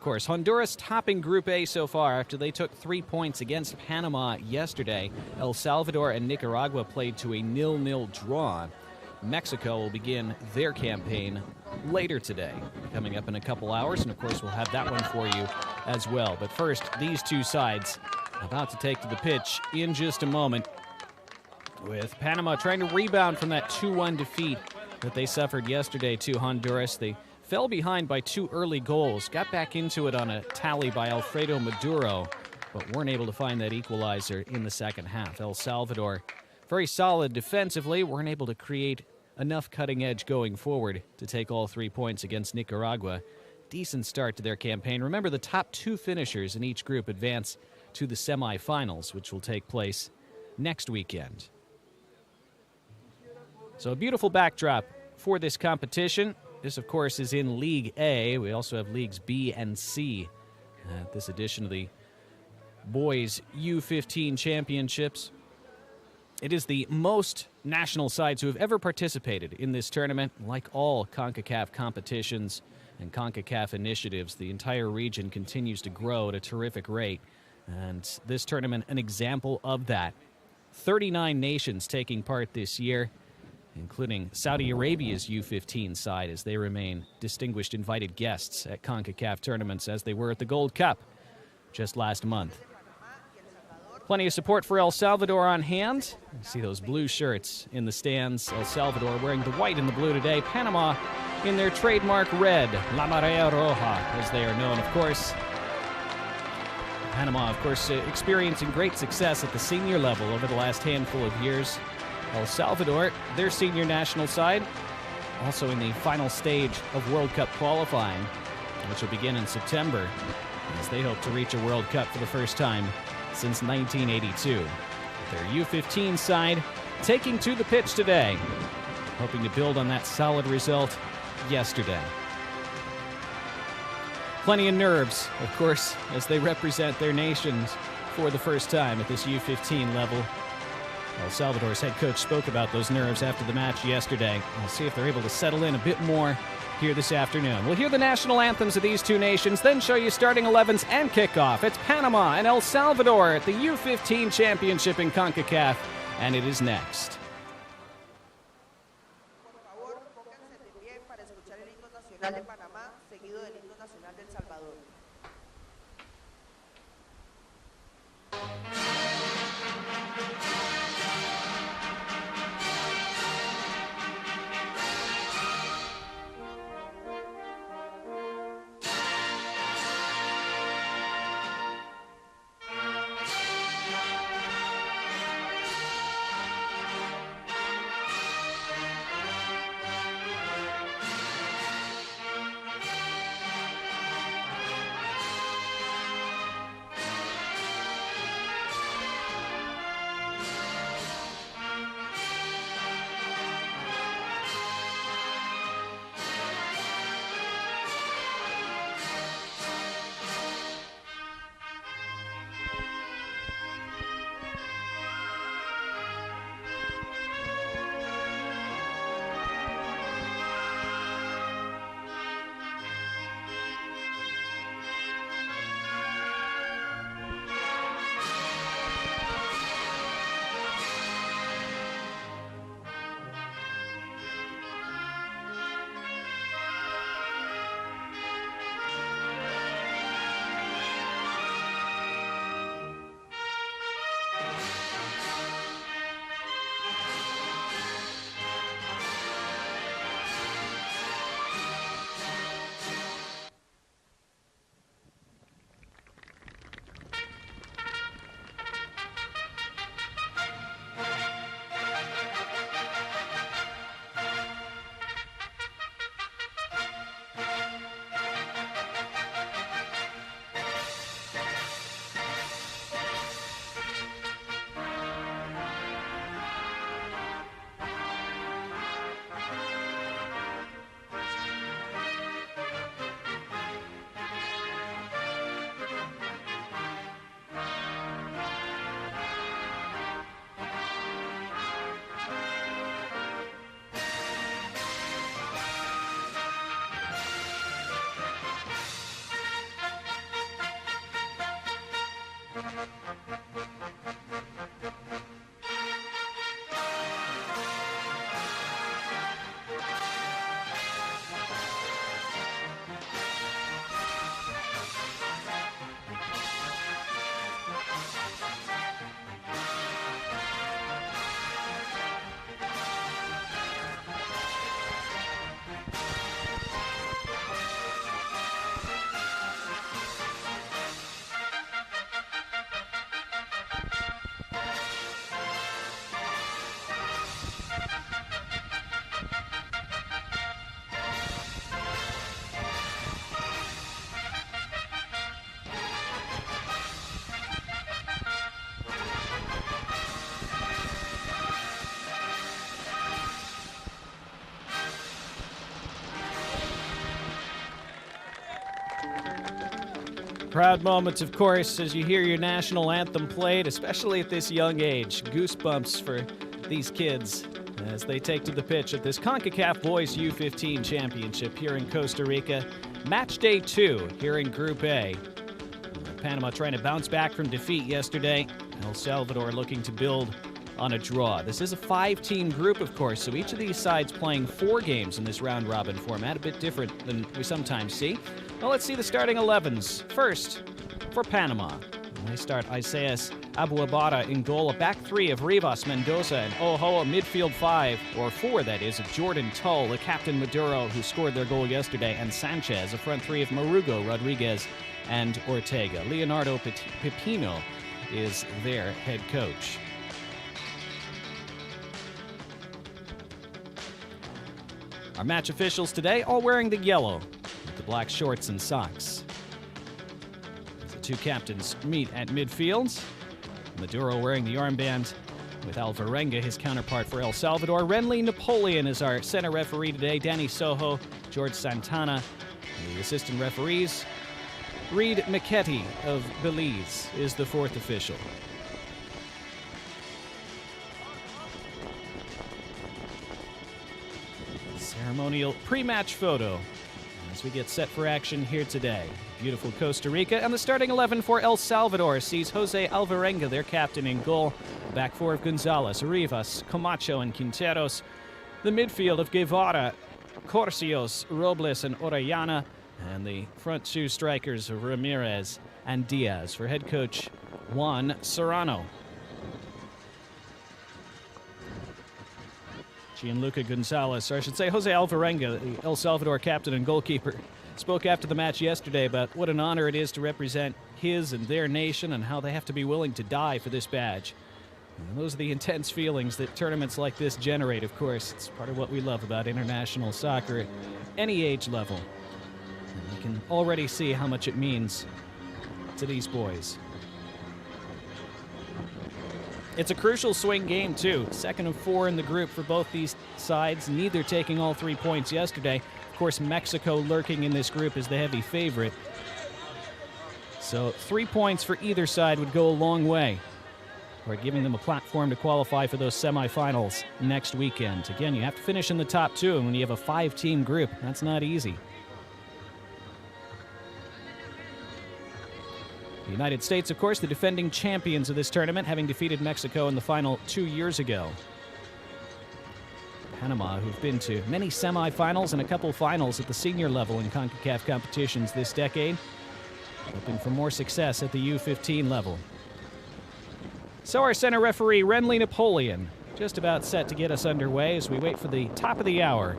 Of course, Honduras topping Group A so far after they took 3 points against Panama yesterday. El Salvador and Nicaragua played to a 0-0 draw. Mexico will begin their campaign later today, coming up in a couple hours, and of course we'll have that one for you as well. But first, these two sides about to take to the pitch in just a moment, with Panama trying to rebound from that 2-1 defeat that they suffered yesterday to Honduras. They fell behind by 2 early goals, got back into it on a tally by Alfredo Maduro, but weren't able to find that equalizer in the second half. El Salvador, very solid defensively, weren't able to create enough cutting edge going forward to take all 3 points against Nicaragua. Decent start to their campaign. Remember, the top 2 finishers in each group advance to the semifinals, which will take place next weekend. So a beautiful backdrop for this competition. This, of course, is in League A. We also have Leagues B and C at this edition of the Boys U-15 Championships. It is the most national sides who have ever participated in this tournament. Like all Concacaf competitions and Concacaf initiatives, the entire region continues to grow at a terrific rate. And this tournament, an example of that. 39 nations taking part this year, including Saudi Arabia's U-15 side, as they remain distinguished invited guests at CONCACAF tournaments as they were at the Gold Cup just last month. Plenty of support for El Salvador on hand. You see those blue shirts in the stands. El Salvador wearing the white and the blue today. Panama in their trademark red, La Marea Roja, as they are known, of course. Panama, of course, experiencing great success at the senior level over the last handful of years. El Salvador, their senior national side, also in the final stage of World Cup qualifying, which will begin in September, as they hope to reach a World Cup for the first time since 1982. Their U-15 side taking to the pitch today, hoping to build on that solid result yesterday. Plenty of nerves, of course, as they represent their nations for the first time at this U-15 level. El Salvador's head coach spoke about those nerves after the match yesterday. We'll see if they're able to settle in a bit more here this afternoon. We'll hear the national anthems of these two nations, then show you starting 11s and kickoff. It's Panama and El Salvador at the U-15 Championship in CONCACAF, and it is next. Proud moments, of course, as you hear your national anthem played, especially at this young age. Goosebumps for these kids as they take to the pitch at this Concacaf Boys U-15 Championship here in Costa Rica. Match day 2 here in Group A. Panama trying to bounce back from defeat yesterday. El Salvador looking to build on a draw. This is a 5-team group, of course, so each of these sides playing 4 games in this round-robin format, a bit different than we sometimes see. Well, let's see the starting 11s. First, for Panama. They start Isaias Abuabara in goal, a back 3 of Rivas, Mendoza, and Ojo, a midfield 5, or 4 that is, of Jordan Tull, the captain Maduro, who scored their goal yesterday, and Sanchez, a front 3 of Marugo, Rodriguez, and Ortega. Leonardo Pepino is their head coach. Our match officials today, all wearing the yellow with the black shorts and socks. The 2 captains meet at midfield. Maduro wearing the armband with Alvarenga, his counterpart for El Salvador. Renly Napoleon is our center referee today. Danny Soho, George Santana, the assistant referees. Reed McKetty of Belize is the 4th official. Ceremonial pre-match photo as we get set for action here today. Beautiful Costa Rica, and the starting 11 for El Salvador sees Jose Alvarenga, their captain, in goal. Back 4 of Gonzalez, Rivas, Camacho, and Quinteros. The midfield of Guevara, Corcios, Robles, and Orellana. And the front 2 strikers of Ramirez and Diaz for head coach Juan Serrano. Gianluca Gonzalez, or I should say Jose Alvarenga, the El Salvador captain and goalkeeper, spoke after the match yesterday about what an honor it is to represent his and their nation and how they have to be willing to die for this badge. And those are the intense feelings that tournaments like this generate, of course. It's part of what we love about international soccer at any age level. And you can already see how much it means to these boys. It's a crucial swing game, too. 2nd of 4 in the group for both these sides, neither taking all 3 points yesterday. Of course, Mexico lurking in this group is the heavy favorite. So 3 points for either side would go a long way toward giving them a platform to qualify for those semifinals next weekend. Again, you have to finish in the top 2, and when you have a 5-team group, that's not easy. The United States, of course, the defending champions of this tournament, having defeated Mexico in the final 2 years ago. Panama, who've been to many semifinals and a couple finals at the senior level in CONCACAF competitions this decade, hoping for more success at the U-15 level. So our center referee, Renly Napoleon, just about set to get us underway as we wait for the top of the hour.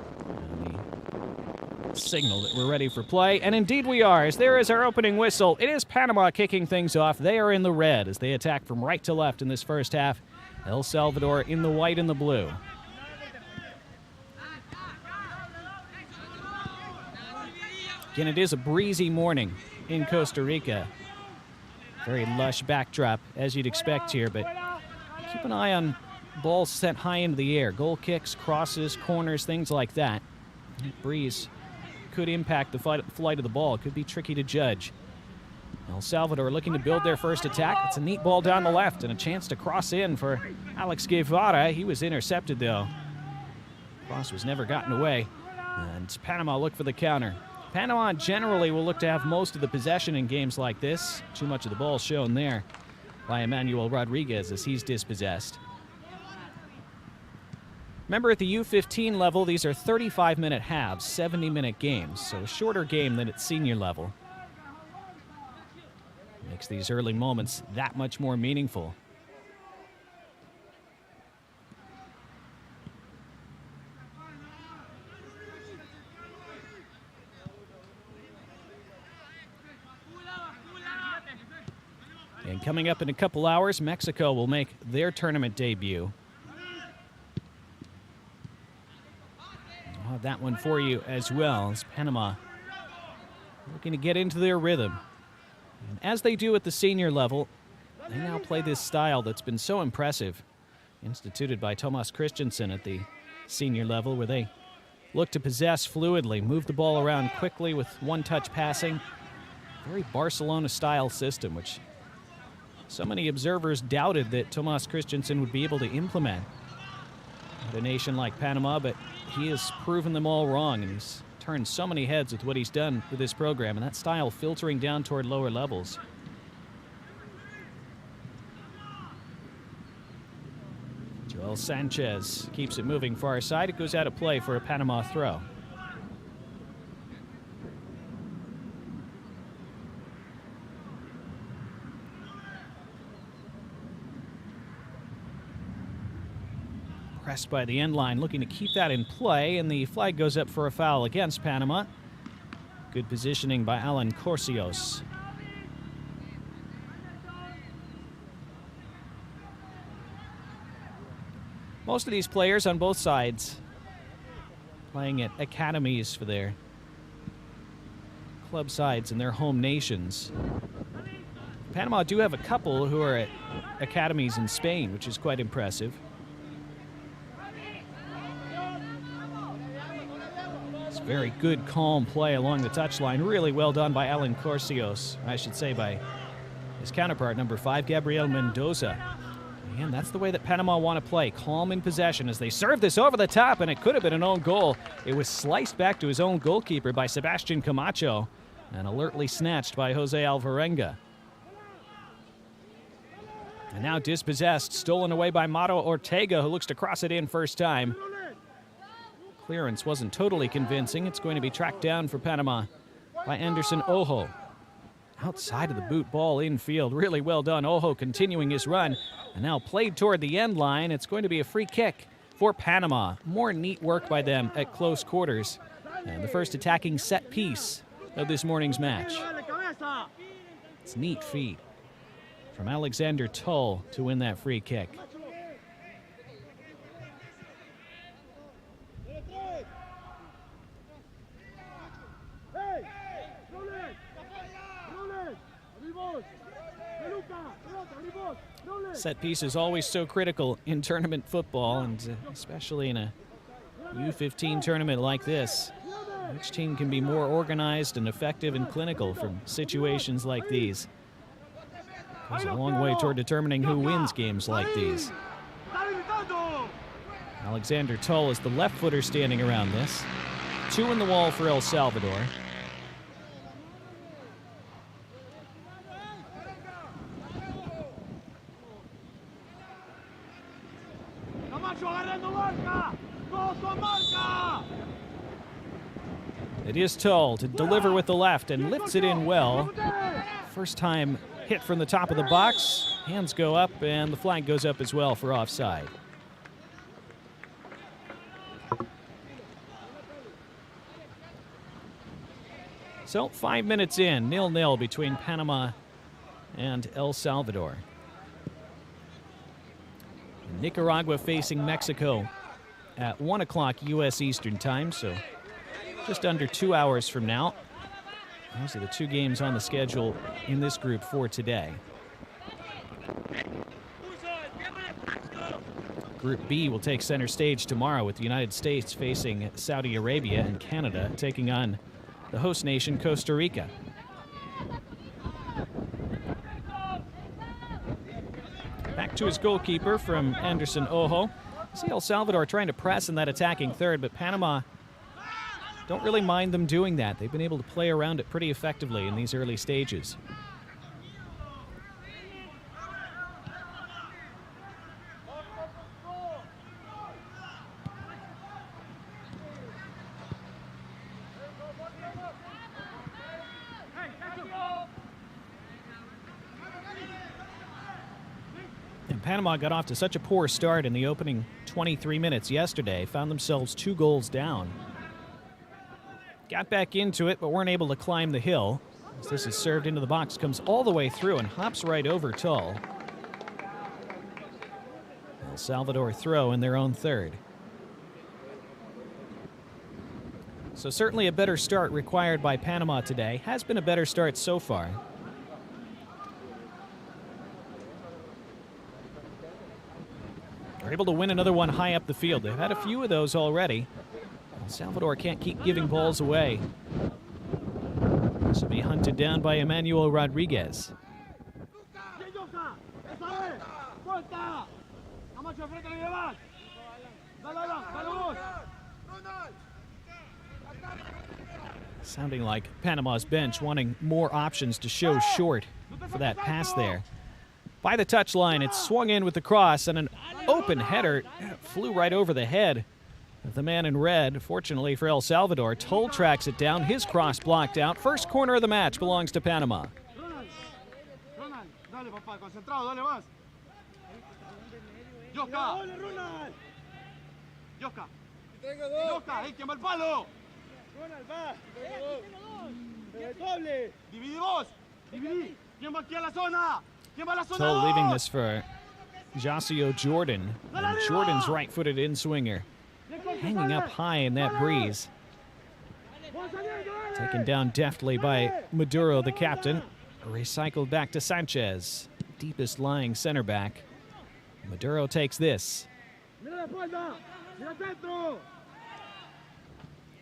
Signal that we're ready for play, and indeed we are, as there is our opening whistle. It is Panama kicking things off. They are in the red as they attack from right to left in this first half. El Salvador in the white and the blue. Again, it is a breezy morning in Costa Rica. Very lush backdrop, as you'd expect here, but keep an eye on balls sent high into the air. Goal kicks, crosses, corners, things like that. Breeze could impact the flight of the ball. It could be tricky to judge. El Salvador looking to build their first attack. It's a neat ball down the left and a chance to cross in for Alex Guevara. He was intercepted, though. Cross was never gotten away. And Panama look for the counter. Panama generally will look to have most of the possession in games like this. Too much of the ball shown there by Emmanuel Rodriguez as he's dispossessed. Remember, at the U-15 level, these are 35-minute halves, 70-minute games, so a shorter game than at senior level. Makes these early moments that much more meaningful. And coming up in a couple hours, Mexico will make their tournament debut. I'll have that one for you as well, as Panama looking to get into their rhythm. And as they do at the senior level, they now play this style that's been so impressive, instituted by Thomas Christensen at the senior level, where they look to possess fluidly, move the ball around quickly with one-touch passing, Very Barcelona-style system, which so many observers doubted that Tomas Christensen would be able to implement at a nation like Panama, but he has proven them all wrong, and he's turned so many heads with what he's done with this program, and that style filtering down toward lower levels. Joel Sanchez keeps it moving far side. It goes out of play for a Panama throw. Pressed by the end line, looking to keep that in play, and the flag goes up for a foul against Panama. Good positioning by Alan Corsios. Most of these players on both sides playing at academies for their club sides in their home nations. Panama do have a couple who are at academies in Spain, which is quite impressive. It's very good, calm play along the touchline. Really well done by Alan Corsios, I should say by his counterpart, number 5, Gabriel Mendoza. And that's the way that Panama want to play, calm in possession as they serve this over the top, and it could have been an own goal. It was sliced back to his own goalkeeper by Sebastian Camacho and alertly snatched by Jose Alvarenga. And now dispossessed, stolen away by Mauro Ortega, who looks to cross it in first time. Clearance wasn't totally convincing. It's going to be tracked down for Panama by Anderson Ojo. Outside of the boot, ball infield. Really well done. Ojo continuing his run. And now played toward the end line. It's going to be a free kick for Panama. More neat work by them at close quarters. And the first attacking set piece of this morning's match. It's neat feet from Alexander Tull to win that free kick. Set piece is always so critical in tournament football, and especially in a U-15 tournament like this. Each team can be more organized and effective and clinical from situations like these. Goes a long way toward determining who wins games like these. Alexander Tull is the left footer standing around this. 2 in the wall for El Salvador. It is Tull to deliver with the left and lifts it in well. First time hit from the top of the box. Hands go up and the flag goes up as well for offside. So 5 minutes in, 0-0 between Panama and El Salvador. Nicaragua facing Mexico at 1 o'clock U.S. Eastern Time, so just under 2 hours from now. Those are the 2 games on the schedule in this group for today. Group B will take center stage tomorrow with the United States facing Saudi Arabia and Canada taking on the host nation, Costa Rica. Back to his goalkeeper from Anderson Ojo. See El Salvador trying to press in that attacking third, but Panama don't really mind them doing that. They've been able to play around it pretty effectively in these early stages. Panama got off to such a poor start in the opening 23 minutes yesterday, found themselves 2 goals down. Got back into it, but weren't able to climb the hill. As this is served into the box, comes all the way through and hops right over Tull. El Salvador throw in their own third. So certainly a better start required by Panama today. Has been a better start so far. They're able to win another one high up the field. They've had a few of those already. El Salvador can't keep giving balls away. This will be hunted down by Emmanuel Rodriguez. Sounding like Panama's bench wanting more options to show short for that pass there. By the touchline, it's swung in with the cross, and an open header flew right over the head of the man in red. Fortunately for El Salvador, Toll tracks it down, his cross blocked out. First corner of the match belongs to Panama. Toll leaving this for Josio Jordan. And Jordan's right-footed in-swinger, hanging up high in that breeze. Taken down deftly by Maduro, the captain. Recycled back to Sanchez, deepest lying center back. Maduro takes this.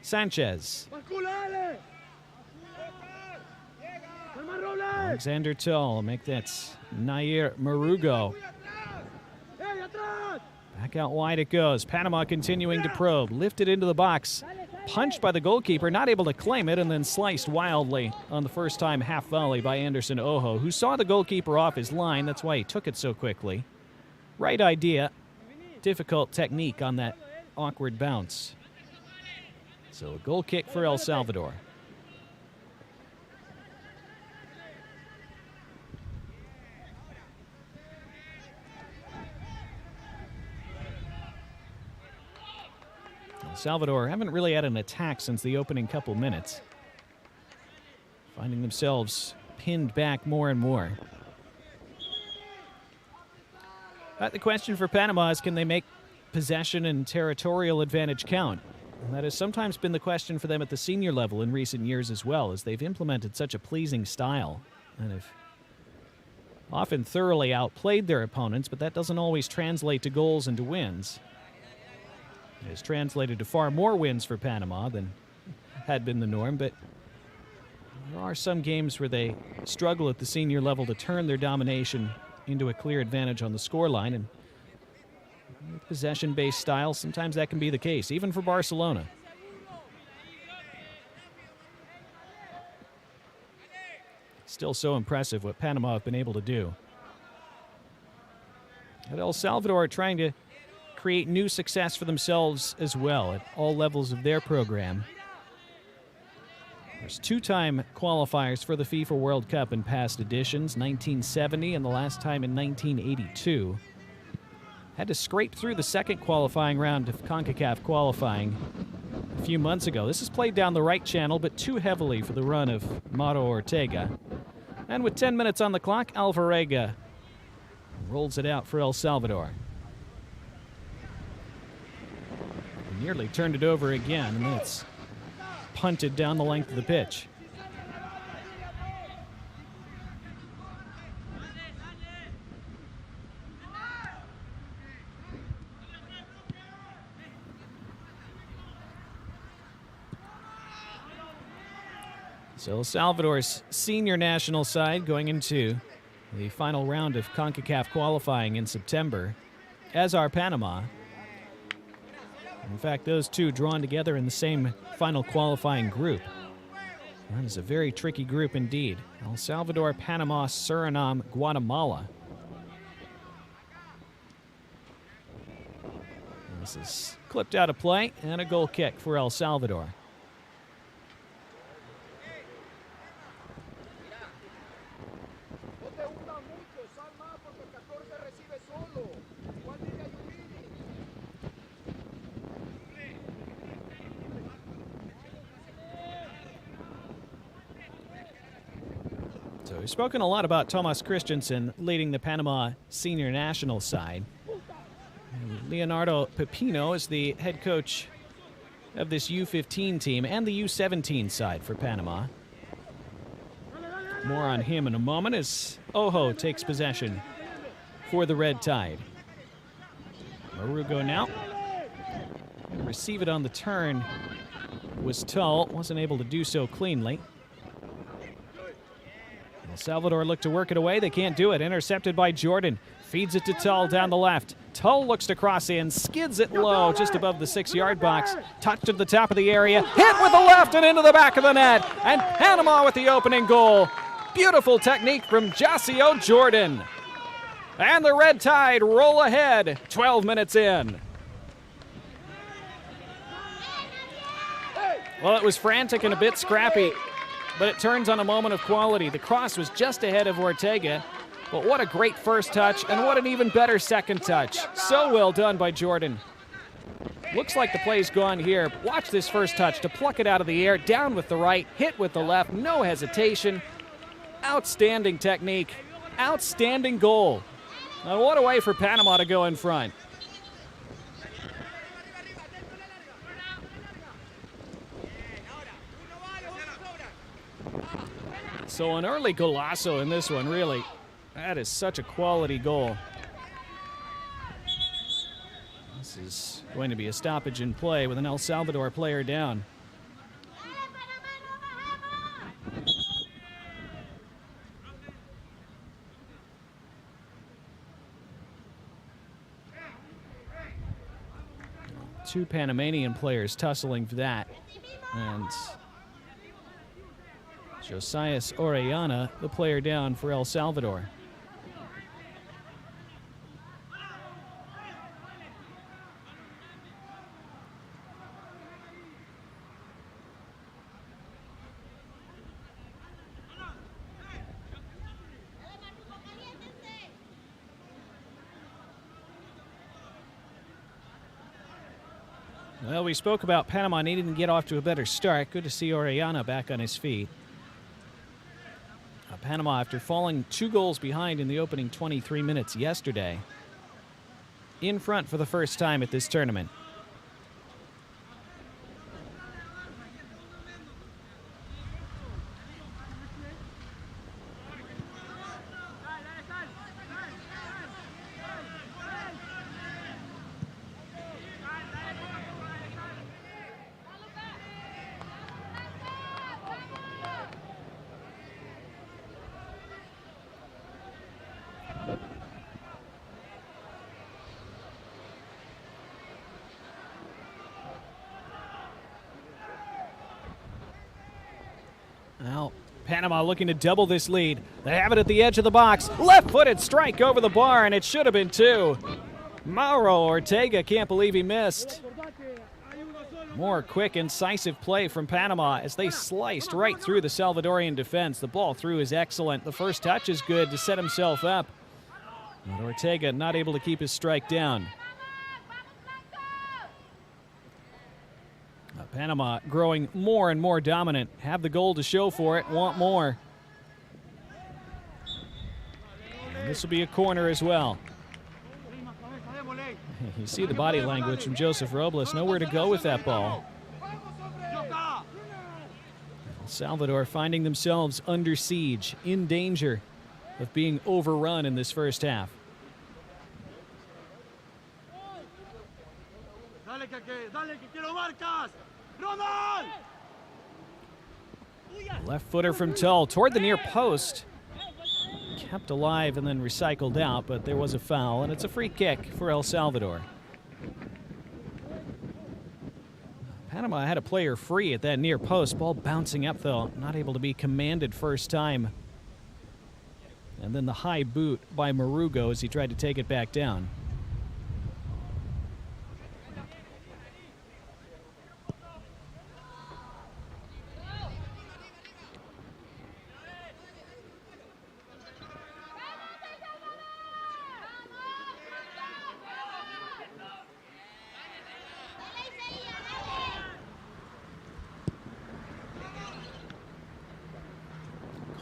Sanchez. Alexander Toll, make that Nair Marugo. Back out wide it goes. Panama continuing to probe. Lifted into the box. Punched by the goalkeeper, not able to claim it, and then sliced wildly on the first time half volley by Anderson Ojo, who saw the goalkeeper off his line. That's why he took it so quickly. Right idea. Difficult technique on that awkward bounce. So a goal kick for El Salvador. El Salvador haven't really had an attack since the opening couple minutes, finding themselves pinned back more and more. But the question for Panama is, can they make possession and territorial advantage count? And that has sometimes been the question for them at the senior level in recent years as well, as they've implemented such a pleasing style and have often thoroughly outplayed their opponents, but that doesn't always translate to goals and to wins. It has translated to far more wins for Panama than had been the norm, but there are some games where they struggle at the senior level to turn their domination into a clear advantage on the scoreline, and with possession-based style, sometimes that can be the case, even for Barcelona. Still so impressive what Panama have been able to do. And El Salvador are trying to create new success for themselves as well at all levels of their program. There's two-time qualifiers for the FIFA World Cup in past editions, 1970 and the last time in 1982. Had to scrape through the second qualifying round of Concacaf qualifying a few months ago. This is played down the right channel, but too heavily for the run of Mauro Ortega. And with 10 minutes on the clock, Alvarenga rolls it out for El Salvador. Nearly turned it over again, and then it's punted down the length of the pitch. So El Salvador's senior national side going into the final round of CONCACAF qualifying in September, as are Panama. In fact, those two drawn together in the same final qualifying group. That is a very tricky group indeed. El Salvador, Panama, Suriname, Guatemala. This is clipped out of play and a goal kick for El Salvador. So we've spoken a lot about Thomas Christensen leading the Panama senior national side. And Leonardo Pepino is the head coach of this U-15 team and the U-17 side for Panama. More on him in a moment as Ojo takes possession for the Red Tide. Marugo now. Gonna receive it on the turn was Tull. Wasn't able to do so cleanly. Salvador look to work it away. They can't do it. Intercepted by Jordan. Feeds it to Tull down the left. Tull looks to cross in, skids it low just above the 6-yard box. Touched at the top of the area. Hit with the left and into the back of the net. And Panama with the opening goal. Beautiful technique from Josio Jordan. And the Red Tide roll ahead 12 minutes in. Well, it was frantic and a bit scrappy, but it turns on a moment of quality. The cross was just ahead of Ortega, but what a great first touch and what an even better second touch. So well done by Jordan. Looks like the play's gone here. Watch this first touch to pluck it out of the air, down with the right, hit with the left, no hesitation. Outstanding technique, outstanding goal. Now what a way for Panama to go in front. So an early golazo in this one, really. That is such a quality goal. This is going to be a stoppage in play with an El Salvador player down. Two Panamanian players tussling for that. And Josias Orellana, the player down for El Salvador. Well, we spoke about Panama needing to get off to a better start. Good to see Orellana back on his feet. Panama, after falling 2 goals behind in the opening 23 minutes yesterday, in front for the first time at this tournament. Now, Panama looking to double this lead. They have it at the edge of the box. Left-footed strike over the bar, and it should have been 2. Mauro Ortega can't believe he missed. More quick, incisive play from Panama as they sliced right through the Salvadorian defense. The ball through is excellent. The first touch is good to set himself up. But Ortega not able to keep his strike down. Panama growing more and more dominant. Have the goal to show for it, want more. And this will be a corner as well. You see the body language from Joseph Robles. Nowhere to go with that ball. El Salvador finding themselves under siege, in danger of being overrun in this first half. Left footer from Tull toward the near post. Kept alive and then recycled out, but there was a foul, and it's a free kick for El Salvador. Panama had a player free at that near post. Ball bouncing up, though. Not able to be commanded first time. And then the high boot by Marugo as he tried to take it back down.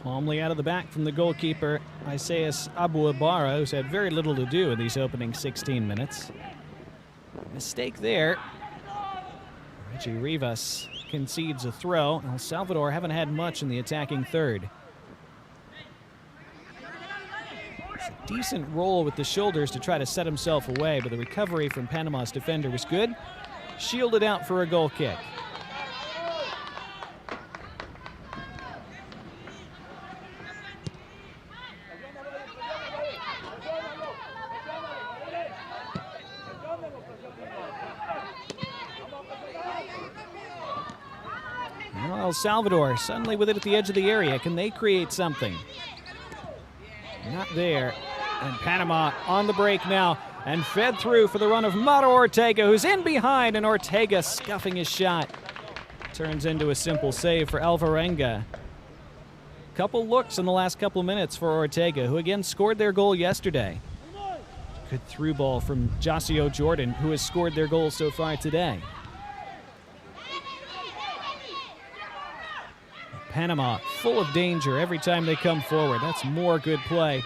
Calmly out of the back from the goalkeeper, Isaias Abuabara, who's had very little to do in these opening 16 minutes. Mistake there. Reggie Rivas concedes a throw. El Salvador haven't had much in the attacking third. It's a decent roll with the shoulders to try to set himself away, but the recovery from Panama's defender was good. Shielded out for a goal kick. El Salvador suddenly with it at the edge of the area. Can they create something? Not there. And Panama on the break now and fed through for the run of Mauro Ortega, who's in behind, and Ortega scuffing his shot. Turns into a simple save for Alvarenga. Couple looks in the last couple minutes for Ortega, who again scored their goal yesterday. Good through ball from Josio Jordan, who has scored their goal so far today. Panama full of danger every time they come forward. That's more good play.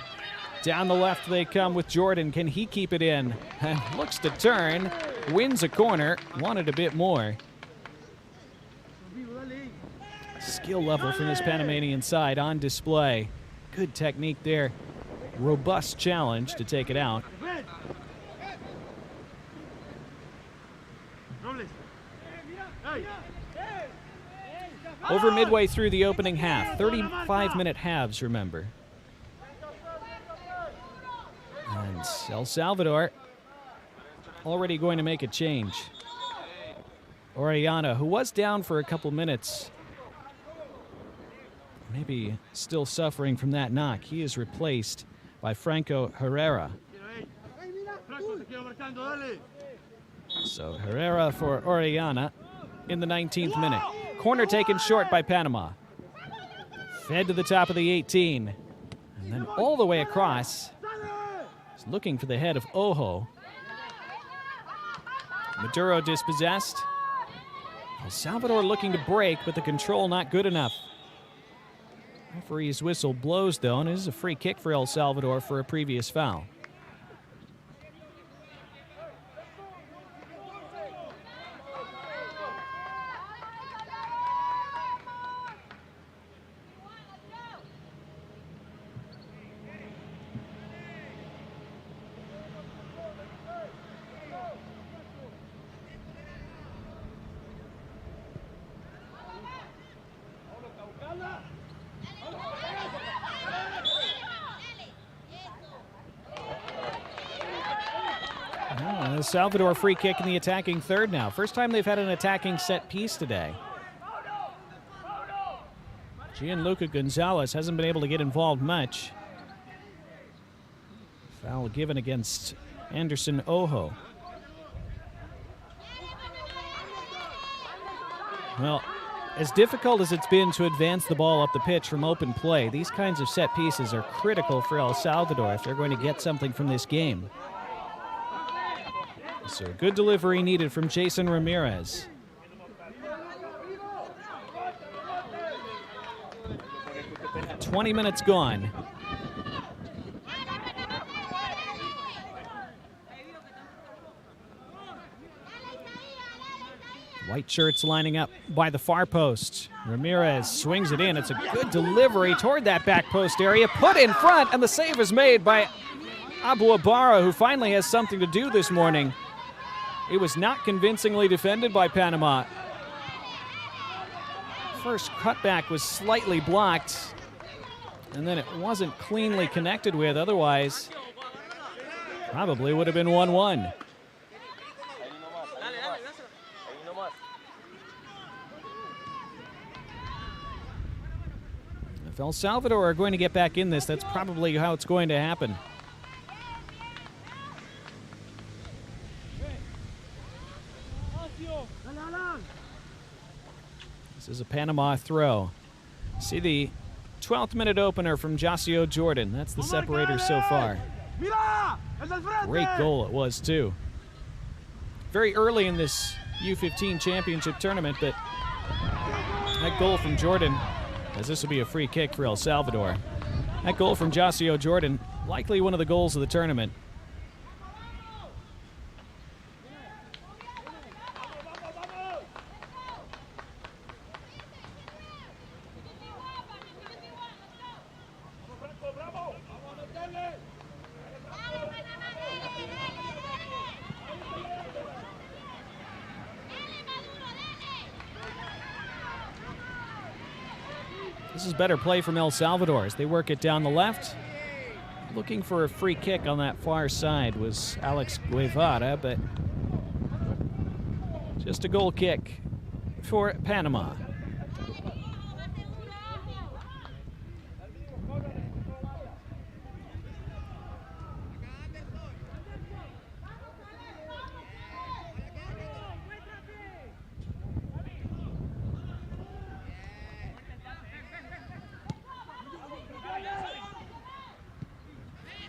Down the left they come with Jordan. Can he keep it in? And looks to turn, wins a corner, wanted a bit more. Skill level from this Panamanian side on display. Good technique there. Robust challenge to take it out. Over midway through the opening half. 35-minute halves, remember. And El Salvador already going to make a change. Orellana, who was down for a couple minutes, maybe still suffering from that knock. He is replaced by Franco Herrera. So Herrera for Orellana in the 19th minute. Corner taken short by Panama. Fed to the top of the 18. And then all the way across. He's looking for the head of Ojo. Maduro dispossessed. El Salvador looking to break, but the control not good enough. Referee's whistle blows, though, and it is a free kick for El Salvador for a previous foul. El Salvador free kick in the attacking third now. First time they've had an attacking set piece today. Gianluca Gonzalez hasn't been able to get involved much. Foul given against Anderson Ojo. Well, as difficult as it's been to advance the ball up the pitch from open play, these kinds of set pieces are critical for El Salvador if they're going to get something from this game. So good delivery needed from Jason Ramirez. And 20 minutes gone. White shirts lining up by the far post. Ramirez swings it in. It's a good delivery toward that back post area. Put in front, and the save is made by Abu Ibarra, who finally has something to do this morning. It was not convincingly defended by Panama. First cutback was slightly blocked, and then it wasn't cleanly connected with. Otherwise, probably would have been 1-1. If El Salvador are going to get back in this, that's probably how it's going to happen. This is a Panama throw. See the 12th minute opener from Josio Jordan. That's the separator so far. Great goal it was, too. Very early in this U-15 championship tournament, but that goal from Jordan, as this will be a free kick for El Salvador. That goal from Josio Jordan, likely one of the goals of the tournament. This is better play from El Salvador as they work it down the left. Looking for a free kick on that far side was Alex Guevara, but just a goal kick for Panama.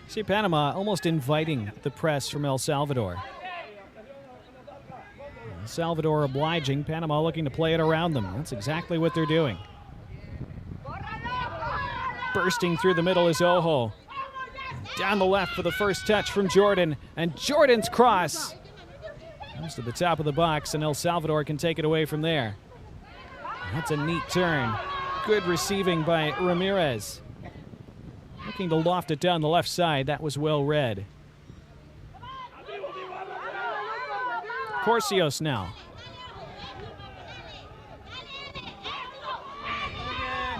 See Panama almost inviting the press from El Salvador. El Salvador obliging, Panama looking to play it around them. That's exactly what they're doing. Bursting through the middle is Ojo. Down the left for the first touch from Jordan, and Jordan's cross comes to the top of the box, and El Salvador can take it away from there. That's a neat turn. Good receiving by Ramirez. Looking to loft it down the left side. That was well read. Corsios now.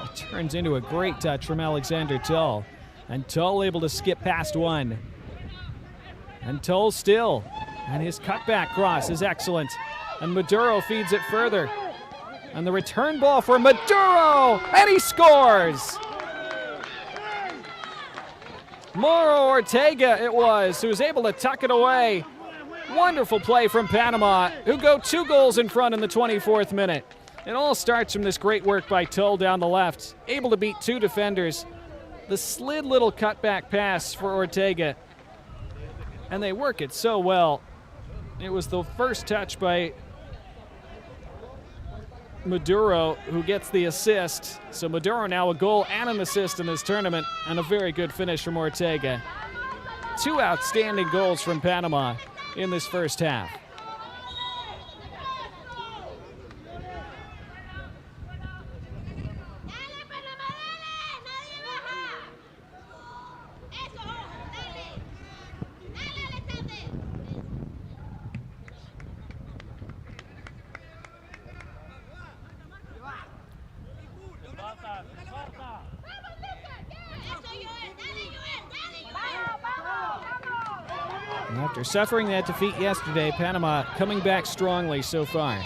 It turns into a great touch from Alexander Tull. And Tull able to skip past one. And Tull still. And his cutback cross is excellent. And Maduro feeds it further. And the return ball for Maduro. And he scores! Mauro Ortega it was who was able to tuck it away. Wonderful play from Panama, who go 2 goals in front in the 24th minute. It all starts from this great work by Tull down the left, able to beat 2 defenders. The slid little cutback pass for Ortega, and they work it so well. It was the first touch by Maduro who gets the assist. So Maduro now a goal and an assist in this tournament, and a very good finish from Ortega. 2 outstanding goals from Panama in this first half. And after suffering that defeat yesterday, Panama coming back strongly so far.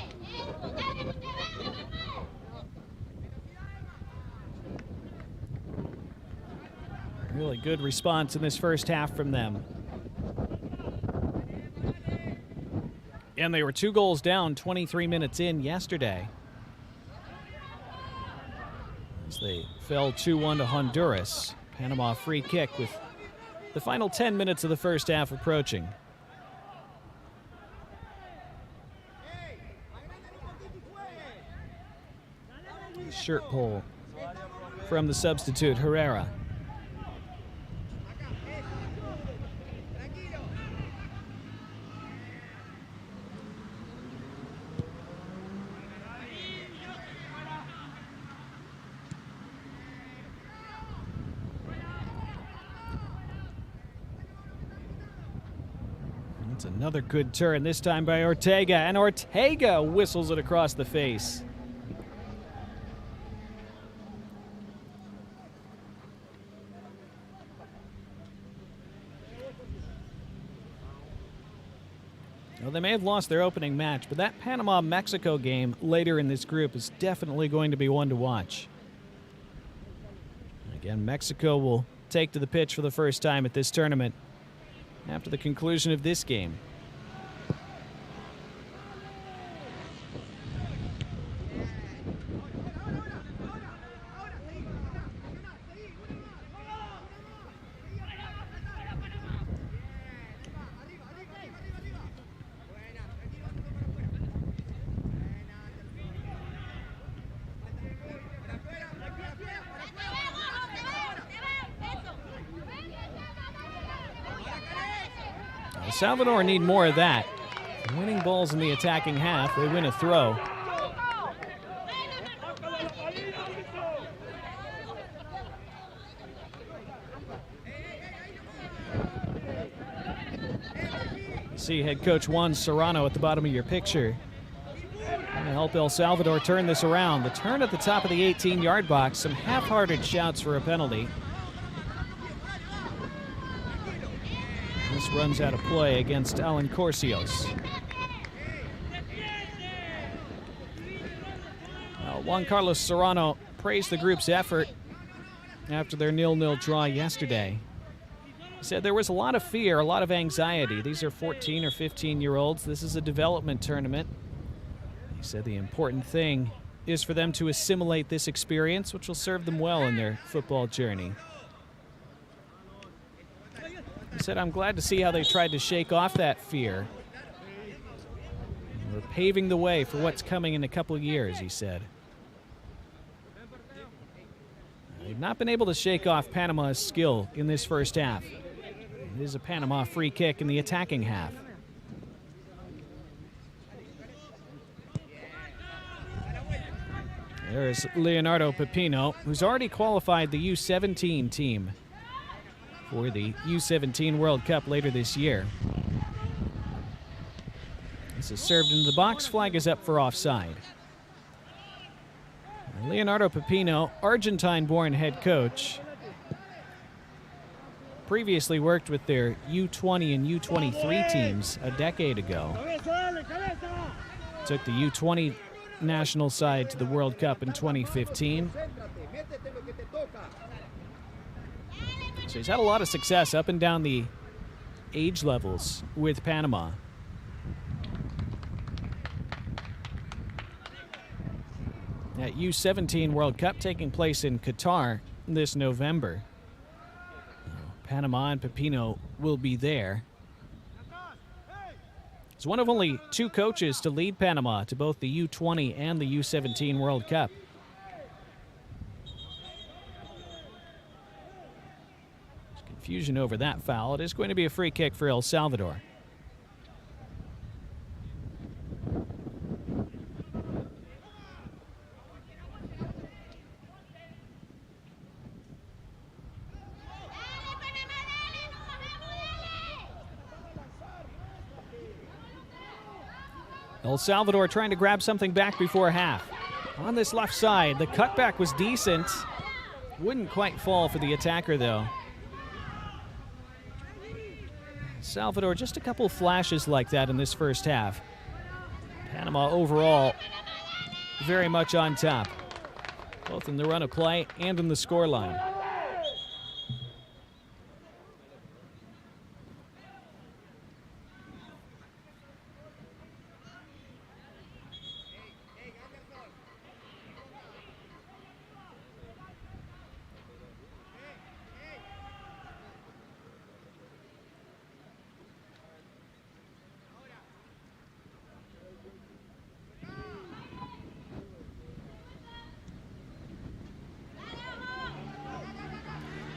Really good response in this first half from them. And they were 2 goals down 23 minutes in yesterday, as they fell 2-1 to Honduras. Panama free kick with the final 10 minutes of the first half approaching. Shirt pull from the substitute, Herrera. It's another good turn, this time by Ortega, and Ortega whistles it across the face. Well, they may have lost their opening match, but that Panama-Mexico game later in this group is definitely going to be one to watch. Again, Mexico will take to the pitch for the first time at this tournament after the conclusion of this game. Salvador need more of that. Winning balls in the attacking half, they win a throw. See head coach Juan Serrano at the bottom of your picture. Trying to help El Salvador turn this around. The turn at the top of the 18-yard box, some half-hearted shouts for a penalty. This runs out of play against Alan Corsios. Juan Carlos Serrano praised the group's effort after their 0-0 draw yesterday. He said there was a lot of fear, a lot of anxiety. These are 14 or 15-year-olds. This is a development tournament. He said the important thing is for them to assimilate this experience, which will serve them well in their football journey. He said, "I'm glad to see how they tried to shake off that fear. We're paving the way for what's coming in a couple of years," he said. They've not been able to shake off Panama's skill in this first half. It is a Panama free kick in the attacking half. There's Leonardo Pepino, who's already qualified the U-17 team for the U-17 World Cup later this year. This is served into the box. Flag is up for offside. Leonardo Pepino, Argentine-born head coach, previously worked with their U-20 and U-23 teams a decade ago. Took the U-20 national side to the World Cup in 2015. So he's had a lot of success up and down the age levels with Panama. That U-17 World Cup taking place in Qatar this November. Panama and Pepino will be there. He's one of only two coaches to lead Panama to both the U-20 and the U-17 World Cup. There's confusion over that foul. It is going to be a free kick for El Salvador. El Salvador trying to grab something back before half. On this left side, the cutback was decent. Wouldn't quite fall for the attacker, though. Salvador, just a couple flashes like that in this first half. Panama overall very much on top, both in the run of play and in the scoreline.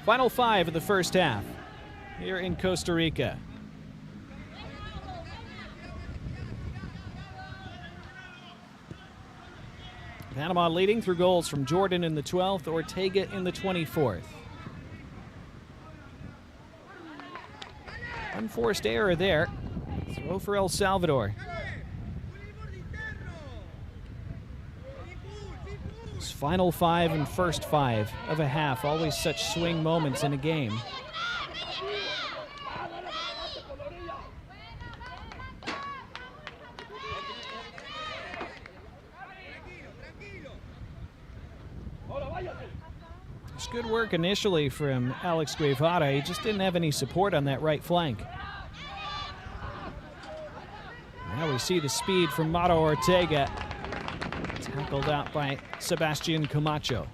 Final 5 of the first half here in Costa Rica. Panama leading through goals from Jordan in the 12th, Ortega in the 24th. Unforced error there. Throw for El Salvador. Final 5 and first 5 of a half. Always such swing moments in a game. It's good work initially from Alex Guevara. He just didn't have any support on that right flank. Now we see the speed from Mauro Ortega. Tackled out by Sebastian Camacho.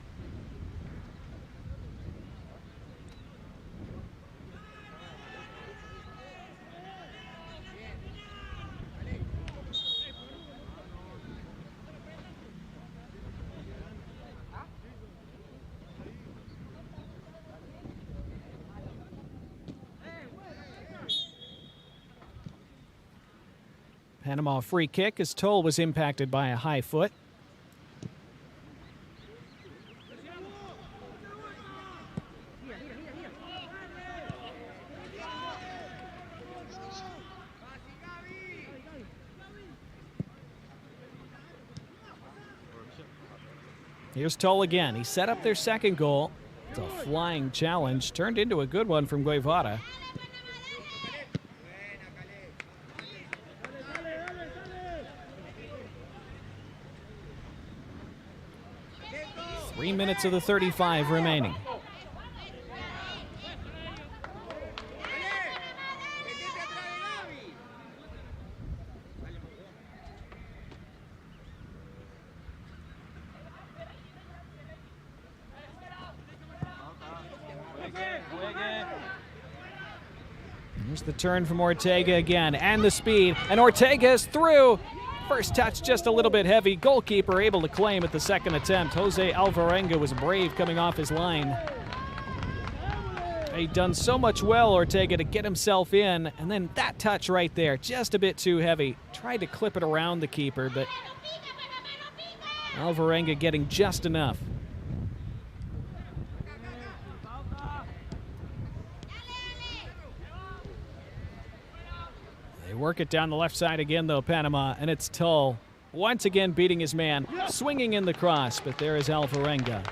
Panama free kick as Toll was impacted by a high foot. Here's Toll again. He set up their second goal. It's a flying challenge. Turned into a good one from Guevara. Three minutes of the 35 remaining. Here's the turn from Ortega again, and the speed, and Ortega is through. First touch just a little bit heavy. Goalkeeper able to claim at the second attempt. Jose Alvarenga was brave coming off his line. He'd done so much well, Ortega, to get himself in, and then that touch right there, just a bit too heavy. Tried to clip it around the keeper, but Alvarenga getting just enough. They work it down the left side again, though, Panama, and it's Tull once again beating his man, swinging in the cross, but there is Alvarenga.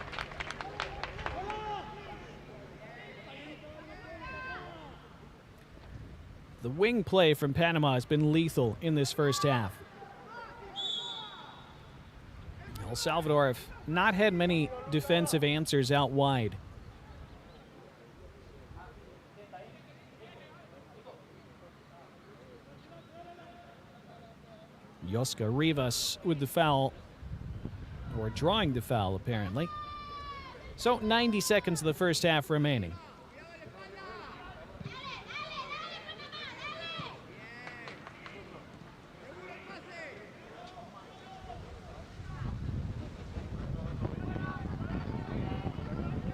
The wing play from Panama has been lethal in this first half. El Salvador have not had many defensive answers out wide. Yosca Rivas with the foul, or drawing the foul apparently. So 90 seconds of the first half remaining.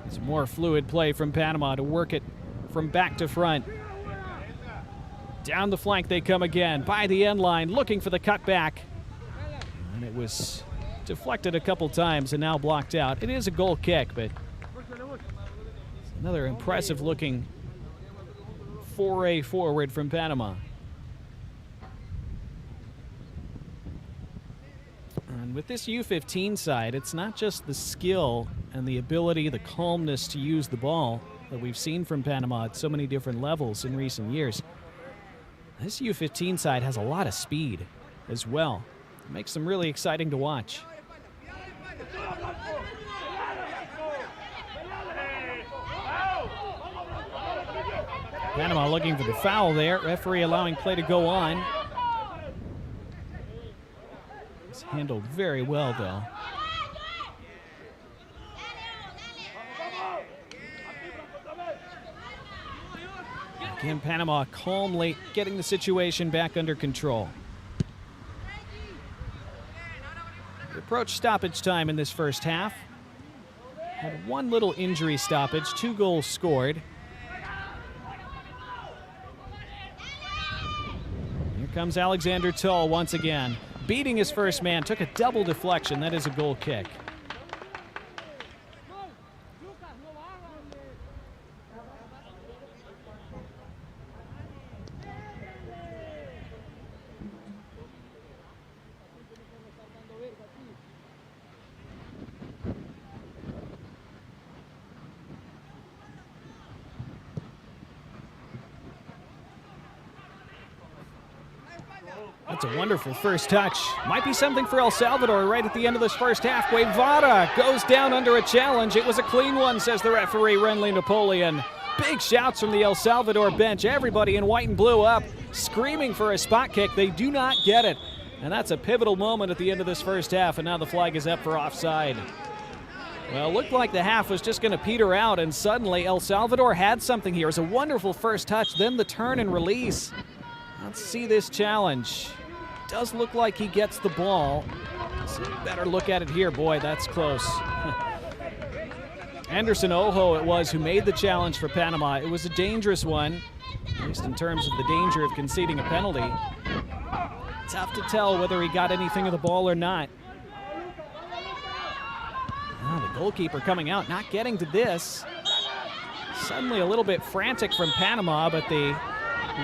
Some more fluid play from Panama to work it from back to front. Down the flank they come again, by the end line, looking for the cutback. And it was deflected a couple times and now blocked out. It is a goal kick, but another impressive-looking foray forward from Panama. And with this U-15 side, it's not just the skill and the ability, the calmness to use the ball that we've seen from Panama at so many different levels in recent years. This U-15 side has a lot of speed as well. It makes them really exciting to watch. Panama looking for the foul there. Referee allowing play to go on. It's handled very well, though. Again, Panama calmly getting the situation back under control. We approach stoppage time in this first half. Had one little injury stoppage, 2 goals scored. Here comes Alexander Tull once again. Beating his first man, took a double deflection. That is a goal kick. That's a wonderful first touch. Might be something for El Salvador right at the end of this first half. Guevara goes down under a challenge. It was a clean one, says the referee, Renly Napoleon. Big shouts from the El Salvador bench. Everybody in white and blue up, screaming for a spot kick. They do not get it. And that's a pivotal moment at the end of this first half, and now the flag is up for offside. Well, it looked like the half was just going to peter out, and suddenly El Salvador had something here. It was a wonderful first touch, then the turn and release. Let's see this challenge. Does look like he gets the ball. So better look at it here. Boy, that's close. Anderson Ojo it was who made the challenge for Panama. It was a dangerous one, at least in terms of the danger of conceding a penalty. Tough to tell whether he got anything of the ball or not. Oh, the goalkeeper coming out, not getting to this. Suddenly a little bit frantic from Panama, but the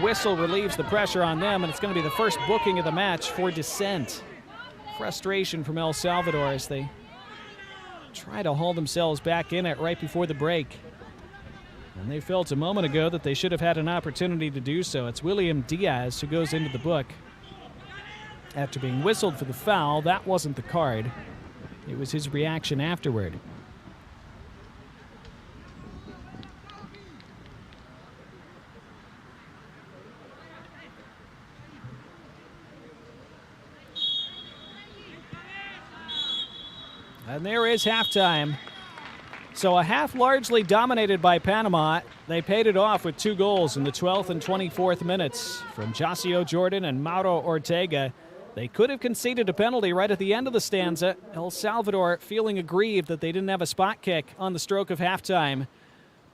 whistle relieves the pressure on them, and it's going to be the first booking of the match for dissent. Frustration from El Salvador as they try to haul themselves back in it right before the break. And they felt a moment ago that they should have had an opportunity to do so. It's William Diaz who goes into the book after being whistled for the foul. That wasn't the card. It was his reaction afterward. And there is halftime. So a half largely dominated by Panama. They paid it off with 2 goals in the 12th and 24th minutes from Josio Jordan and Mauro Ortega. They could have conceded a penalty right at the end of the stanza. El Salvador feeling aggrieved that they didn't have a spot kick on the stroke of halftime.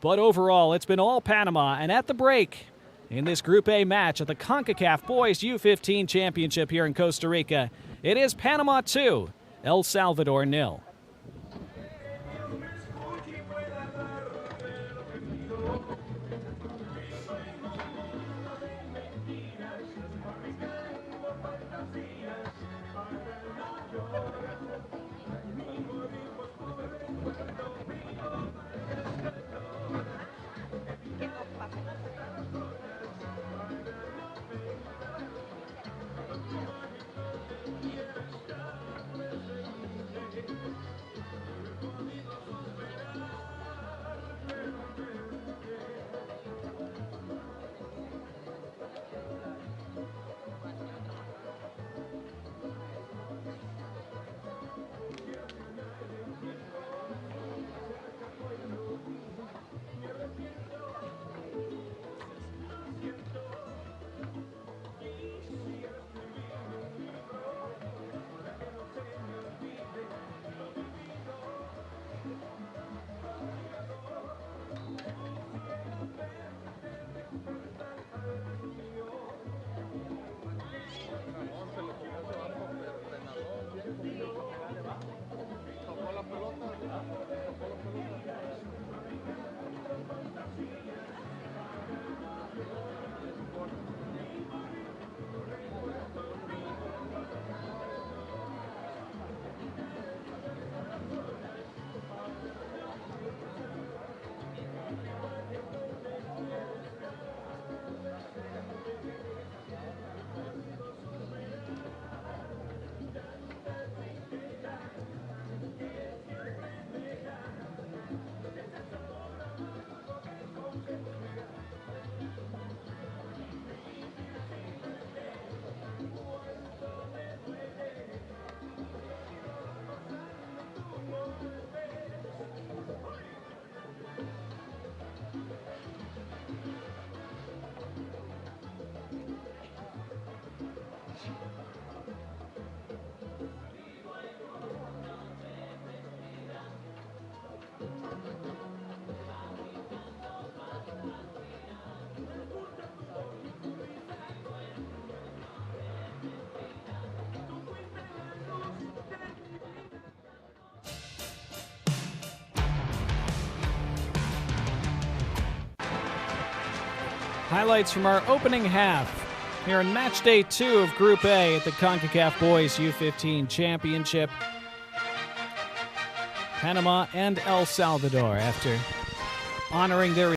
But overall, it's been all Panama. And at the break, in this Group A match at the Concacaf Boys U-15 Championship here in Costa Rica, it is Panama 2, El Salvador 0. Highlights from our opening half here in match day 2 of Group A at the Concacaf Boys U-15 Championship. Panama and El Salvador after honoring their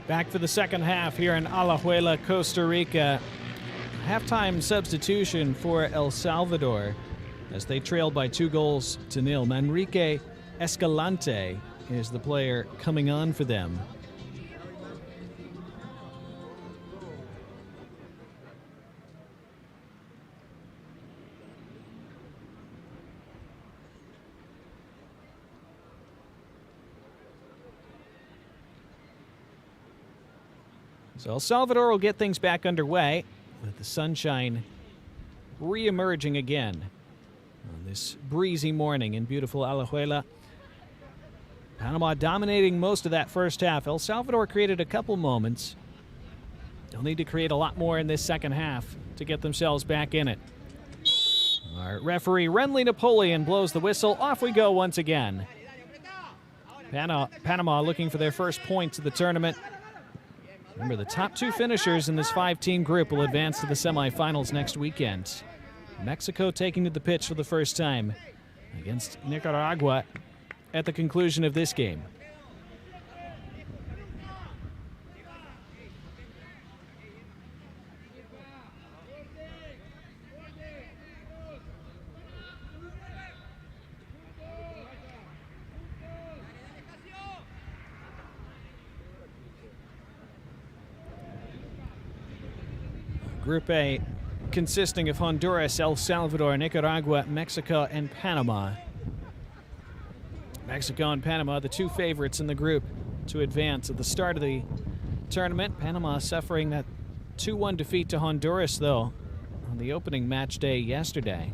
Back for the second half here in Alajuela, Costa Rica. Halftime substitution for El Salvador as they trailed by 2-0. Manrique Escalante is the player coming on for them. So El Salvador will get things back underway with the sunshine re-emerging again on this breezy morning in beautiful Alajuela. Panama dominating most of that first half. El Salvador created a couple moments. They'll need to create a lot more in this second half to get themselves back in it. Our referee, Renly Napoleon, blows the whistle. Off we go once again. Panama looking for their first points of the tournament. Remember, the top 2 finishers in this 5-team group will advance to the semifinals next weekend. Mexico taking to the pitch for the first time against Nicaragua at the conclusion of this game. Group A consisting of Honduras, El Salvador, Nicaragua, Mexico, and Panama. Mexico and Panama, the 2 favorites in the group to advance at the start of the tournament. Panama suffering that 2-1 defeat to Honduras, though, on the opening match day yesterday.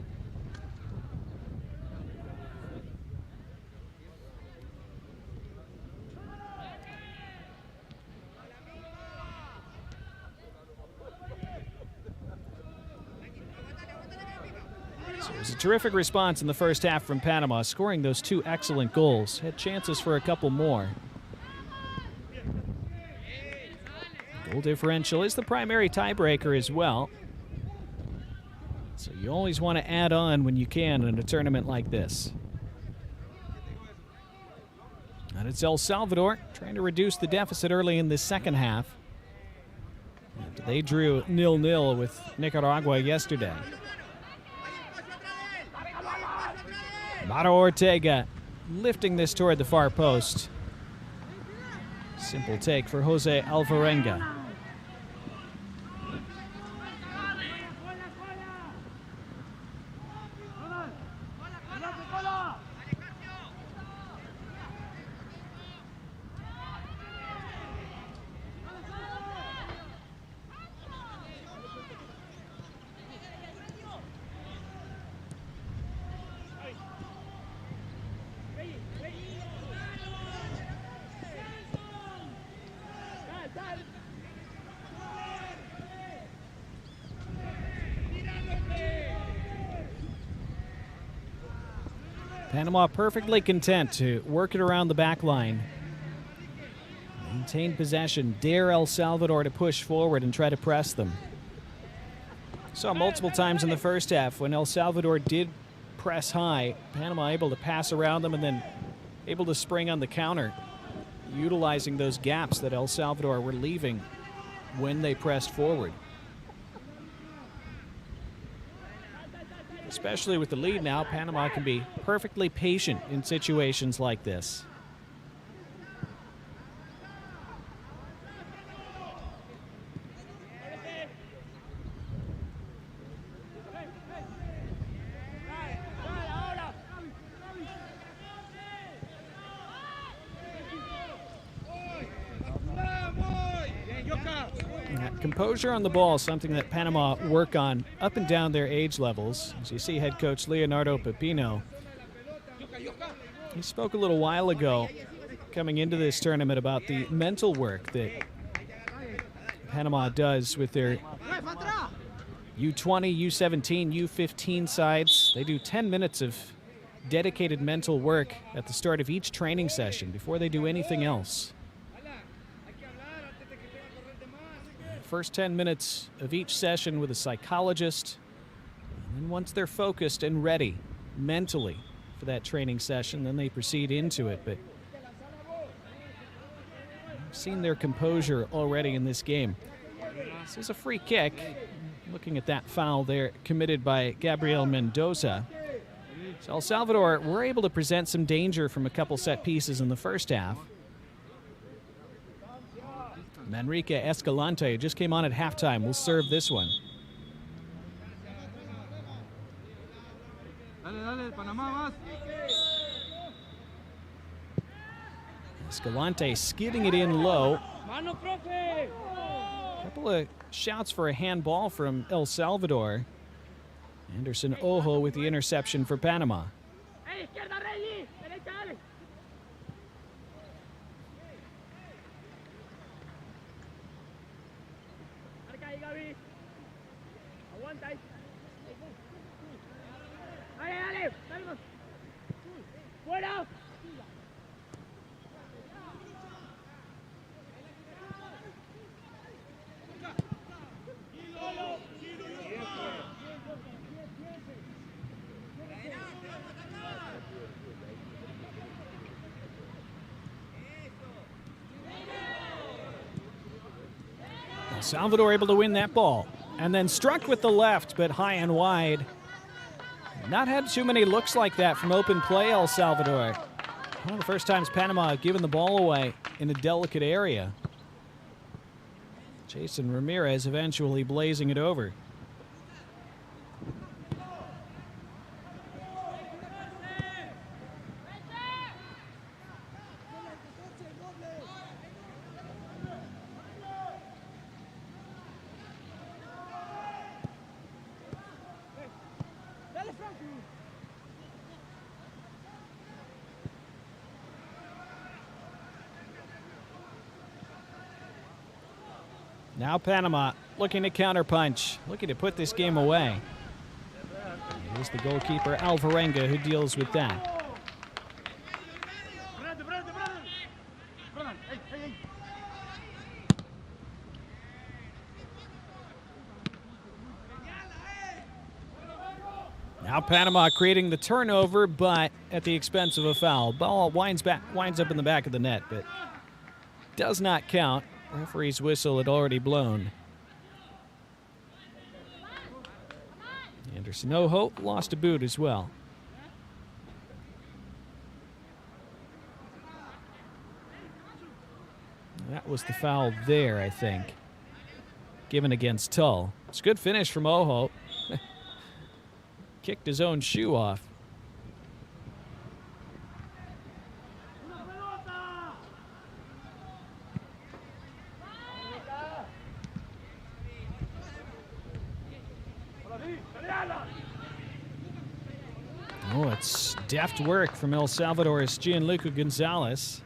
It was a terrific response in the first half from Panama, scoring those 2 excellent goals. Had chances for a couple more. Goal differential is the primary tiebreaker as well. So you always want to add on when you can in a tournament like this. And it's El Salvador trying to reduce the deficit early in the second half. And they drew 0-0 with Nicaragua yesterday. Mauro Ortega lifting this toward the far post. Simple take for Jose Alvarenga. Panama perfectly content to work it around the back line. Maintain possession, dare El Salvador to push forward and try to press them. Saw multiple times in the first half when El Salvador did press high, Panama able to pass around them and then able to spring on the counter, utilizing those gaps that El Salvador were leaving when they pressed forward. Especially with the lead now, Panama can be perfectly patient in situations like this. Composure on the ball is something that Panama work on up and down their age levels. As you see head coach Leonardo Pepino, he spoke a little while ago coming into this tournament about the mental work that Panama does with their U-20, U-17, U-15 sides. They do 10 minutes of dedicated mental work at the start of each training session before they do anything else. First 10 minutes of each session with a psychologist. And then once they're focused and ready mentally for that training session, then they proceed into it. But I've seen their composure already in this game. This is a free kick. Looking at that foul there committed by Gabriel Mendoza. So El Salvador were able to present some danger from a couple set pieces in the first half. Manrique Escalante, who just came on at halftime, will serve this one. Escalante skidding it in low. Couple of shouts for a handball from El Salvador. Anderson Ojo with the interception for Panama. Salvador able to win that ball. And then struck with the left, but high and wide. Not had too many looks like that from open play, El Salvador. One of the first times Panama have given the ball away in a delicate area. Jason Ramirez eventually blazing it over. Now Panama looking to counterpunch, looking to put this game away. Here's the goalkeeper, Alvarenga, who deals with that. Now Panama creating the turnover, but at the expense of a foul. Ball winds up in the back of the net, but does not count. Referee's whistle had already blown. Anderson Ojo lost a boot as well. That was the foul there, I think. Given against Tull. It's a good finish from Ojo. Kicked his own shoe off. Oh, it's deft work from El Salvador's Gianluca Gonzalez.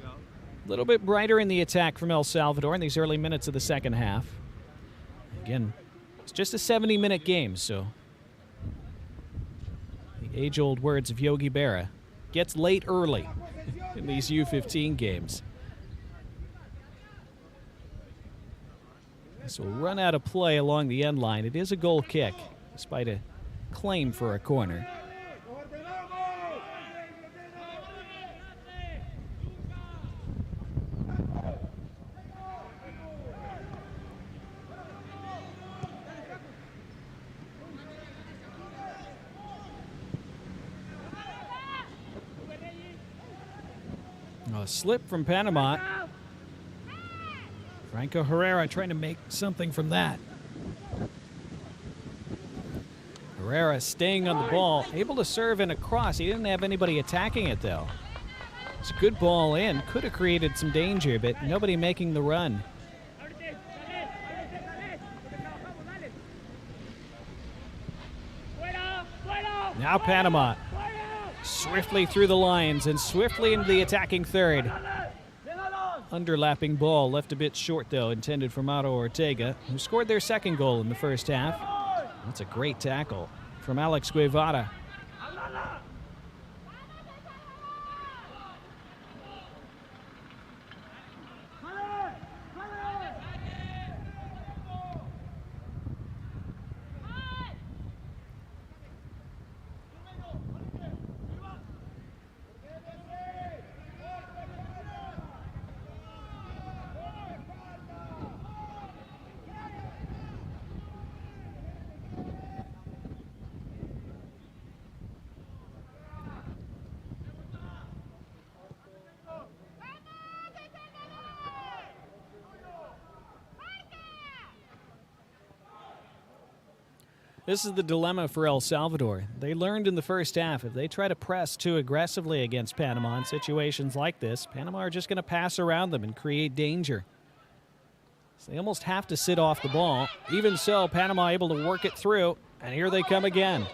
A little bit brighter in the attack from El Salvador in these early minutes of the second half. Again, it's just a 70-minute game, so the age-old words of Yogi Berra, gets late early in these U-15 games. This will run out of play along the end line. It is a goal kick, despite a claim for a corner. A slip from Panama. Franco Herrera trying to make something from that. Herrera staying on the ball, able to serve in a cross. He didn't have anybody attacking it, though. It's a good ball in. Could have created some danger, but nobody making the run. Now Panama swiftly through the lines and swiftly into the attacking third. Underlapping ball, left a bit short though, intended for Mauro Ortega, who scored their second goal in the first half. That's a great tackle from Alex Guevara. This is the dilemma for El Salvador. They learned in the first half, if they try to press too aggressively against Panama in situations like this, Panama are just going to pass around them and create danger. So they almost have to sit off the ball. Even so, Panama able to work it through, and here they come again.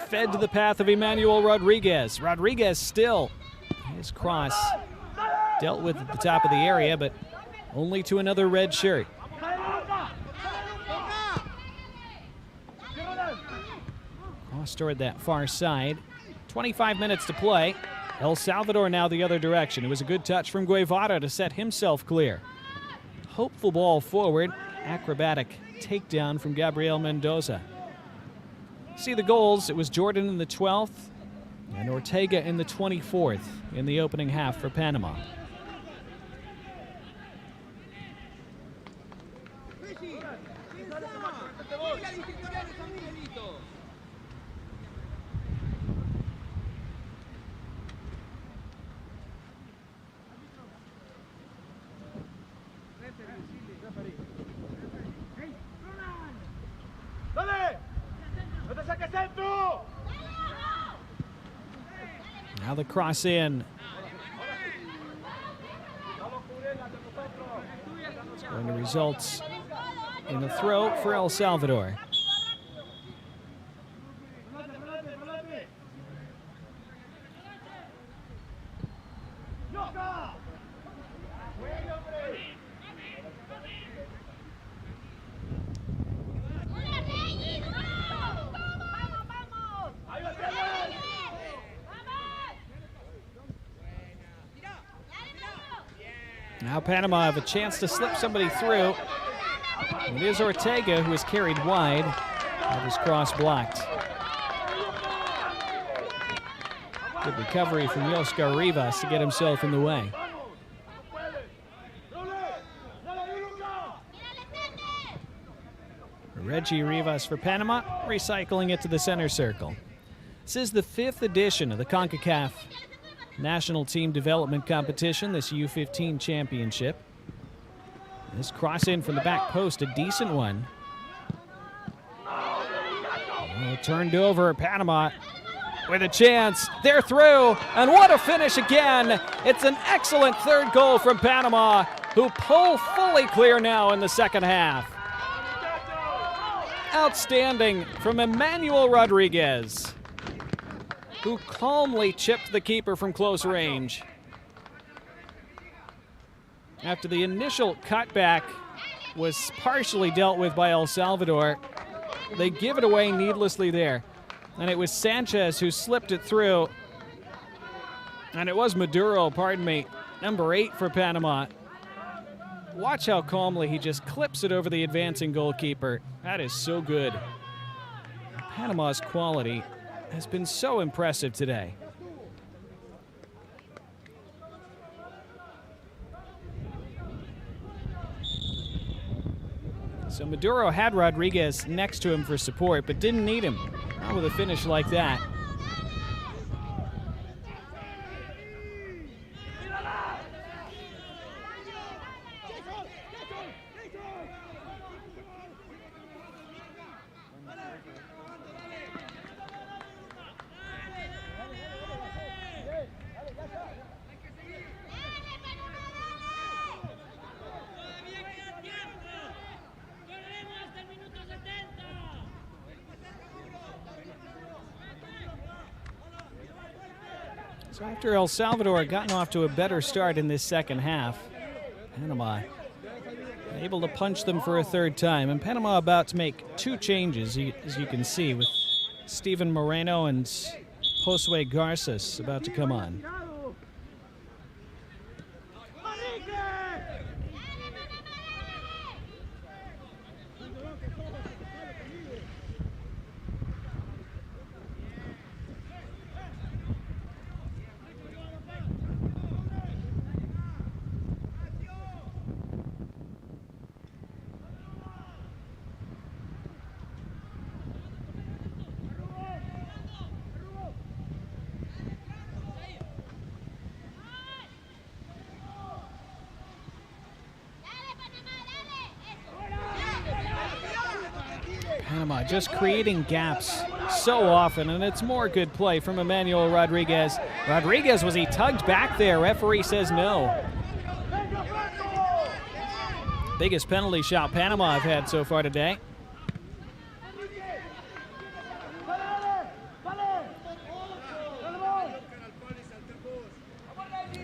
Fed to the path of Emmanuel Rodriguez. Rodriguez still, his cross dealt with at the top of the area, but only to another red shirt. Cross toward that far side. 25 minutes to play. El Salvador now the other direction. It was a good touch from Guevara to set himself clear. Hopeful ball forward. Acrobatic takedown from Gabriel Mendoza. See the goals. It was Jordan in the 12th and Ortega in the 24th in the opening half for Panama. Now the cross in. It's going to result in a throw for El Salvador. Now Panama have a chance to slip somebody through. It is Ortega who is carried wide. Had his cross blocked. Good recovery from Oscar Rivas to get himself in the way. Reggie Rivas for Panama, recycling it to the center circle. This is the 5th edition of the Concacaf National Team Development Competition, this U-15 championship. This cross in from the back post, a decent one. Turned over, Panama with a chance. They're through, and what a finish again. It's an excellent third goal from Panama, who pull fully clear now in the second half. Outstanding from Emmanuel Rodriguez, who calmly chipped the keeper from close range. After the initial cutback was partially dealt with by El Salvador, they give it away needlessly there. And it was Sanchez who slipped it through. And it was Maduro, pardon me, number 8 for Panama. Watch how calmly he just clips it over the advancing goalkeeper. That is so good. Panama's quality has been so impressive today. So Maduro had Rodriguez next to him for support, but didn't need him. Not with a finish like that. So after El Salvador had gotten off to a better start in this second half, Panama able to punch them for a third time. And Panama about to make 2 changes, as you can see, with Steven Moreno and Josue Garces about to come on. Panama just creating gaps so often, and it's more good play from Emmanuel Rodriguez. Rodriguez, was he tugged back there? Referee says no. Biggest penalty shot Panama have had so far today.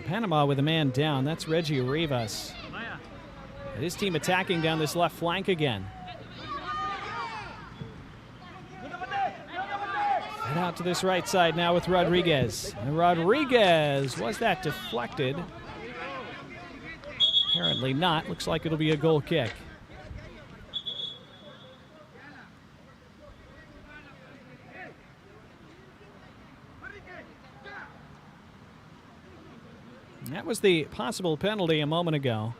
Panama with a man down. That's Reggie Rivas. His team attacking down this left flank again. Head out to this right side now with Rodriguez. And Rodriguez, was that deflected? Apparently not. Looks like it'll be a goal kick. That was the possible penalty a moment ago.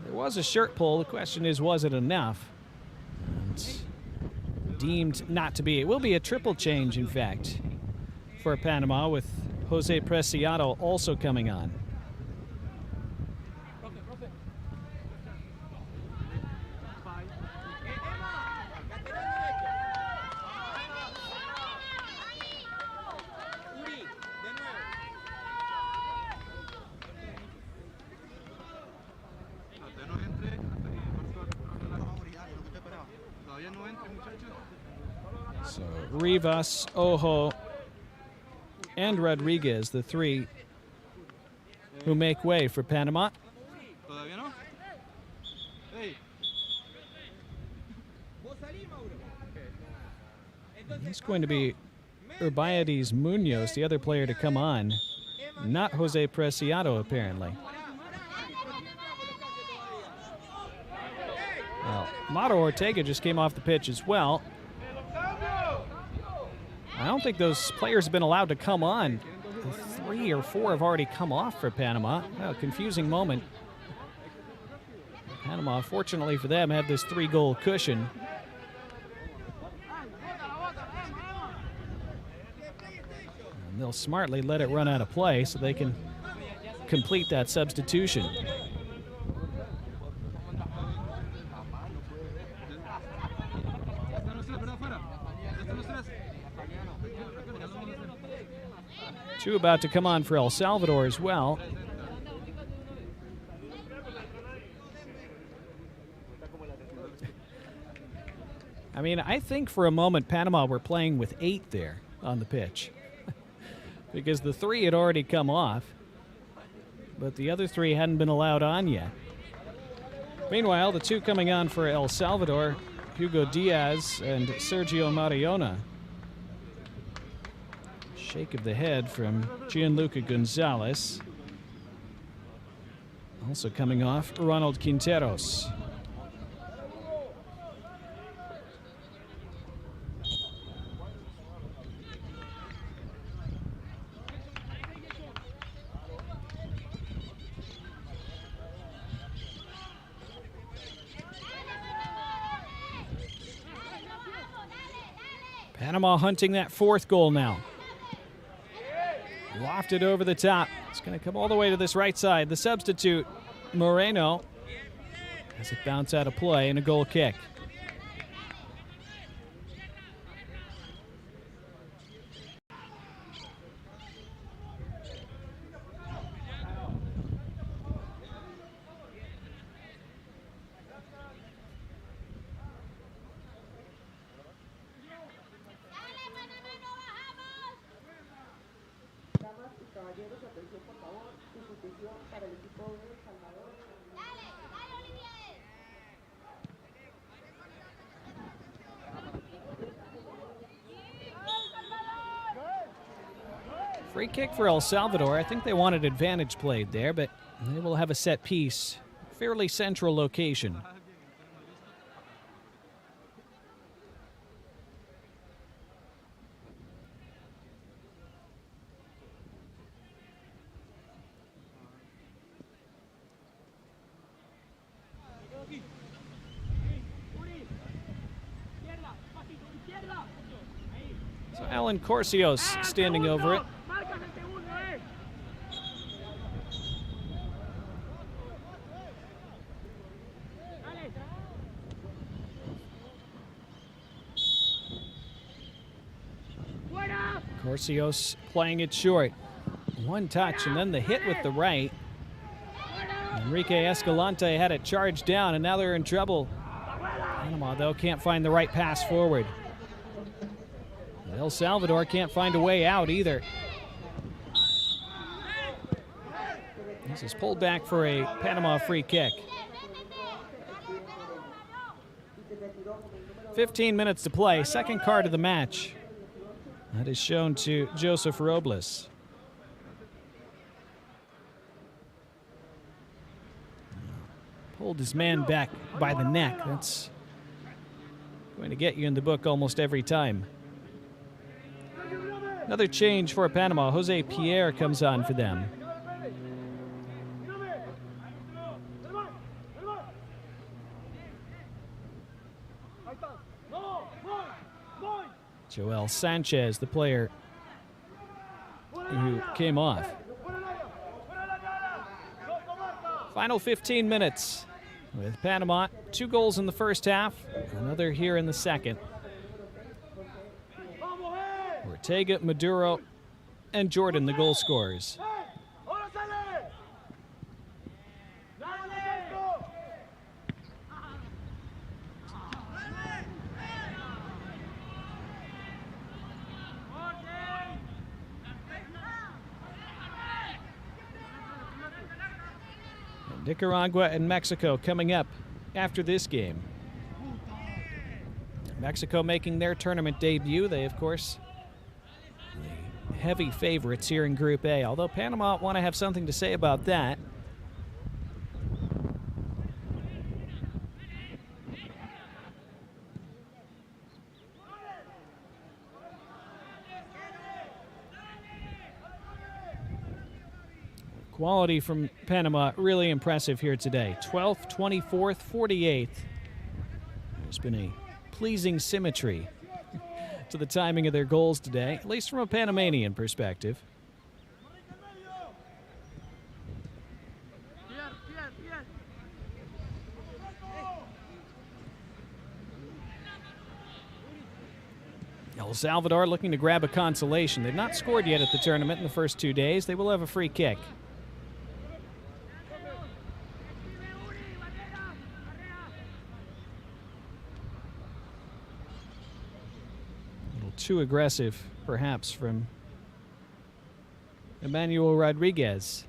There was a shirt pull. The question is, was it enough? And deemed not to be. It will be a triple change, in fact, for Panama, with Jose Preciado also coming on. So Rivas, Ojo, and Rodriguez, the three who make way for Panama. It's going to be Urbiades Munoz, the other player to come on, not Jose Preciado, apparently. Well, Mauro Ortega just came off the pitch as well. I don't think those players have been allowed to come on. 3 or 4 have already come off for Panama. Well, confusing moment. Panama, fortunately for them, have this 3-goal cushion. And they'll smartly let it run out of play so they can complete that substitution. Two about to come on for El Salvador as well. I mean, I think for a moment Panama were playing with 8 there on the pitch because the 3 had already come off, but the other 3 hadn't been allowed on yet. Meanwhile, the 2 coming on for El Salvador, Hugo Diaz and Sergio Mariona. Shake of the head from Gianluca Gonzalez. Also coming off, Ronald Quinteros. Panama hunting that 4th goal now. Lofted over the top. It's going to come all the way to this right side. The substitute, Moreno, has it bounce out of play and a goal kick. Free kick for El Salvador. I think they wanted advantage played there, but they will have a set piece. Fairly central location. So Alan Corsios standing over it. Morcios playing it short. One touch and then the hit with the right. Enrique Escalante had it charged down, and now they're in trouble. Panama, though, can't find the right pass forward. El Salvador can't find a way out either. This is pulled back for a Panama free kick. 15 minutes to play, second card of the match. That is shown to Joseph Robles. Pulled his man back by the neck. That's going to get you in the book almost every time. Another change for Panama. Jose Pierre comes on for them. Joel Sanchez, the player who came off. Final 15 minutes with Panama. 2 goals in the first half, another here in the second. Ortega, Maduro, and Jordan, the goal scorers. Nicaragua and Mexico coming up after this game. Mexico making their tournament debut. They, of course, the heavy favorites here in Group A, although Panama want to have something to say about that. Quality from Panama really impressive here today. 12th, 24th, 48th. There's been a pleasing symmetry to the timing of their goals today, at least from a Panamanian perspective. El Salvador looking to grab a consolation. They've not scored yet at the tournament in the first 2 days. They will have a free kick. Too aggressive, perhaps, from Emmanuel Rodriguez.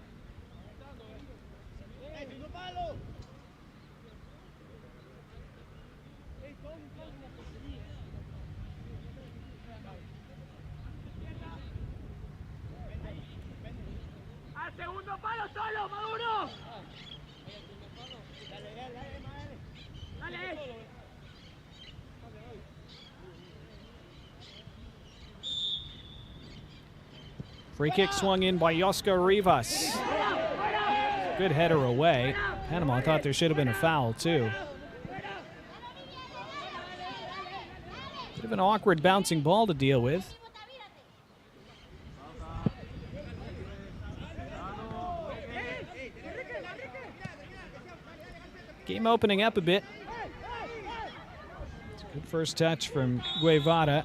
Free kick swung in by Oscar Rivas. Good header away. Panama thought there should have been a foul, too. Bit of an awkward bouncing ball to deal with. Game opening up a bit. It's a good first touch from Guevara.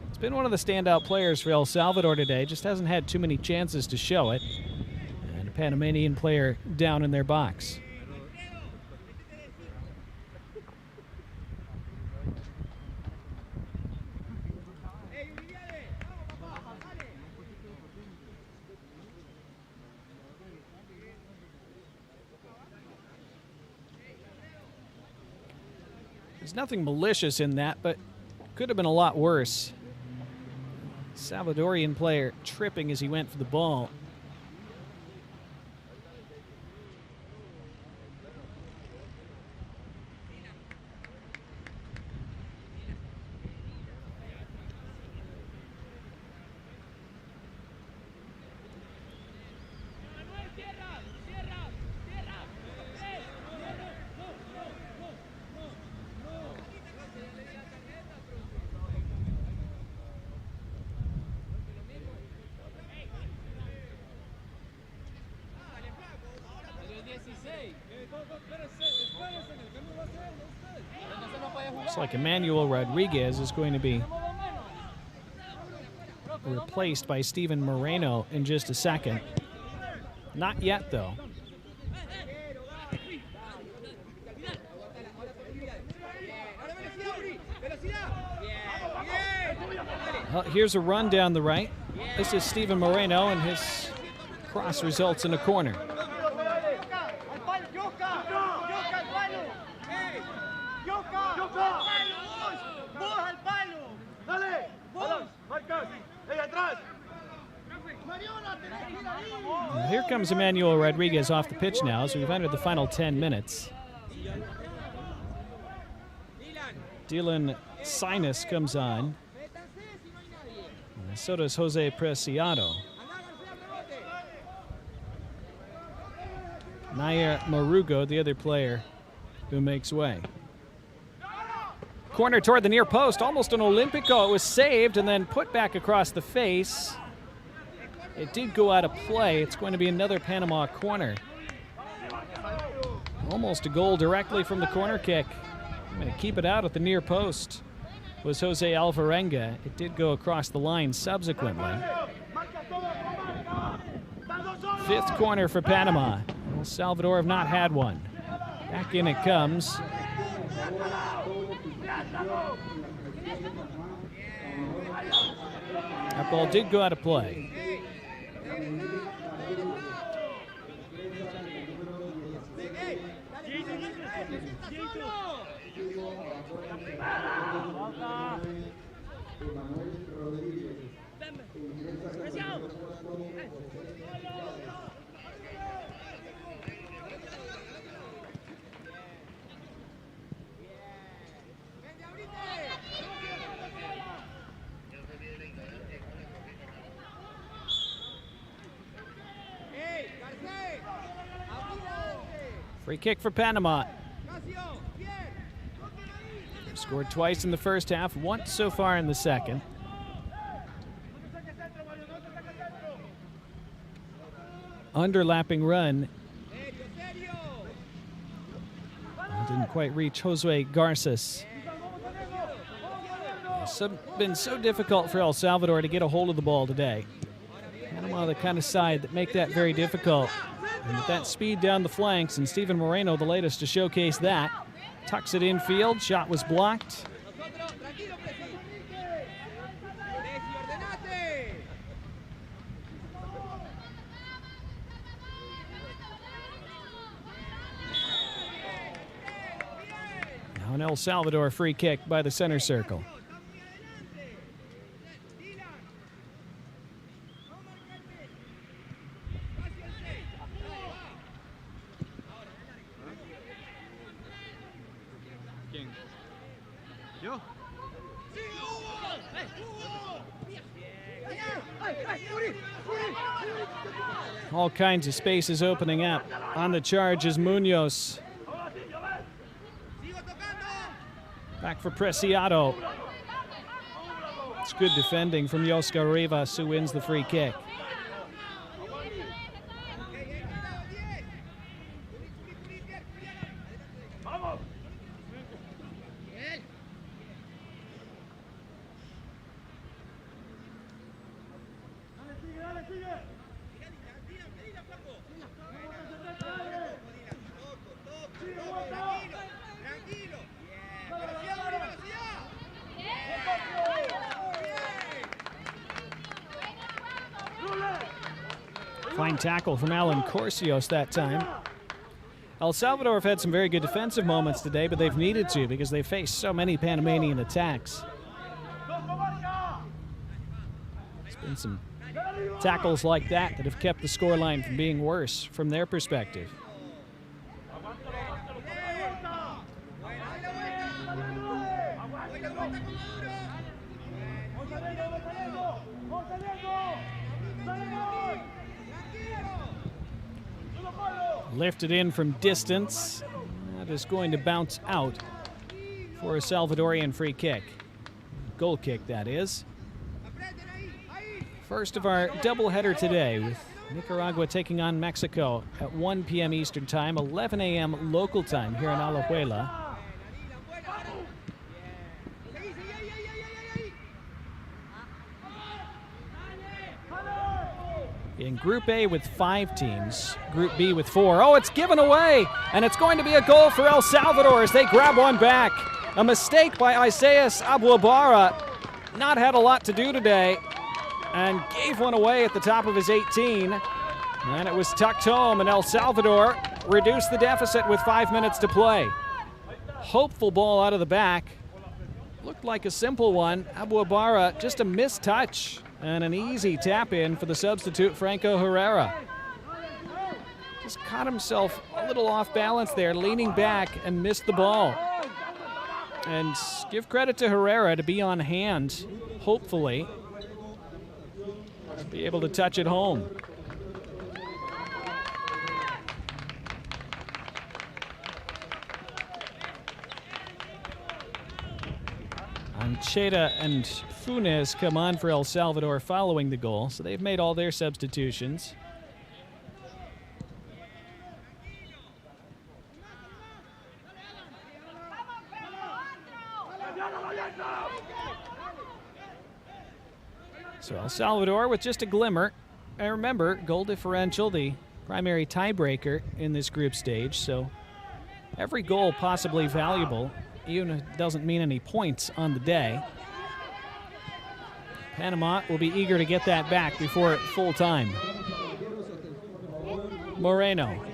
It's been one of the standout players for El Salvador today. Just hasn't had too many chances to show it. And a Panamanian player down in their box. There's nothing malicious in that, but could have been a lot worse. Salvadorian player tripping as he went for the ball. Looks like Emmanuel Rodriguez is going to be replaced by Steven Moreno in just a second. Not yet, though. Here's a run down the right. This is Steven Moreno, and his cross results in a corner. Here comes Emmanuel Rodriguez off the pitch now, as we've entered the final 10 minutes. Dylan Sinus comes on. So does Jose Preciado. Nair Marugo, the other player who makes way. Corner toward the near post, almost an Olympico. It was saved and then put back across the face. It did go out of play. It's going to be another Panama corner. Almost a goal directly from the corner kick. I'm going to keep it out at the near post. Was Jose Alvarenga. It did go across the line subsequently. Fifth corner for Panama. El Salvador have not had one. Back in it comes. That ball did go out of play. Free kick for Panama. They've scored twice in the first half, once so far in the second. Underlapping run. Didn't quite reach Josue Garces. It's been so difficult for El Salvador to get a hold of the ball today. Panama, the kind of side that make that very difficult. And with that speed down the flanks, and Steven Moreno, the latest to showcase that, tucks it infield. Shot was blocked. Now an El Salvador free kick by the center circle. All kinds of spaces opening up. On the charge is Munoz. Back for Preciado. It's good defending from Yoscar Rivas, who wins the free kick. Fine tackle from Alan Corsios that time. El Salvador have had some very good defensive moments today, but they've needed to because they faced so many Panamanian attacks. There's been some tackles like that that have kept the scoreline from being worse from their perspective. Lifted in from distance. That is going to bounce out for a Salvadorian free kick. Goal kick, that is. First of our doubleheader today, with Nicaragua taking on Mexico at 1 p.m. Eastern Time, 11 a.m. local time here in Alajuela. In Group A with 5 teams, Group B with 4. Oh, it's given away, and it's going to be a goal for El Salvador as they grab one back. A mistake by Isaias Abuabara. Not had a lot to do today, and gave one away at the top of his 18. And it was tucked home, and El Salvador reduced the deficit with 5 minutes to play. Hopeful ball out of the back. Looked like a simple one. Abuabara, just a missed touch. And an easy tap in for the substitute, Franco Herrera. Just caught himself a little off balance there, leaning back and missed the ball. And give credit to Herrera to be on hand, hopefully, to be able to touch it home. Ancheta and Funes come on for El Salvador following the goal, so they've made all their substitutions. So El Salvador with just a glimmer. And remember, goal differential, the primary tiebreaker in this group stage, so every goal possibly valuable, even if it doesn't mean any points on the day. Panama will be eager to get that back before full time. Moreno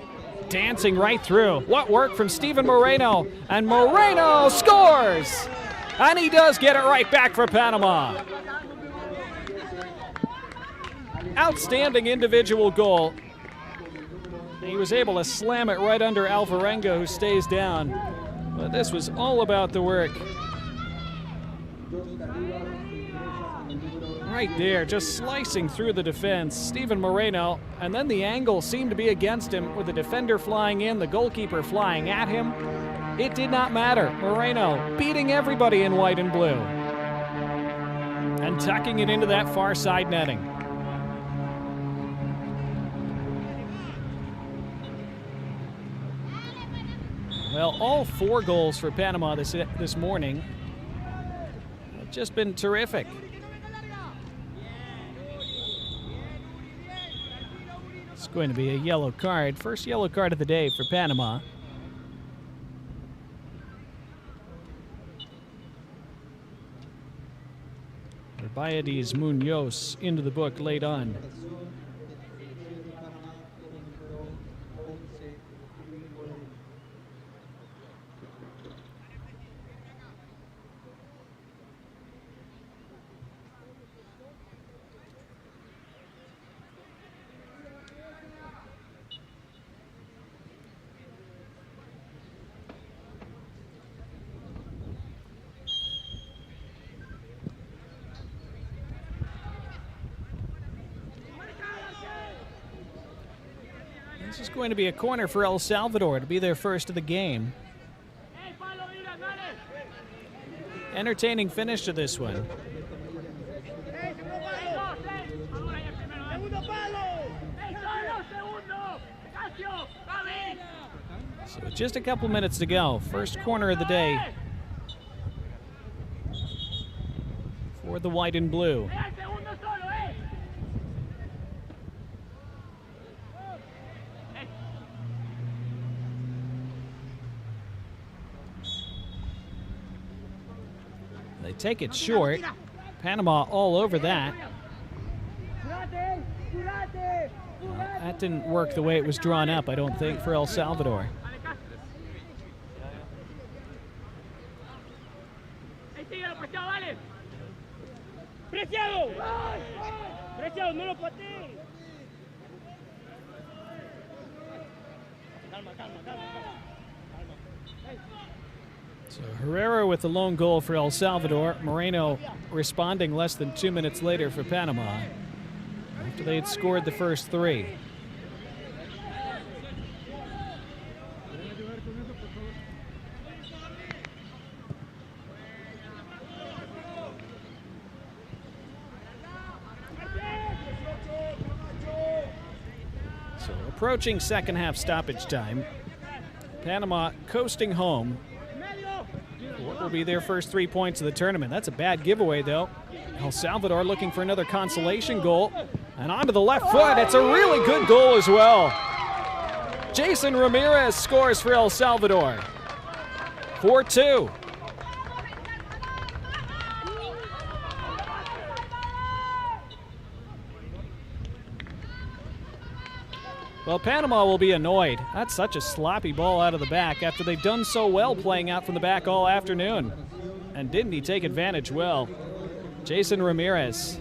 dancing right through. What work from Steven Moreno, and Moreno scores! And he does get it right back for Panama. Outstanding individual goal. He was able to slam it right under Alvarenga, who stays down. But this was all about the work. Right there, just slicing through the defense, Steven Moreno, and then the angle seemed to be against him with the defender flying in, the goalkeeper flying at him. It did not matter. Moreno beating everybody in white and blue and tucking it into that far side netting. Well, all 4 goals for Panama this morning have just been terrific. It's going to be a yellow card. First yellow card of the day for Panama. Bayades Munoz into the book late on. This is going to be a corner for El Salvador to be their first of the game. Entertaining finish to this one. So just a couple minutes to go. First corner of the day for the white and blue. They take it short. Panama all over that. Well, that didn't work the way it was drawn up, I don't think, for El Salvador. So Herrera with the lone goal for El Salvador. Moreno responding less than 2 minutes later for Panama, after they had scored the first 3. So approaching second half stoppage time. Panama coasting home. What will be their first 3 points of the tournament? That's a bad giveaway, though. El Salvador looking for another consolation goal. And onto the left foot. It's a really good goal as well. Jason Ramirez scores for El Salvador. 4-2. Well, Panama will be annoyed. That's such a sloppy ball out of the back after they've done so well playing out from the back all afternoon. And didn't he take advantage well? Jason Ramirez.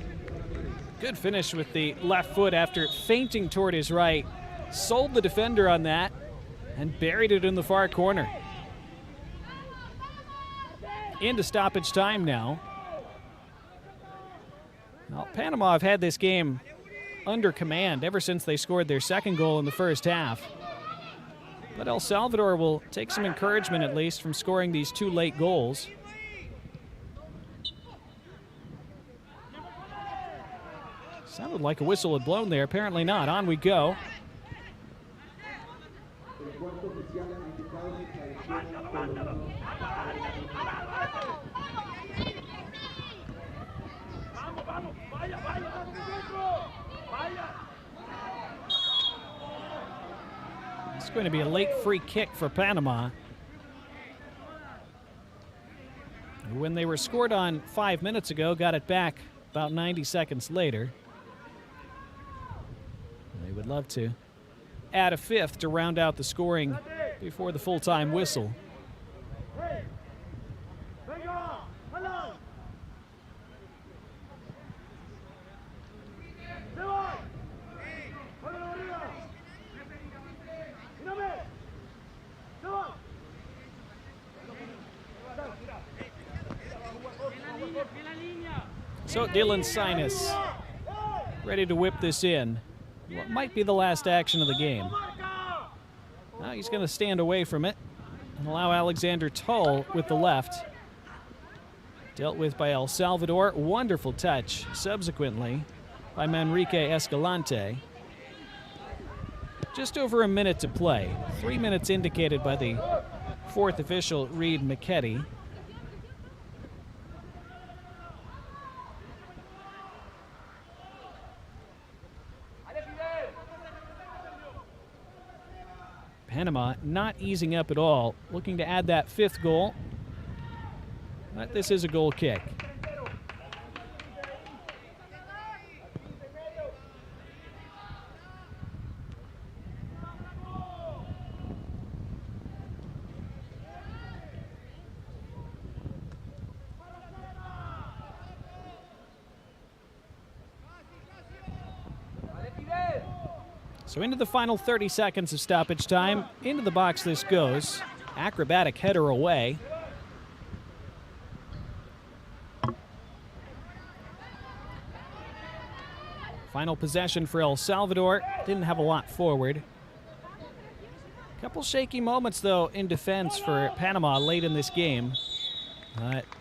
Good finish with the left foot after feinting toward his right. Sold the defender on that and buried it in the far corner. Into stoppage time now. Well, Panama have had this game under command ever since they scored their second goal in the first half. But El Salvador will take some encouragement at least from scoring these two late goals. Sounded like a whistle had blown there. Apparently not. On we go. It's going to be a late free kick for Panama. When they were scored on 5 minutes ago, got it back about 90 seconds later. They would love to add a fifth to round out the scoring before the full-time whistle. So Dylan Sinus ready to whip this in. What might be the last action of the game. Now he's going to stand away from it and allow Alexander Tull with the left. Dealt with by El Salvador. Wonderful touch subsequently by Manrique Escalante. Just over a minute to play. 3 minutes indicated by the fourth official, Reed McKetty. Panama not easing up at all, looking to add that fifth goal. But this is a goal kick. So into the final 30 seconds of stoppage time. Into the box this goes. Acrobatic header away. Final possession for El Salvador. Didn't have a lot forward. Couple shaky moments, though, in defense for Panama late in this game.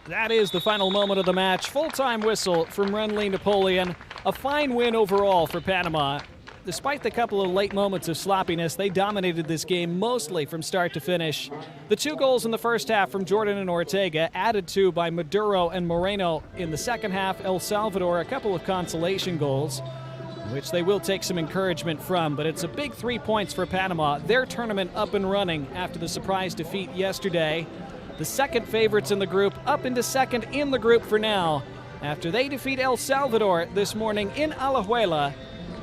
That is the final moment of the match. Full-time whistle from Renly Napoleon. A fine win overall for Panama. Despite the couple of late moments of sloppiness, they dominated this game mostly from start to finish. The 2 goals in the first half from Jordan and Ortega, added to by Maduro and Moreno in the second half. El Salvador, a couple of consolation goals, which they will take some encouragement from. But it's a big 3 points for Panama. Their tournament up and running after the surprise defeat yesterday. The second favorites in the group, up into second in the group for now, after they defeat El Salvador this morning in Alajuela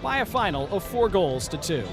by a final of 4-2.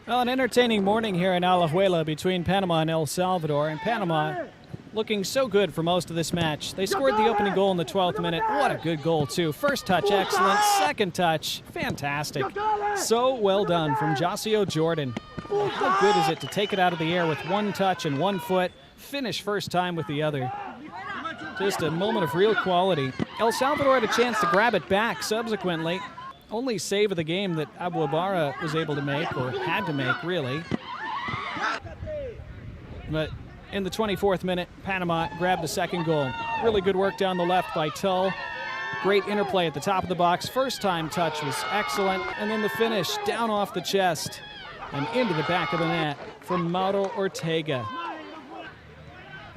Well, an entertaining morning here in Alajuela between Panama and El Salvador. And Panama looking so good for most of this match. They scored the opening goal in the 12th minute. What a good goal, too. First touch, excellent. Second touch, fantastic. So well done from Josio Jordan. How good is it to take it out of the air with one touch and 1 foot, finish first time with the other. Just a moment of real quality. El Salvador had a chance to grab it back subsequently. Only save of the game that Abu Ibarra was able to make, or had to make, really. But in the 24th minute, Panama grabbed the second goal. Really good work down the left by Tull. Great interplay at the top of the box. First time touch was excellent. And then the finish down off the chest and into the back of the net from Mauro Ortega.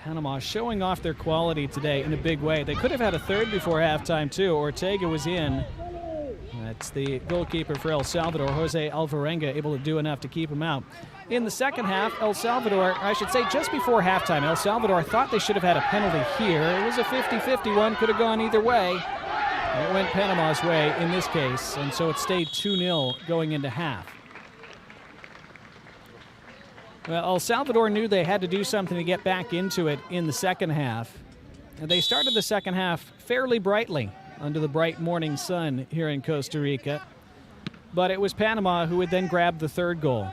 Panama showing off their quality today in a big way. They could have had a third before halftime, too. Ortega was in. That's the goalkeeper for El Salvador, Jose Alvarenga, able to do enough to keep him out. In the second half, El Salvador, I should say just before halftime, El Salvador thought they should have had a penalty here. It was a 50-50 one, could have gone either way. It went Panama's way in this case, and so it stayed 2-0 going into half. Well, El Salvador knew they had to do something to get back into it in the second half. And they started the second half fairly brightly under the bright morning sun here in Costa Rica. But it was Panama who would then grab the third goal.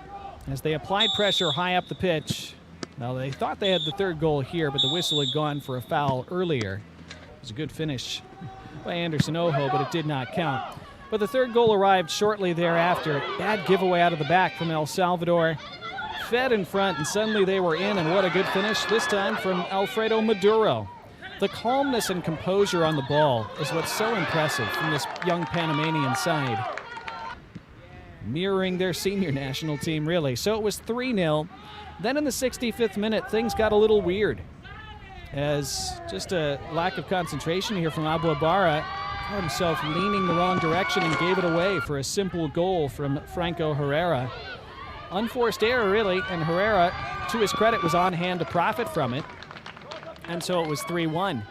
As they applied pressure high up the pitch, now they thought they had the third goal here, but the whistle had gone for a foul earlier. It was a good finish by Anderson Ojo, but it did not count. But the third goal arrived shortly thereafter. Bad giveaway out of the back from El Salvador. Fed in front, and suddenly they were in, and what a good finish, this time from Alfredo Maduro. The calmness and composure on the ball is what's so impressive from this young Panamanian side. Mirroring their senior national team, really. So it was 3-0. Then in the 65th minute, things got a little weird, as just a lack of concentration here from Abu Ibarra got himself leaning the wrong direction and gave it away for a simple goal from Franco Herrera. Unforced error, really, and Herrera, to his credit, was on hand to profit from it. And so it was 3-1.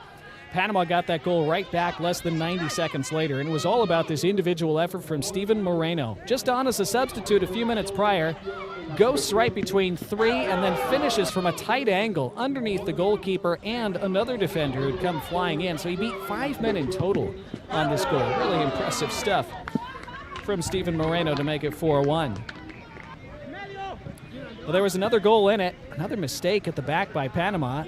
Panama got that goal right back less than 90 seconds later, and it was all about this individual effort from Steven Moreno. Just on as a substitute a few minutes prior, ghosts right between three and then finishes from a tight angle underneath the goalkeeper and another defender who'd come flying in. So he beat 5 men in total on this goal. Really impressive stuff from Steven Moreno to make it 4-1. Well, there was another goal in it, another mistake at the back by Panama.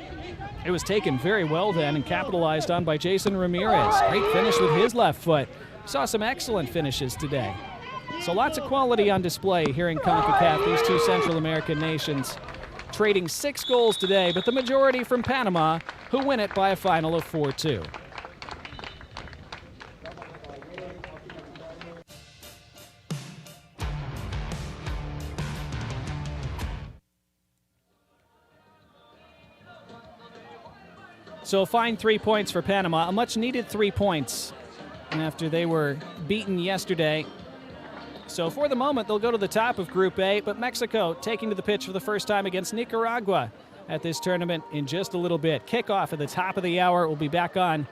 It was taken very well then and capitalized on by Jason Ramirez. Great finish with his left foot. Saw some excellent finishes today. So lots of quality on display here in Concacaf, these two Central American nations trading 6 goals today, but the majority from Panama, who win it by a final of 4-2. So a fine 3 points for Panama, a much-needed 3 points after they were beaten yesterday. So for the moment, they'll go to the top of Group A, but Mexico taking to the pitch for the first time against Nicaragua at this tournament in just a little bit. Kickoff at the top of the hour. We'll be back on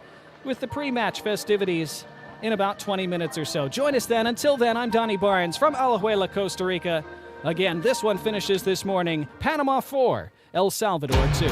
with the pre-match festivities in about 20 minutes or so. Join us then. Until then, I'm Donnie Barnes from Alajuela, Costa Rica. Again, this one finishes this morning. Panama 4, El Salvador 2.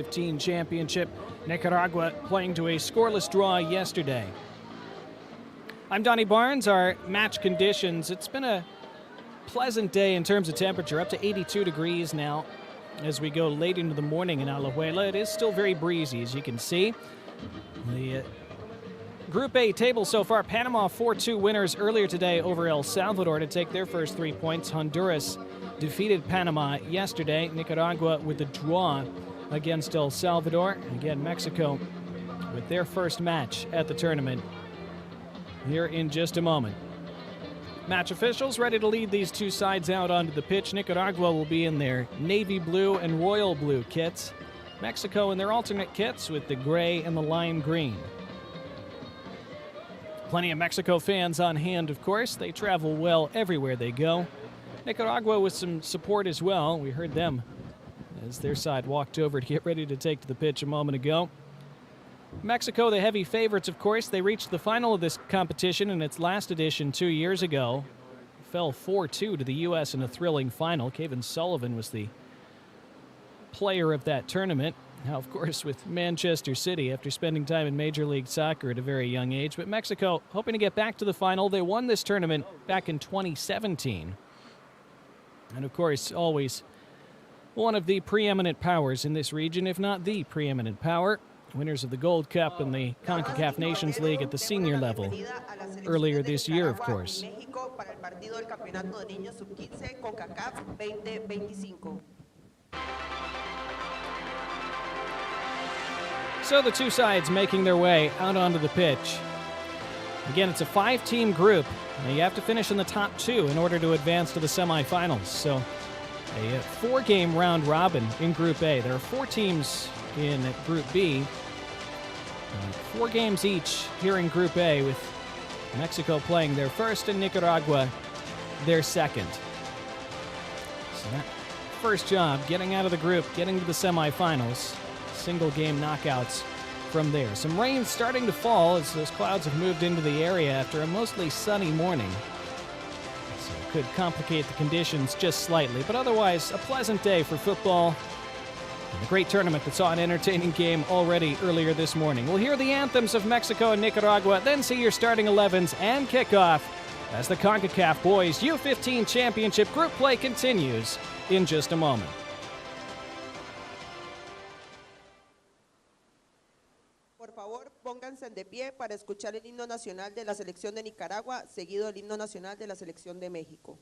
U-15 championship. Nicaragua playing to a scoreless draw yesterday. I'm Donnie Barnes. Our match conditions. It's been a pleasant day in terms of temperature, up to 82 degrees now as we go late into the morning in Alajuela. It is still very breezy, as you can see. The Group A table so far, Panama 4-2 winners earlier today over El Salvador to take their first 3 points. Honduras defeated Panama yesterday. Nicaragua with a draw against El Salvador. Again, Mexico with their first match at the tournament here in just a moment. Match officials ready to lead these two sides out onto the pitch. Nicaragua will be in their navy blue and royal blue kits. Mexico in their alternate kits with the gray and the lime green. Plenty of Mexico fans on hand, of course. They travel well everywhere they go. Nicaragua with some support as well. We heard them as their side walked over to get ready to take to the pitch a moment ago. Mexico, the heavy favorites, of course. They reached the final of this competition in its last edition 2 years ago. Fell 4-2 to the U.S. in a thrilling final. Kevin Sullivan was the player of that tournament. Now, of course, with Manchester City after spending time in Major League Soccer at a very young age. But Mexico hoping to get back to the final. They won this tournament back in 2017. And, of course, always one of the preeminent powers in this region, if not the preeminent power. Winners of the Gold Cup and the Concacaf Nations League at the senior level earlier this year, of course. So the two sides making their way out onto the pitch. Again, it's a 5-team group. Now you have to finish in the top 2 in order to advance to the semifinals. So a 4-game round robin in Group A. There are 4 teams in Group B. 4 games each here in Group A, with Mexico playing their first and Nicaragua their second. So that first job, getting out of the group, getting to the semifinals, single game knockouts from there. Some rain starting to fall as those clouds have moved into the area after a mostly sunny morning. So it could complicate the conditions just slightly, but otherwise a pleasant day for football. A great tournament that saw an entertaining game already earlier this morning. We'll hear the anthems of Mexico and Nicaragua, then see your starting 11s and kickoff as the Concacaf Boys U-15 Championship group play continues in just a moment. Por favor, pónganse de pie para escuchar el himno nacional de la selección de Nicaragua, seguido del himno nacional de la selección de México.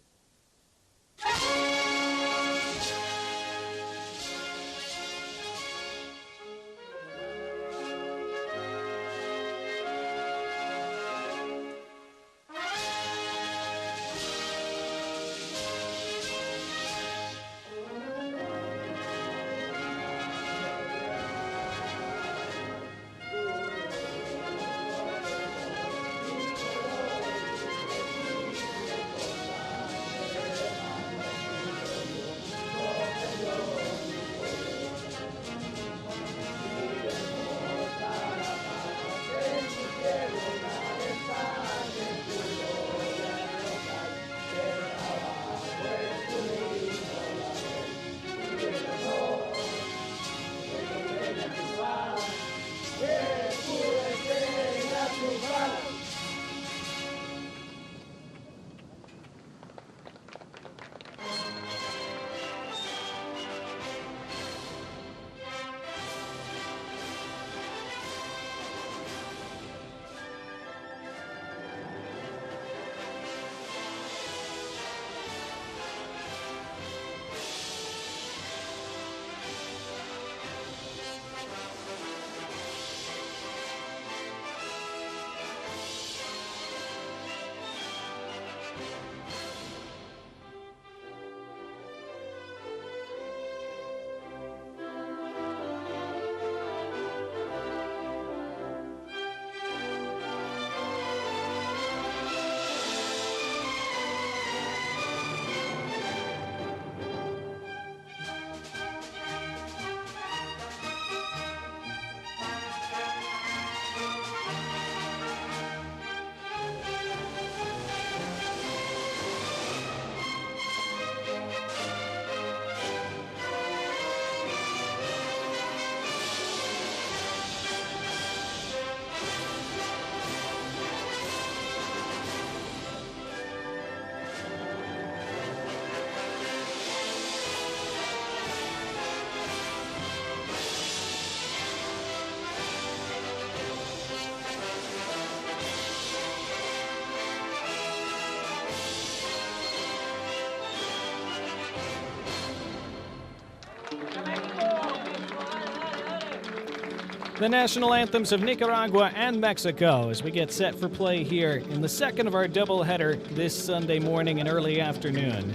the national anthems of Nicaragua and Mexico as we get set for play here in the second of our doubleheader this Sunday morning and early afternoon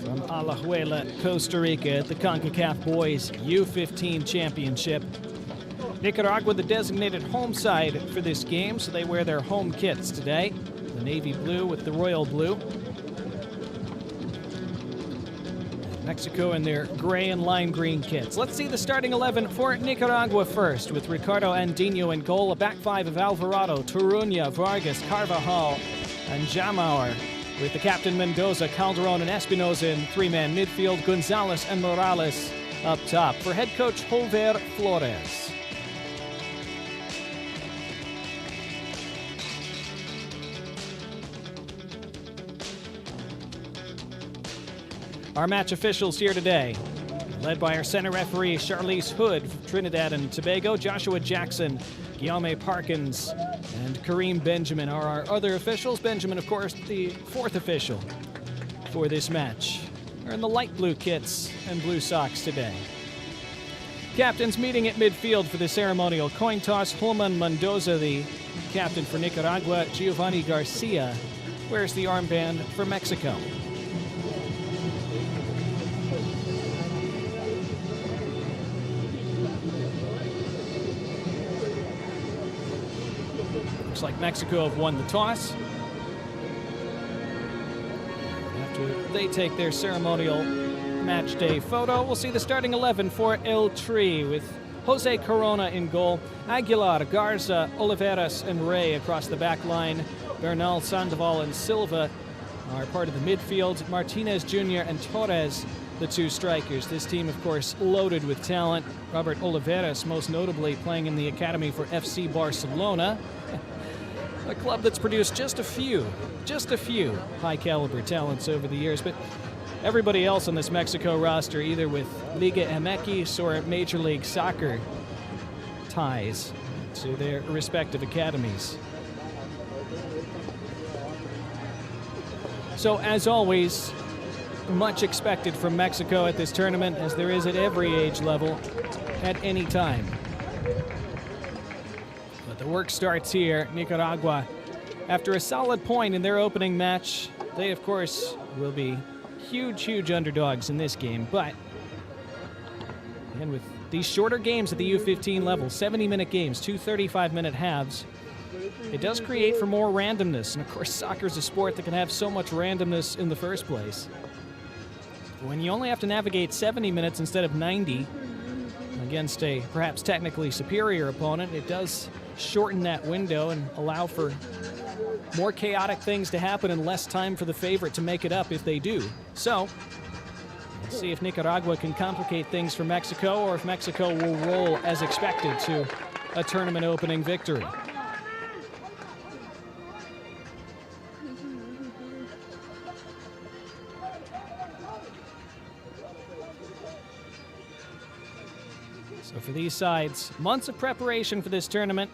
from Alajuela, Costa Rica at the Concacaf Boys U-15 Championship. Nicaragua, the designated home side for this game, so they wear their home kits today. The navy blue with the royal blue. Mexico in their gray and lime green kits. Let's see the starting 11 for Nicaragua first, with Ricardo Andino in goal, a back five of Alvarado, Toruña, Vargas, Carvajal, and Jamauer, with the captain Mendoza, Calderon, and Espinosa in three-man midfield, Gonzalez and Morales up top. For head coach Jover Flores. Our match officials here today, led by our center referee Charlize Hood from Trinidad and Tobago, Joshua Jackson, Guillaume Parkins, and Kareem Benjamin are our other officials. Benjamin, of course, the fourth official for this match. We're in the light blue kits and blue socks today. Captains meeting at midfield for the ceremonial coin toss. Holman Mendoza, the captain for Nicaragua. Giovanni Garcia wears the armband for Mexico. Looks like Mexico have won the toss. After they take their ceremonial match day photo, we'll see the starting 11 for El Tri, with Jose Corona in goal, Aguilar, Garza, Oliveras, and Rey across the back line. Bernal, Sandoval, and Silva are part of the midfield. Martinez Jr. and Torres, the two strikers. This team, of course, loaded with talent. Robert Oliveras, most notably playing in the academy for FC Barcelona, a club that's produced just a few high-caliber talents over the years. But everybody else on this Mexico roster, either with Liga MX or Major League Soccer ties to their respective academies. So, as always, much expected from Mexico at this tournament, as there is at every age level at any time. But the work starts here. Nicaragua, after a solid point in their opening match, they, of course, will be huge underdogs in this game. But, and with these shorter games at the U-15 level, 70-minute games, 2 35-minute halves, it does create for more randomness. And, of course, soccer is a sport that can have so much randomness in the first place. When you only have to navigate 70 minutes instead of 90 against a perhaps technically superior opponent, it does shorten that window and allow for more chaotic things to happen and less time for the favorite to make it up if they do. So, let's see if Nicaragua can complicate things for Mexico, or if Mexico will roll as expected to a tournament opening victory. So for these sides, months of preparation for this tournament,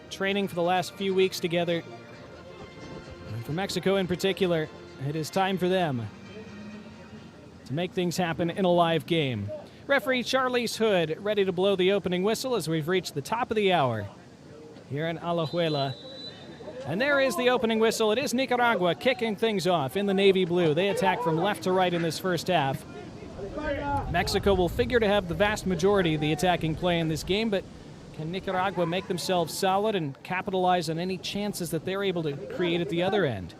training for the last few weeks together. And for Mexico in particular, it is time for them to make things happen in a live game. Referee Charlize Hood ready to blow the opening whistle as we've reached the top of the hour here in Alajuela. And there is the opening whistle. It is Nicaragua kicking things off in the navy blue. They attack from left to right in this first half. Mexico will figure to have the vast majority of the attacking play in this game, but can Nicaragua make themselves solid and capitalize on any chances that they're able to create at the other end?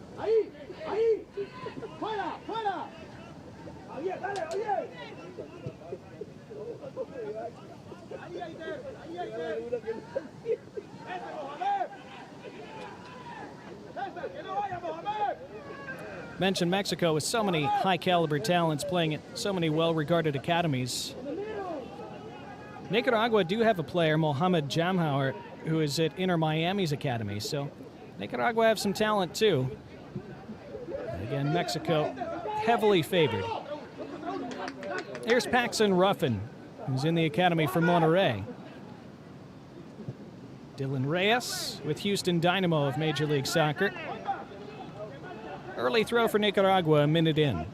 Mentioned Mexico with so many high-caliber talents playing at so many well-regarded academies. Nicaragua do have a player, Mohamed Jamauer, who is at Inter Miami's academy, so Nicaragua have some talent too. And again, Mexico heavily favored. Here's Paxton Ruffin, who's in the academy for Monterrey. Dylan Reyes with Houston Dynamo of Major League Soccer. Early throw for Nicaragua, a minute in.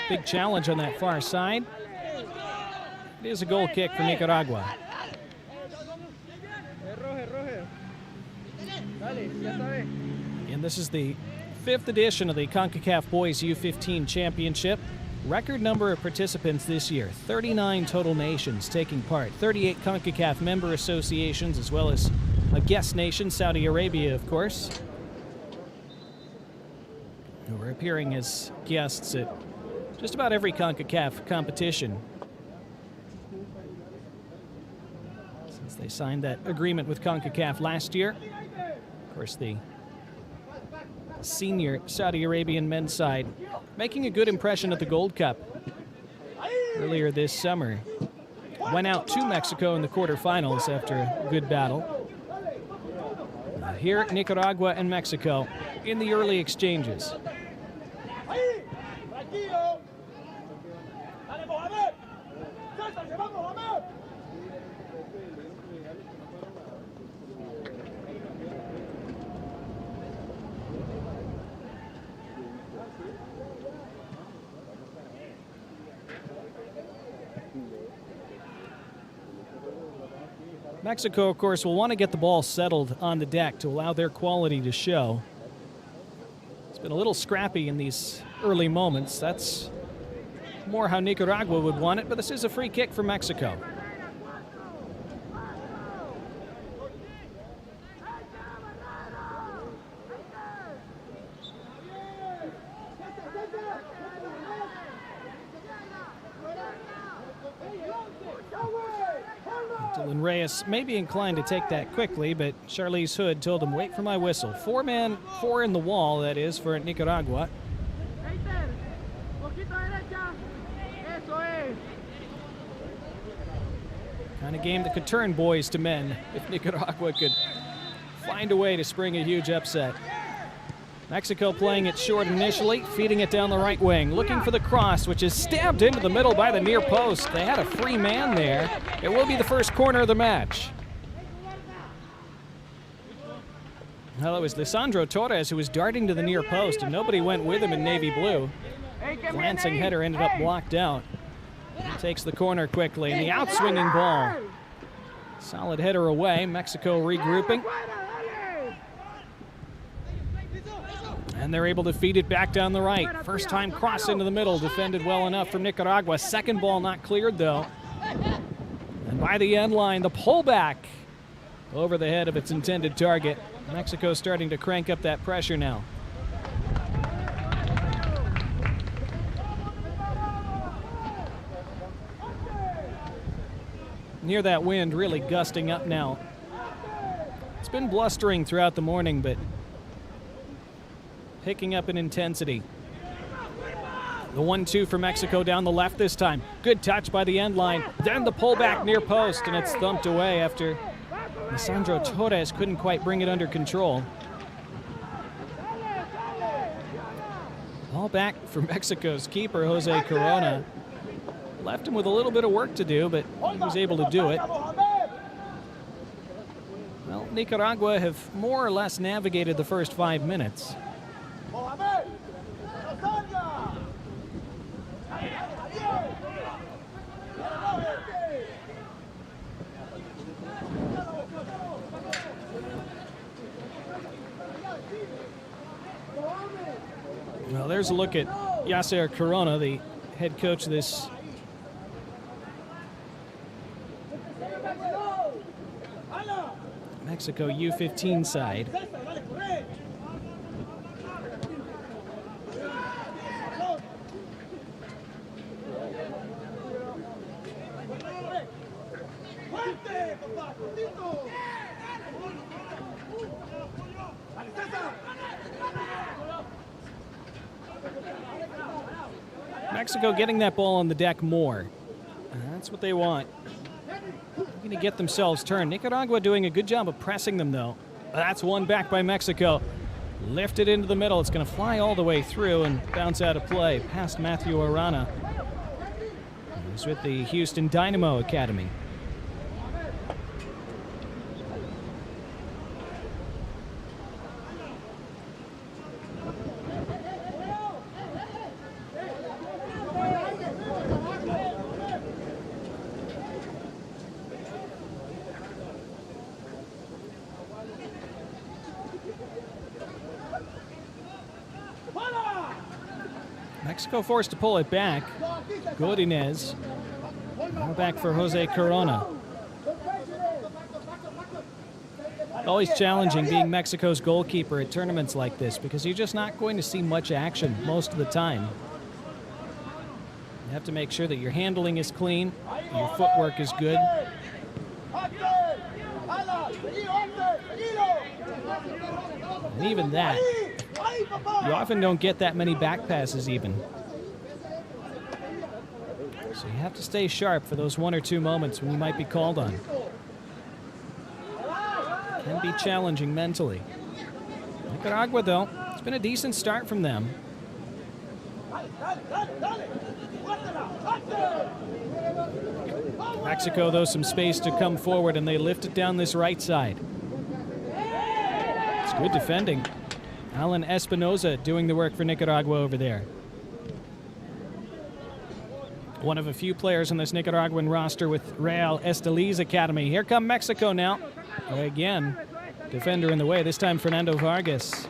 Big challenge on that far side. It is a goal kick for Nicaragua. And this is the 5th edition of the Concacaf Boys U-15 Championship. Record number of participants this year, 39 total nations taking part, 38 Concacaf member associations, as well as a guest nation, Saudi Arabia, of course, who are appearing as guests at just about every Concacaf competition since they signed that agreement with Concacaf last year. Of course, the senior Saudi Arabian men's side making a good impression at the Gold Cup earlier this summer. Went out to Mexico in the quarterfinals after a good battle. Here, Nicaragua and Mexico in the early exchanges. Mexico, of course, will want to get the ball settled on the deck to allow their quality to show. It's been a little scrappy in these early moments. That's more how Nicaragua would want it, but this is a free kick for Mexico. Dylan Reyes may be inclined to take that quickly, but Charlize Hood told him, wait for my whistle. 4-man, 4 in the wall, that is, for Nicaragua. Kind of game that could turn boys to men if Nicaragua could find a way to spring a huge upset. Mexico playing it short initially, feeding it down the right wing, looking for the cross, which is stabbed into the middle by the near post. They had a free man there. It will be the first corner of the match. Well, it was Lisandro Torres who was darting to the near post, and nobody went with him in navy blue. Glancing header ended up blocked out. He takes the corner quickly, and the outswinging ball. Solid header away, Mexico regrouping. And they're able to feed it back down the right. First time cross into the middle, defended well enough from Nicaragua. Second ball not cleared, though. And by the end line, the pullback over the head of its intended target. Mexico starting to crank up that pressure now. Near that wind, really gusting up now. It's been blustering throughout the morning, but picking up in intensity. The 1-2 for Mexico down the left this time. Good touch by the end line. Then the pullback near post, and it's thumped away after Lisandro Torres couldn't quite bring it under control. Ball back for Mexico's keeper, Jose Corona. Left him with a little bit of work to do, but he was able to do it. Well, Nicaragua have more or less navigated the first 5 minutes. Well, there's a look at Yasser Corona, the head coach of this Mexico U-15 side. Mexico getting that ball on the deck more. That's what they want. They're going to get themselves turned. Nicaragua doing a good job of pressing them, though. That's one back by Mexico. Lifted into the middle. It's going to fly all the way through and bounce out of play past Matthew Arana. He's with the Houston Dynamo Academy. Mexico forced to pull it back. Godinez. Now back for Jose Corona. Always challenging being Mexico's goalkeeper at tournaments like this because you're just not going to see much action most of the time. You have to make sure that your handling is clean, your footwork is good. And even that, you often don't get that many back passes even. So you have to stay sharp for those 1 or 2 moments when you might be called on. Can be challenging mentally. Nicaragua, though, it's been a decent start from them. Mexico, though, some space to come forward, and they lift it down this right side. It's good defending. Alan Espinoza doing the work for Nicaragua over there. One of a few players on this Nicaraguan roster with Real Estelí's academy. Here come Mexico now. Again, defender in the way, this time Fernando Vargas.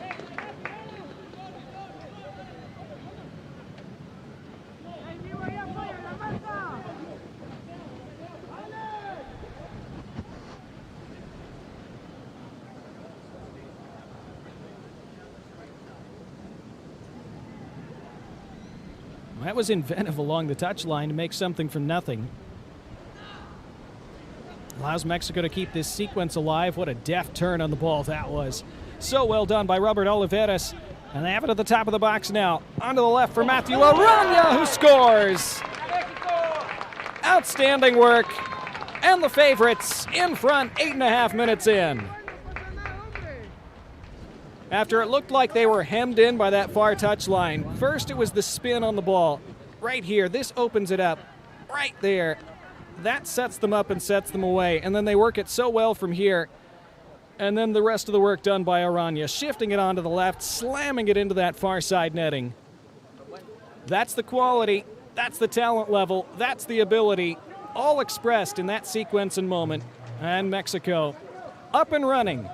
That was inventive along the touchline to make something from nothing. Allows Mexico to keep this sequence alive. What a deft turn on the ball that was. So well done by Robert Oliveras. And they have it at the top of the box now. Onto the left for Matthew Arana, who scores. Outstanding work. And the favorites in front 8.5 minutes in. After it looked like they were hemmed in by that far touchline, first it was the spin on the ball. Right here, this opens it up. Right there. That sets them up and sets them away. And then they work it so well from here. And then the rest of the work done by Arana, shifting it onto the left, slamming it into that far side netting. That's the quality. That's the talent level. That's the ability. All expressed in that sequence and moment. And Mexico up and running.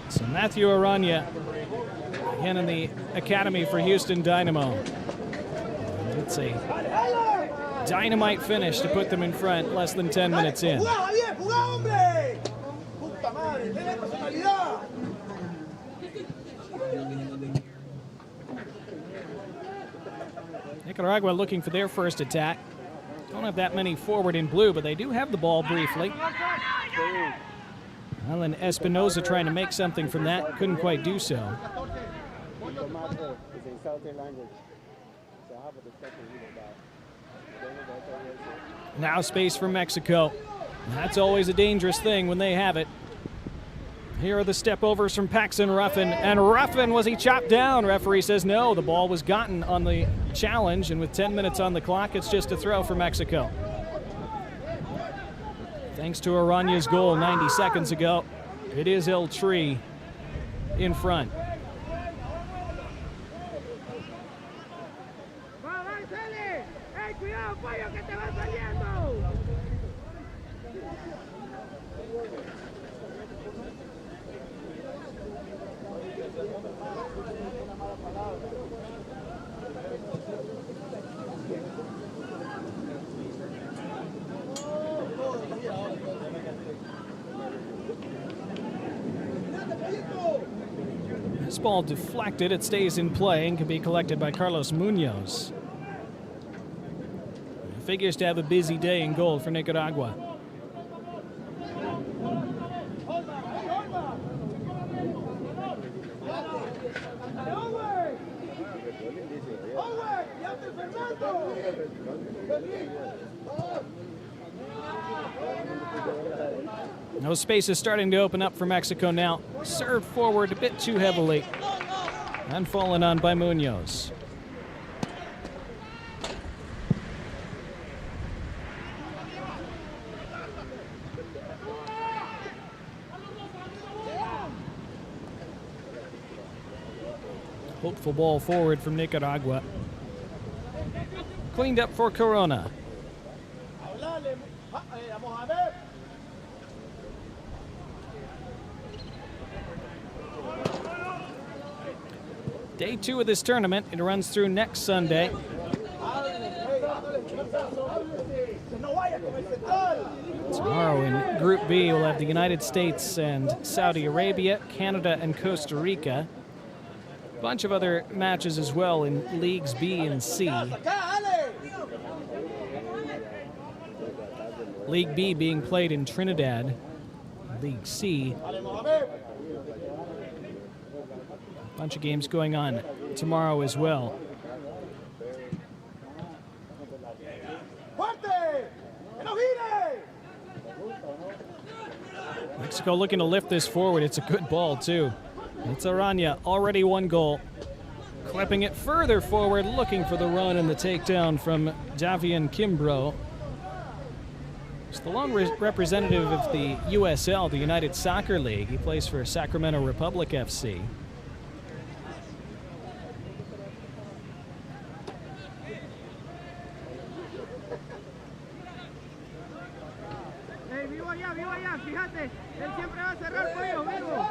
So Matthew Arana, again in the academy for Houston Dynamo. It's a dynamite finish to put them in front less than 10 minutes in. Nicaragua looking for their first attack. Don't have that many forward in blue, but they do have the ball briefly. Alan Espinoza trying to make something from that. Couldn't quite do so. Now space for Mexico. That's always a dangerous thing when they have it. Here are the step overs from Paxton Ruffin. And Ruffin, was he chopped down? Referee says no, the ball was gotten on the challenge. And with 10 minutes on the clock, it's just a throw for Mexico. Thanks to Arana's goal 90 seconds ago, it is El Tri in front. This ball deflected, it stays in play and can be collected by Carlos Munoz. He figures to have a busy day in goal for Nicaragua. No space is starting to open up for Mexico now. Served forward a bit too heavily. And fallen on by Munoz. Hopeful ball forward from Nicaragua. Cleaned up for Corona. Day 2 of this tournament. It runs through next Sunday. Tomorrow in Group B, we'll have the United States and Saudi Arabia, Canada and Costa Rica. A bunch of other matches as well in Leagues B and C. League B being played in Trinidad. League C. A bunch of games going on tomorrow as well. Mexico looking to lift this forward. It's a good ball, too. It's Arana, already 1 goal. Clipping it further forward, looking for the run and the takedown from Davian Kimbrough. It's the lone representative of the USL, the United Soccer League. He plays for Sacramento Republic FC. fíjate, él siempre va a cerrar pollo, vivo.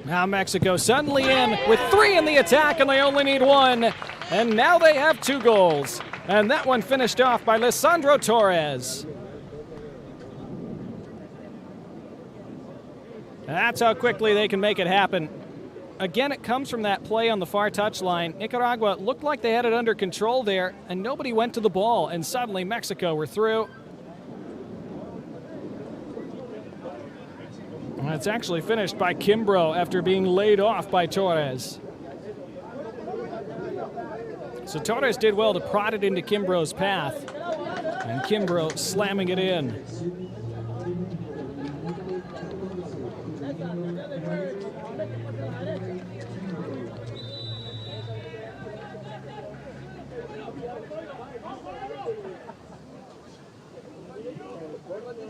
Now Mexico suddenly in with 3 in the attack, and they only need 1. And now they have 2 goals. And that one finished off by Lisandro Torres. That's how quickly they can make it happen. Again, it comes from that play on the far touchline. Nicaragua looked like they had it under control there, and nobody went to the ball, and suddenly Mexico were through. And it's actually finished by Kimbrough after being laid off by Torres. So Torres did well to prod it into Kimbrough's path, and Kimbrough slamming it in.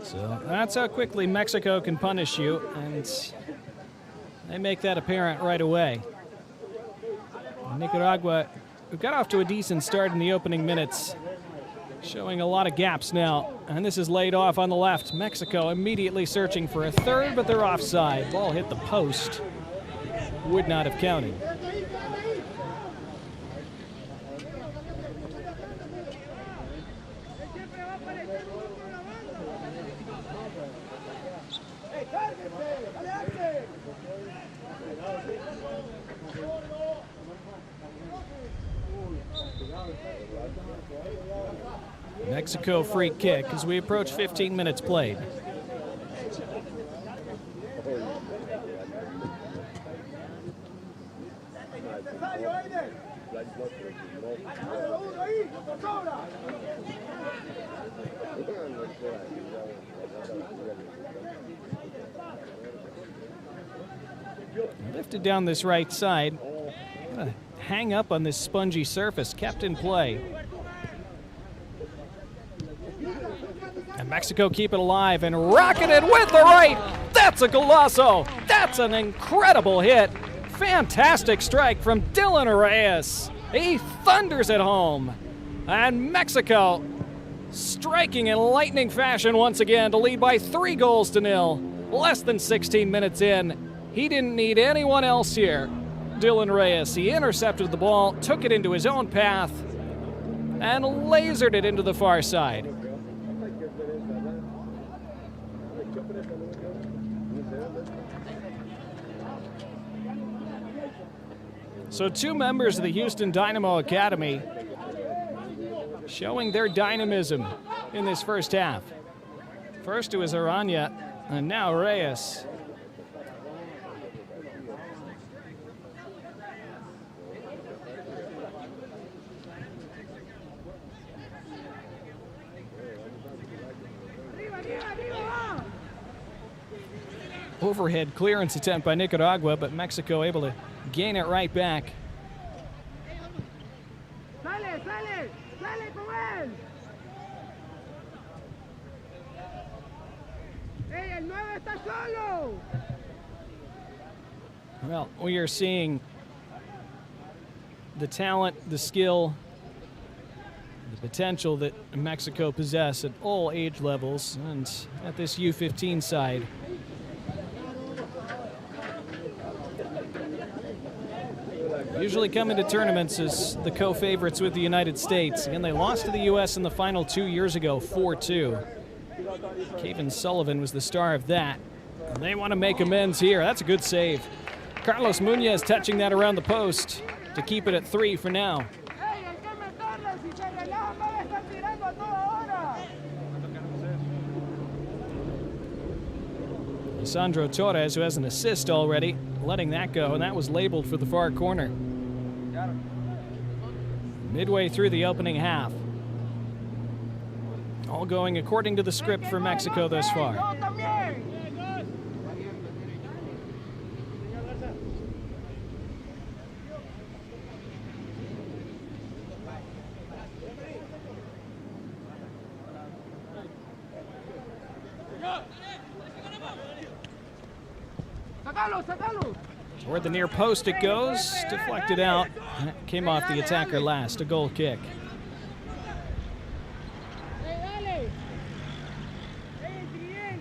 So that's how quickly Mexico can punish you, and they make that apparent right away. Nicaragua, who got off to a decent start in the opening minutes, showing a lot of gaps now, and this is laid off on the left. Mexico immediately searching for a third, but they're offside. Ball hit the post. Would not have counted. Mexico free kick as we approach 15 minutes played. Lifted down this right side. Gonna hang up on this spongy surface, kept in play. And Mexico keep it alive and rocketed with the right. That's a golazo. That's an incredible hit. Fantastic strike from Dylan Reyes. He thunders it home. And Mexico striking in lightning fashion once again to lead by 3-0. Less than 16 minutes in. He didn't need anyone else here. Dylan Reyes, he intercepted the ball, took it into his own path, and lasered it into the far side. So 2 members of the Houston Dynamo Academy showing their dynamism in this first half. First it was Arana, and now Reyes. Overhead clearance attempt by Nicaragua, but Mexico able to gain it right back. Sale, sale, sale con él. Hey, el 9 está solo. Well, we are seeing the talent, the skill, the potential that Mexico possess at all age levels, and at this U-15 side. Usually come into tournaments as the co-favorites with the United States. Again, they lost to the U.S. in the final 2 years ago, 4-2. Kevin Sullivan was the star of that. And they want to make amends here. That's a good save. Carlos Muñoz touching that around the post to keep it at 3 for now. Sandro Torres, who has an assist already, letting that go, and that was labeled for the far corner. Midway through the opening half. All going according to the script for Mexico thus far. Toward the near post it goes, deflected out. Came off the attacker last, a goal kick.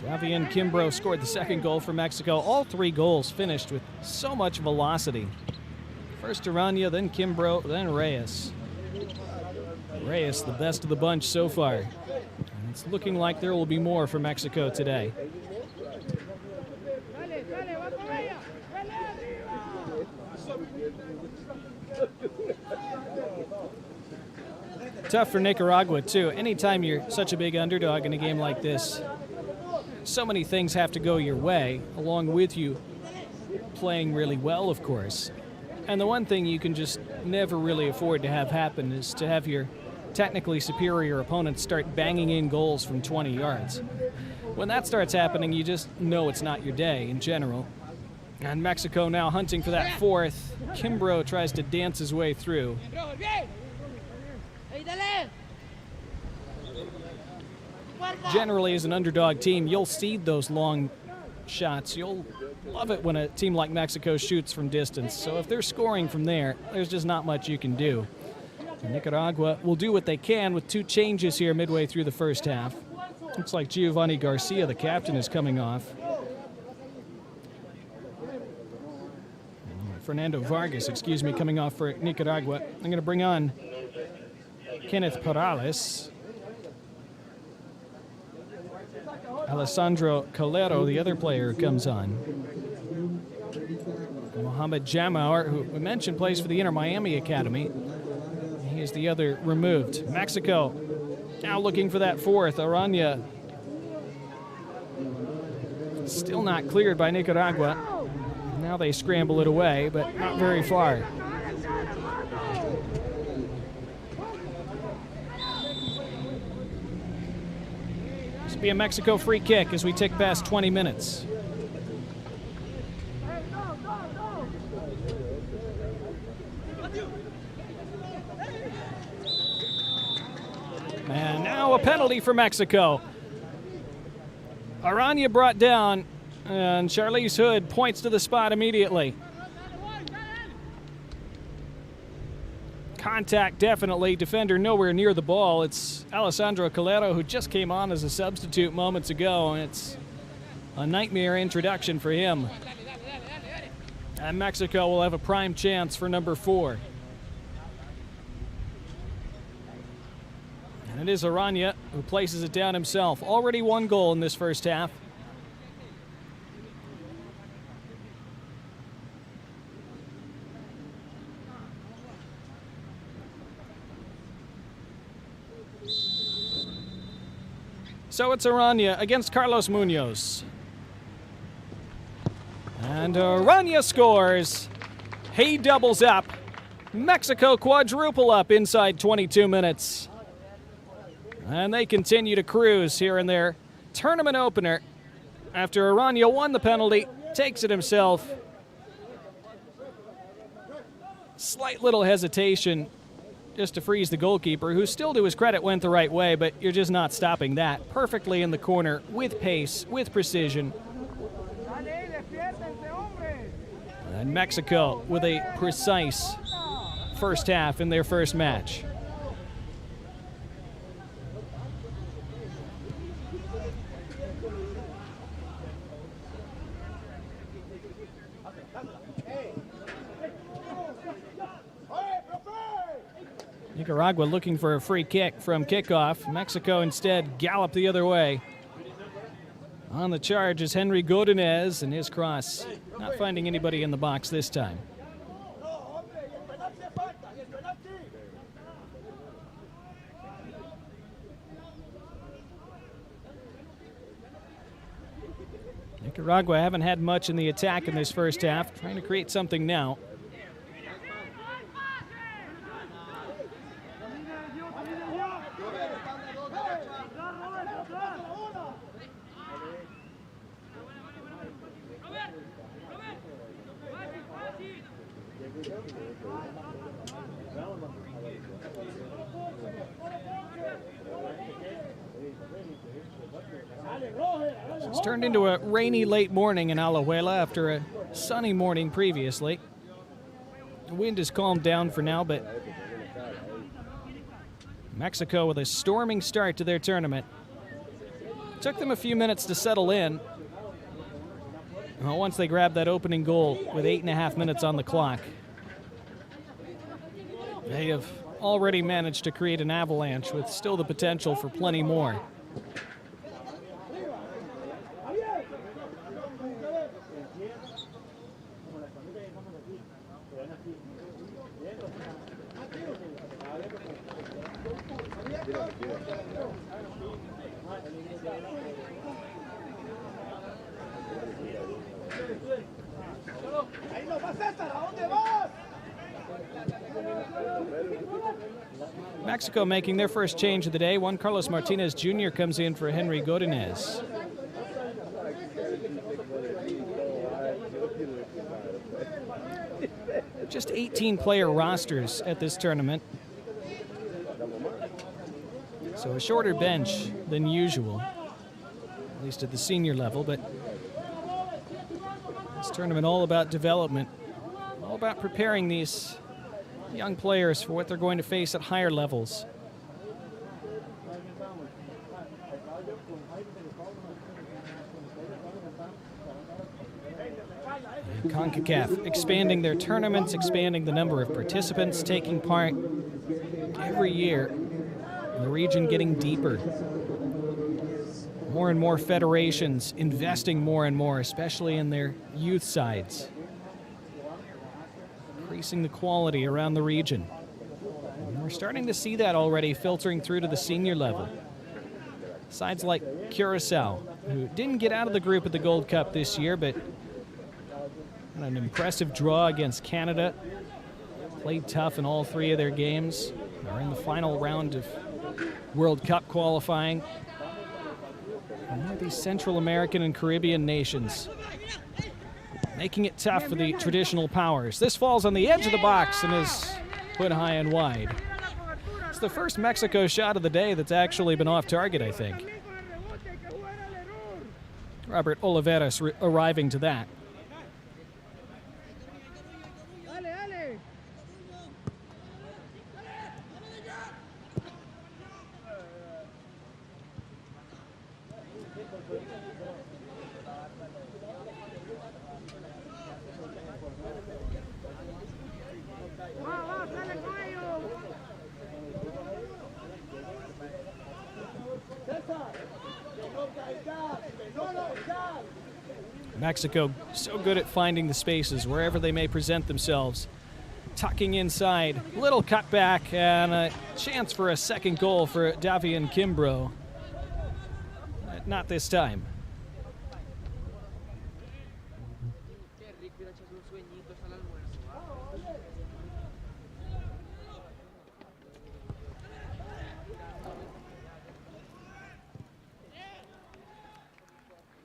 Davian Kimbrough scored the second goal for Mexico. All 3 goals finished with so much velocity. First Aranya, then Kimbrough, then Reyes. Reyes, the best of the bunch so far. And it's looking like there will be more for Mexico today. Tough for Nicaragua, too. Anytime you're such a big underdog in a game like this, so many things have to go your way, along with you playing really well, of course. And the one thing you can just never really afford to have happen is to have your technically superior opponents start banging in goals from 20 yards. When that starts happening, you just know it's not your day in general. And Mexico now hunting for that 4th. Kimbrough tries to dance his way through. Generally, as an underdog team, you'll cede those long shots. You'll love it when a team like Mexico shoots from distance. So if they're scoring from there, there's just not much you can do. And Nicaragua will do what they can with 2 changes here midway through the first half. Looks like Giovanni Garcia, the captain, is coming off. Fernando Vargas, coming off for Nicaragua. I'm going to bring on Kenneth Perales. Alessandro Calero, the other player who comes on. Mohamed Jamaur, who we mentioned plays for the Inter Miami Academy. He is the other removed. Mexico now looking for that 4th. Aranya still not cleared by Nicaragua. Now they scramble it away, but not very far. This will be a Mexico free kick as we tick past 20 minutes. And now a penalty for Mexico. Aranya brought down, and Charlize Hood points to the spot immediately. Contact definitely, defender nowhere near the ball. It's Alessandro Calero, who just came on as a substitute moments ago, and it's a nightmare introduction for him. And Mexico will have a prime chance for number 4. And it is Aranya who places it down himself. Already 1 goal in this first half. So it's Aranya against Carlos Muñoz. And Aranya scores. He doubles up. Mexico quadruple up inside 22 minutes. And they continue to cruise here in their tournament opener after Aranya won the penalty, takes it himself. Slight little hesitation just to freeze the goalkeeper, who still, to his credit, went the right way, but you're just not stopping that. Perfectly in the corner, with pace, with precision. And Mexico with a precise first half in their first match. Nicaragua looking for a free kick from kickoff. Mexico instead galloped the other way. On the charge is Henry Godinez, and his cross not finding anybody in the box this time. Nicaragua haven't had much in the attack in this first half, trying to create something now. It's turned into a rainy late morning in Alajuela after a sunny morning previously. The wind has calmed down for now, but Mexico with a storming start to their tournament. It took them a few minutes to settle in. Once they grabbed that opening goal with 8.5 minutes on the clock, they have already managed to create an avalanche with still the potential for plenty more. Mexico making their first change of the day. Juan Carlos Martinez Jr. comes in for Henry Godinez. Just 18-player rosters at this tournament, so a shorter bench than usual, at least at the senior level. But this tournament all about development, all about preparing these young players for what they're going to face at higher levels. Concacaf expanding their tournaments, expanding the number of participants taking part every year. The region getting deeper. More and more federations investing more and more, especially in their youth sides. Increasing the quality around the region. And we're starting to see that already filtering through to the senior level. Sides like Curacao, who didn't get out of the group at the Gold Cup this year, but had an impressive draw against Canada. Played tough in all three of their games. Are in the final round of World Cup qualifying. And one of these Central American and Caribbean nations making it tough for the traditional powers. This falls on the edge of the box and is put high and wide. It's the first Mexico shot of the day that's actually been off target, I think. Robert Oliveras arriving to that. Mexico so good at finding the spaces wherever they may present themselves. Tucking inside, little cutback, and a chance for a second goal for Davian Kimbrough. Not this time.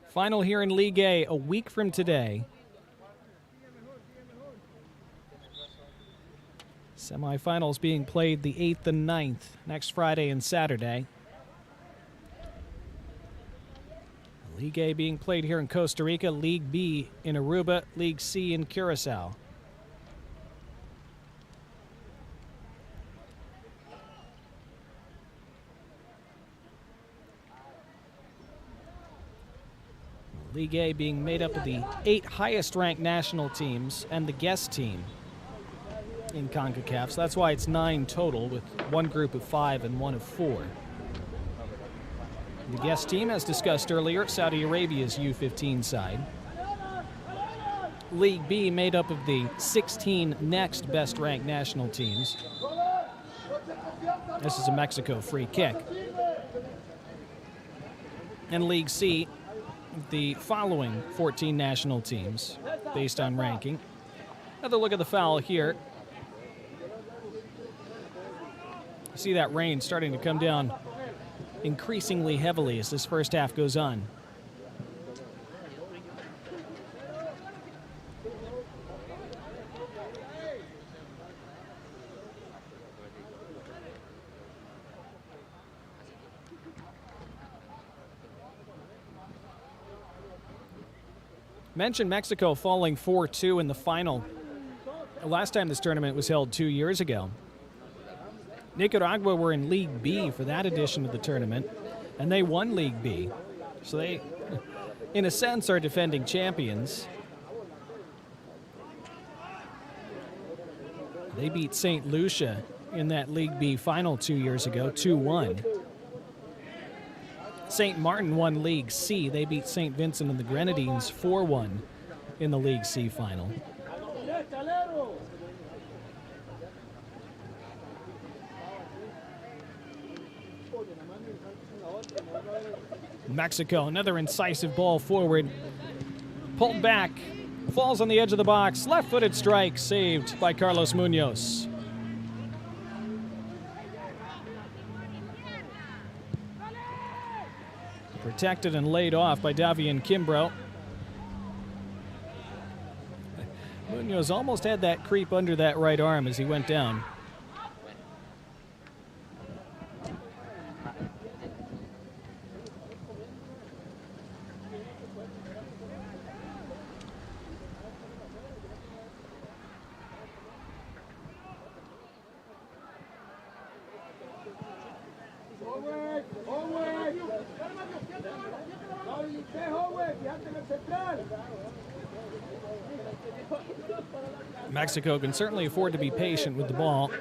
Final here in League A week from today. Semifinals being played the 8th and 9th, next Friday and Saturday. League A being played here in Costa Rica, League B in Aruba, League C in Curacao. League A being made up of the 8 highest-ranked national teams and the guest team in Concacaf. So that's why it's 9 total, with one group of 5 and one of 4. The guest team, as discussed earlier, Saudi Arabia's U-15 side. League B made up of the 16 next best-ranked national teams. This is a Mexico free kick. And League C, the following 14 national teams based on ranking. Another look at the foul here. You see that rain starting to come down increasingly heavily as this first half goes on. Mentioned Mexico falling 4-2 in the final. The last time this tournament was held 2 years ago. Nicaragua were in League B for that edition of the tournament, and they won League B. So they, in a sense, are defending champions. They beat St. Lucia in that League B final 2 years ago, 2-1. St. Martin won League C. They beat St. Vincent and the Grenadines 4-1 in the League C final. Mexico, another incisive ball forward. Pulled back, falls on the edge of the box. Left-footed strike, saved by Carlos Munoz. Protected and laid off by Davian Kimbrough. Munoz almost had that creep under that right arm as he went down. Mexico can certainly afford to be patient with the ball.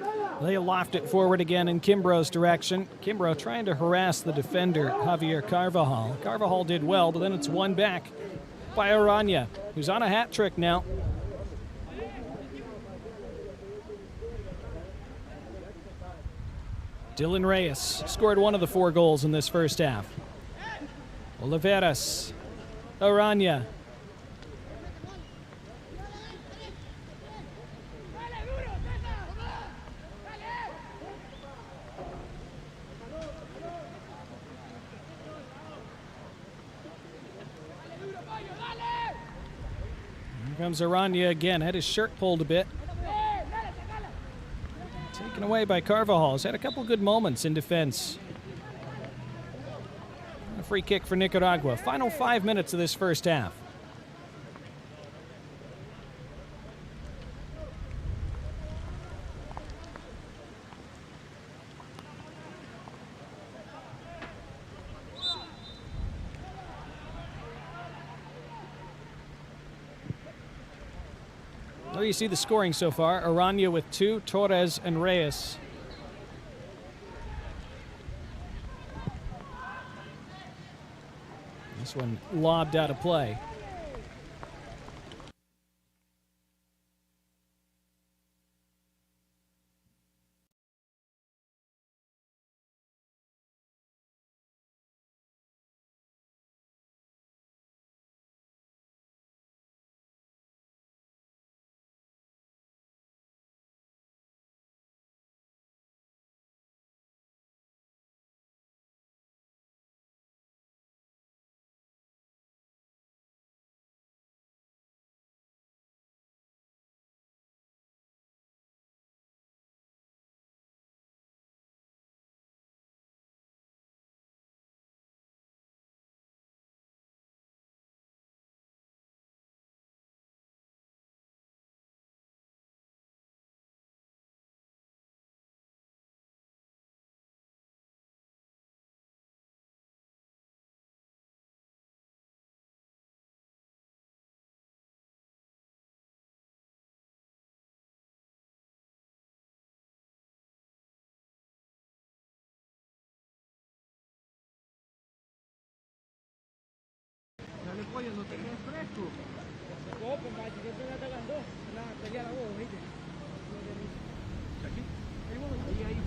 They loft it forward again in Kimbrough's direction. Kimbrough trying to harass the defender, Javier Carvajal. Carvajal did well, but then it's won back by Aranya, who's on a hat trick now. Dylan Reyes scored one of the 4 goals in this first half. Oliveras, Aranya. Here comes Aranya again, had his shirt pulled a bit. Taken away by Carvajal. He's had a couple good moments in defense. A free kick for Nicaragua. Final 5 minutes of this first half. There you see the scoring so far. Aranya with 2, Torres and Reyes. This one lobbed out of play.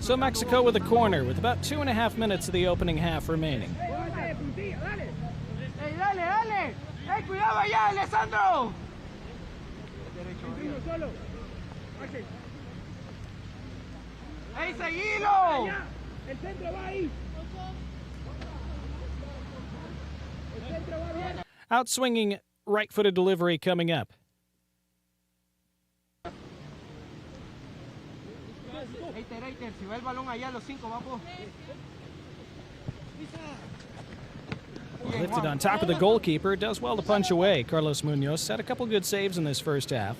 So Mexico with a corner with about 2.5 minutes of the opening half remaining. Cuidado allá, Alessandro. ¡Ey, seguilo! El centro va ahí. El centro va bien. Outswinging right-footed delivery coming up. Reiter, si va el balón allá, los 5, vamos. Lifted on top of the goalkeeper. Does well to punch away. Carlos Munoz had a couple good saves in this first half.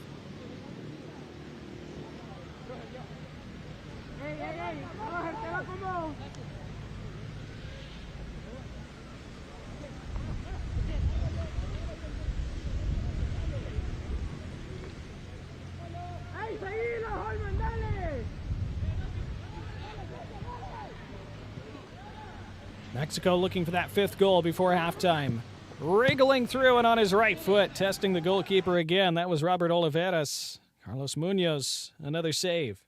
Mexico looking for that 5th goal before halftime. Wriggling through and on his right foot, testing the goalkeeper again. That was Robert Oliveras. Carlos Munoz, another save.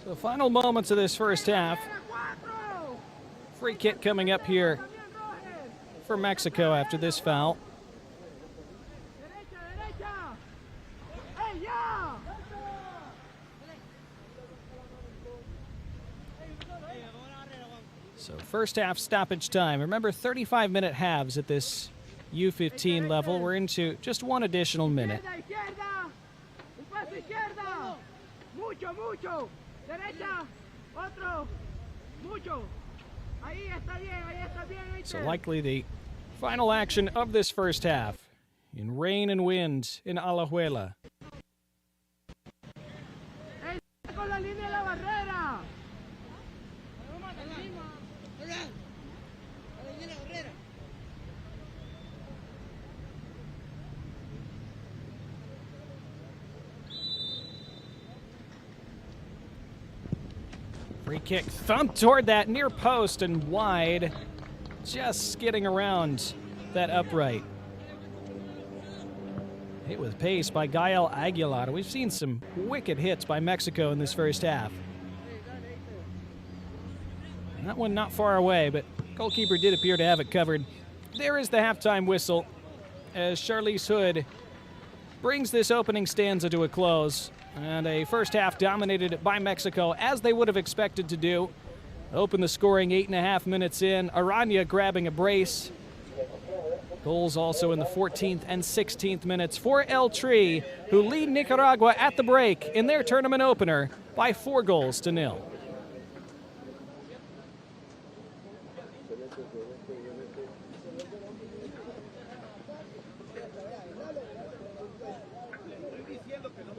So final moments of this first half. Free kick coming up here for Mexico after this foul. So first half stoppage time. Remember, 35-minute halves at this U-15 level. We're into just one additional minute. So likely the final action of this first half in rain and wind in Alajuela. Free kick thumped toward that near post and wide, just skidding around that upright. Hit with pace by Gael Aguilar. We've seen some wicked hits by Mexico in this first half. And that one not far away, but goalkeeper did appear to have it covered. There is the halftime whistle as Charlize Hood brings this opening stanza to a close. And a first half dominated by Mexico, as they would have expected to do. Open the scoring 8.5 minutes in. Arana grabbing a brace. Goals also in the 14th and 16th minutes for El Tri, who lead Nicaragua at the break in their tournament opener by 4-0. Diciendo que no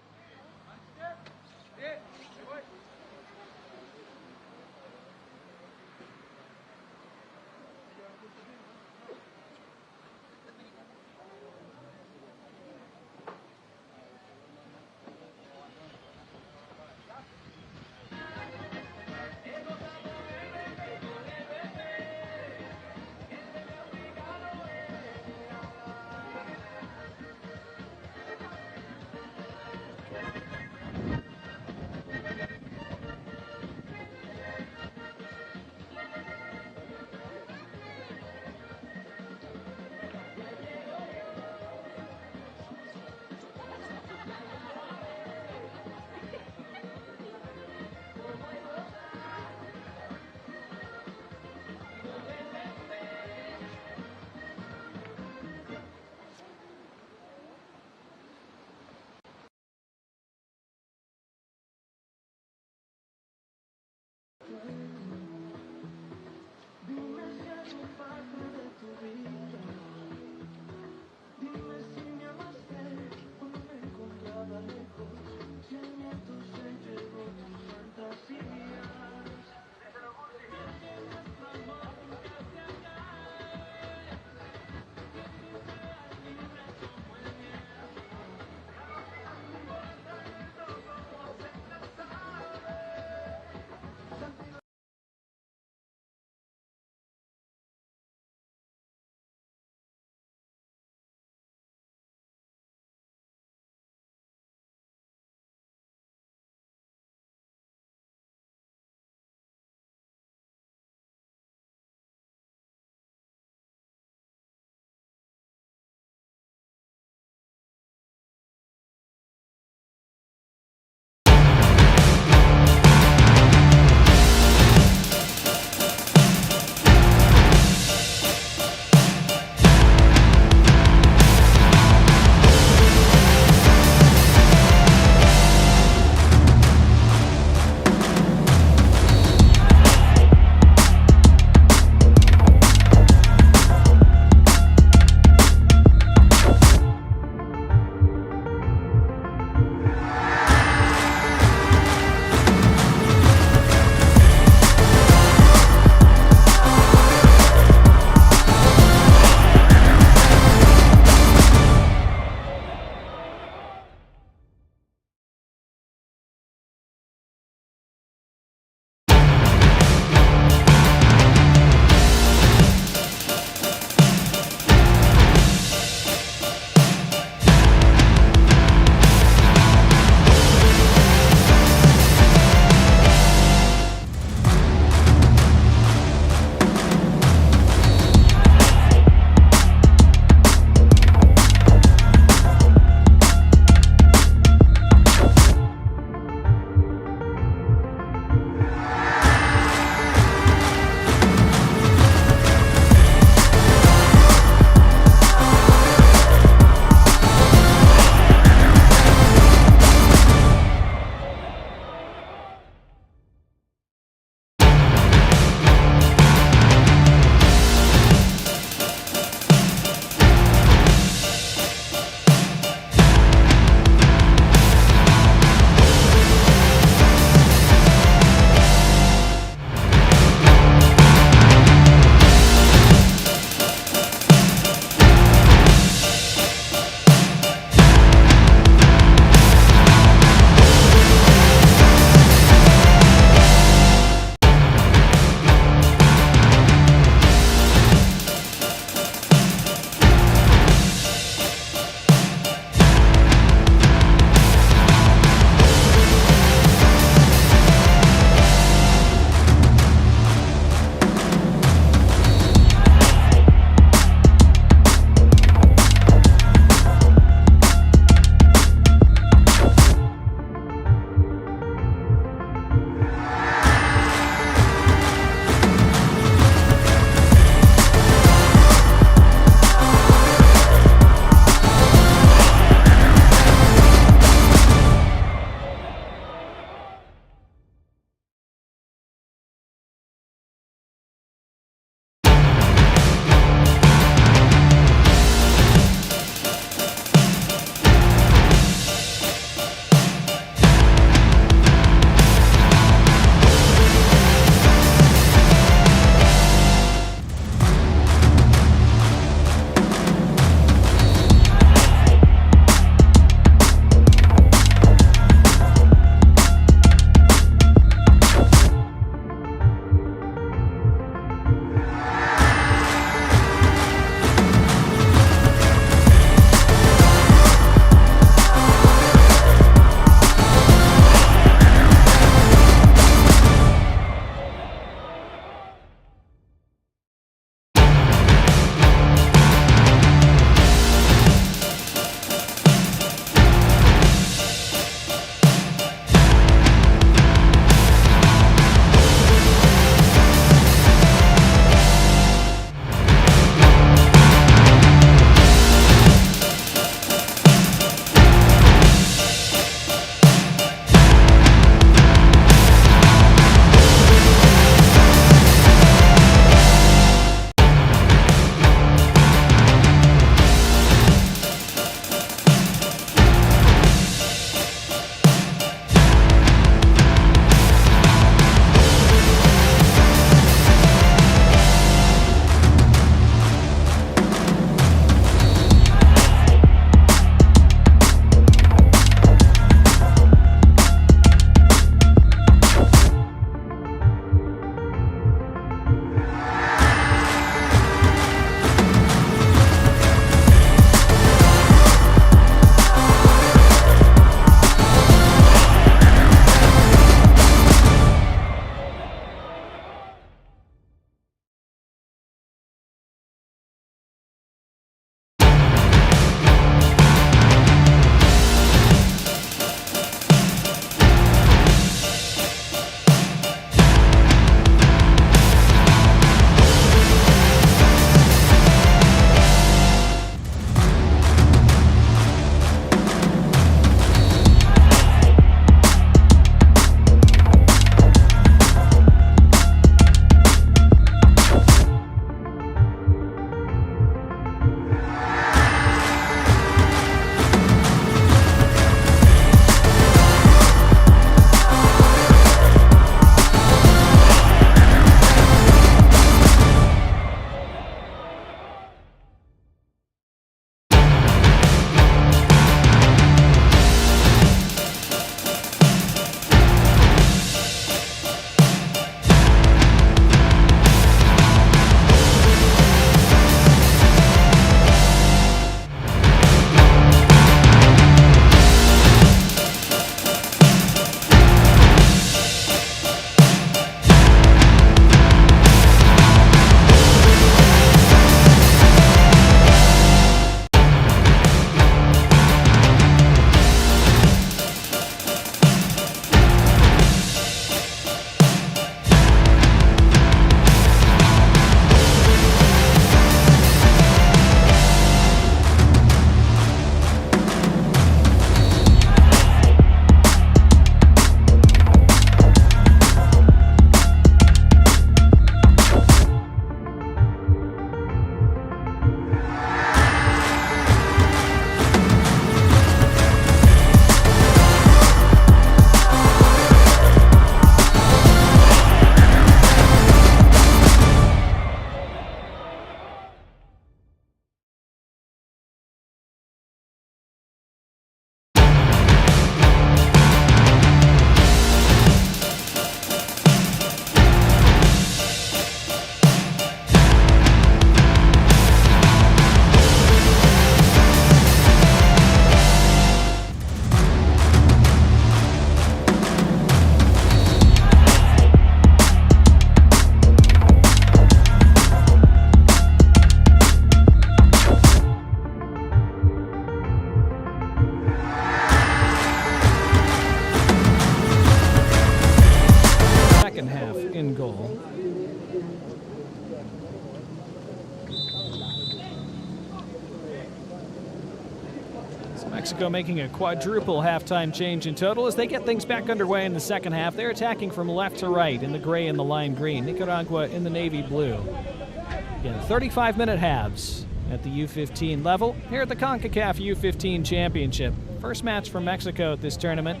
So Mexico making a quadruple halftime change in total as they get things back underway in the second half. They're attacking from left to right in the gray and the lime green. Nicaragua in the navy blue. Again, 35-minute halves at the U-15 level here at the Concacaf U-15 Championship. First match for Mexico at this tournament.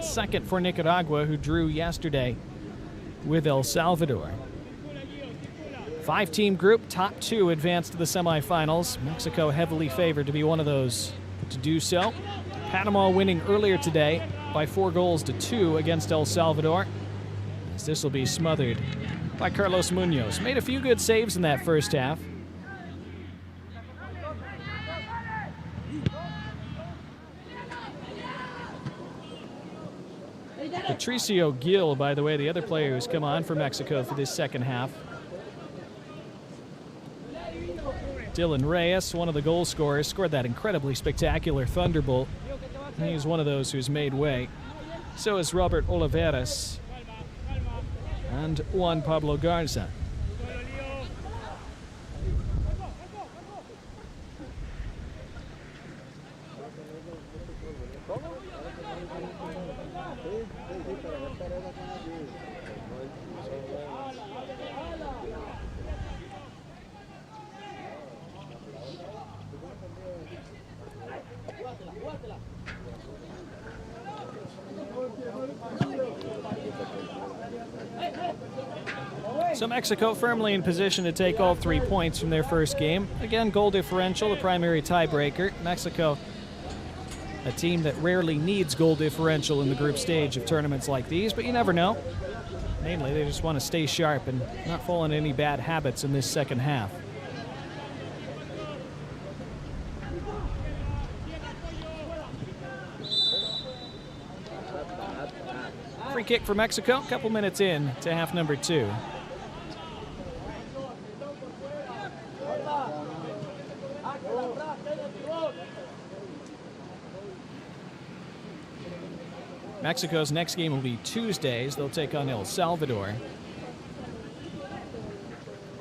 Second for Nicaragua, who drew yesterday with El Salvador. 5-team group, top 2 advance to the semifinals. Mexico heavily favored to be one of those to do so. Panama winning earlier today by 4-2 against El Salvador. As this will be smothered by Carlos Munoz. Made a few good saves in that first half. Patricio Gil, by the way, the other player who's come on for Mexico for this second half. Dylan Reyes, one of the goal scorers, scored that incredibly spectacular thunderbolt. And he's one of those who's made way. So is Robert Oliveras and Juan Pablo Garza. So Mexico firmly in position to take all 3 points from their first game. Again, goal differential, the primary tiebreaker. Mexico, a team that rarely needs goal differential in the group stage of tournaments like these, but you never know. Mainly, they just want to stay sharp and not fall into any bad habits in this second half. Free kick for Mexico, a couple minutes in to half number 2. Mexico's next game will be Tuesdays. They'll take on El Salvador.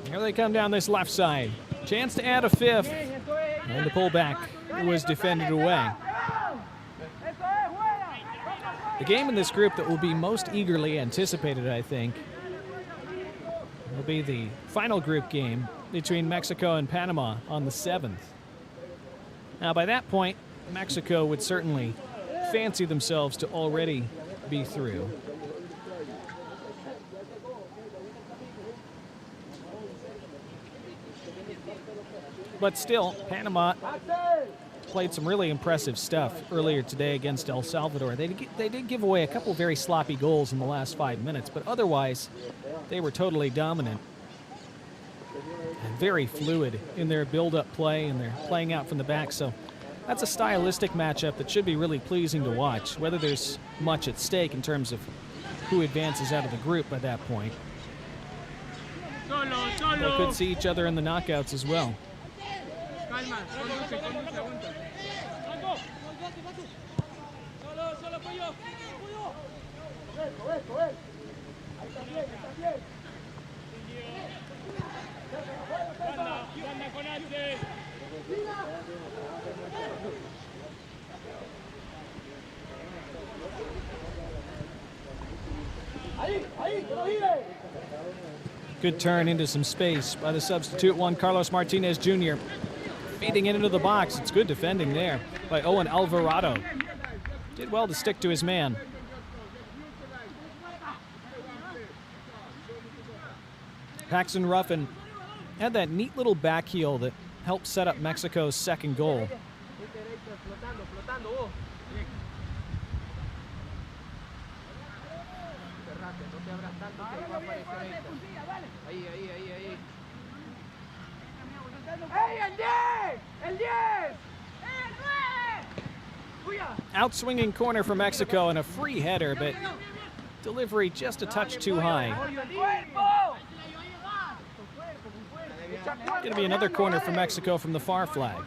Here they come down this left side. Chance to add a fifth. And the pullback was defended away. The game in this group that will be most eagerly anticipated, I think, will be the final group game between Mexico and Panama on the 7th. Now, by that point, Mexico would certainly fancy themselves to already be through. But still, Panama played some really impressive stuff earlier today against El Salvador. They did give away a couple very sloppy goals in the last 5 minutes, but otherwise they were totally dominant and very fluid in their build-up play and their playing out from the back. So that's a stylistic matchup that should be really pleasing to watch, whether there's much at stake in terms of who advances out of the group by that point. They could see each other in the knockouts as well. Good turn into some space by the substitute one, Carlos Martinez Jr. Feeding it into the box. It's good defending there by Owen Alvarado. Did well to stick to his man. Paxton Ruffin had that neat little back heel that helped set up Mexico's second goal. Outswinging corner for Mexico and a free header, but delivery just a touch too high. Going to be another corner for Mexico from the far flag.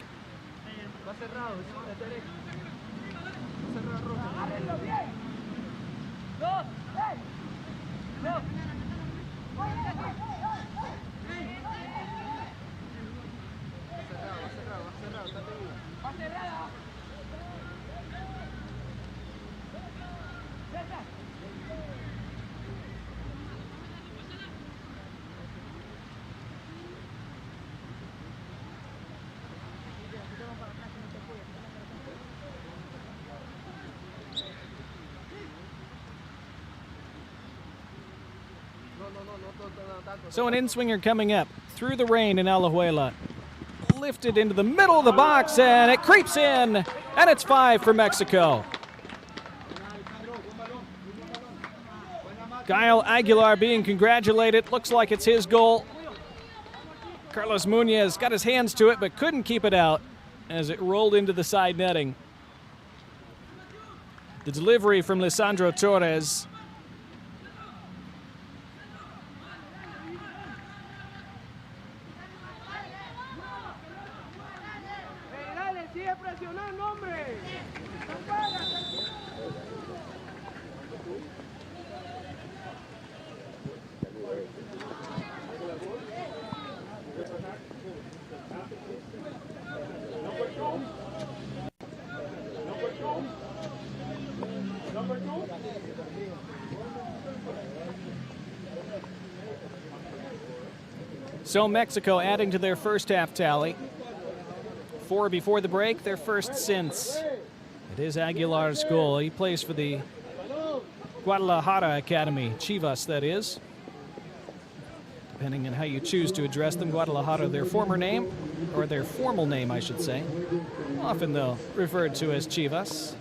So an in-swinger coming up through the rain in Alajuela. Lifted into the middle of the box, and it creeps in, and it's 5 for Mexico. Kyle Aguilar being congratulated. Looks like it's his goal. Carlos Muñoz got his hands to it, but couldn't keep it out as it rolled into the side netting. The delivery from Lisandro Torres. So Mexico adding to their first half tally. 4 before the break, their first since. It is Aguilar's goal. He plays for the Guadalajara Academy, Chivas that is. Depending on how you choose to address them, Guadalajara, their former name, or their formal name, I should say. Often, though, referred to as Chivas.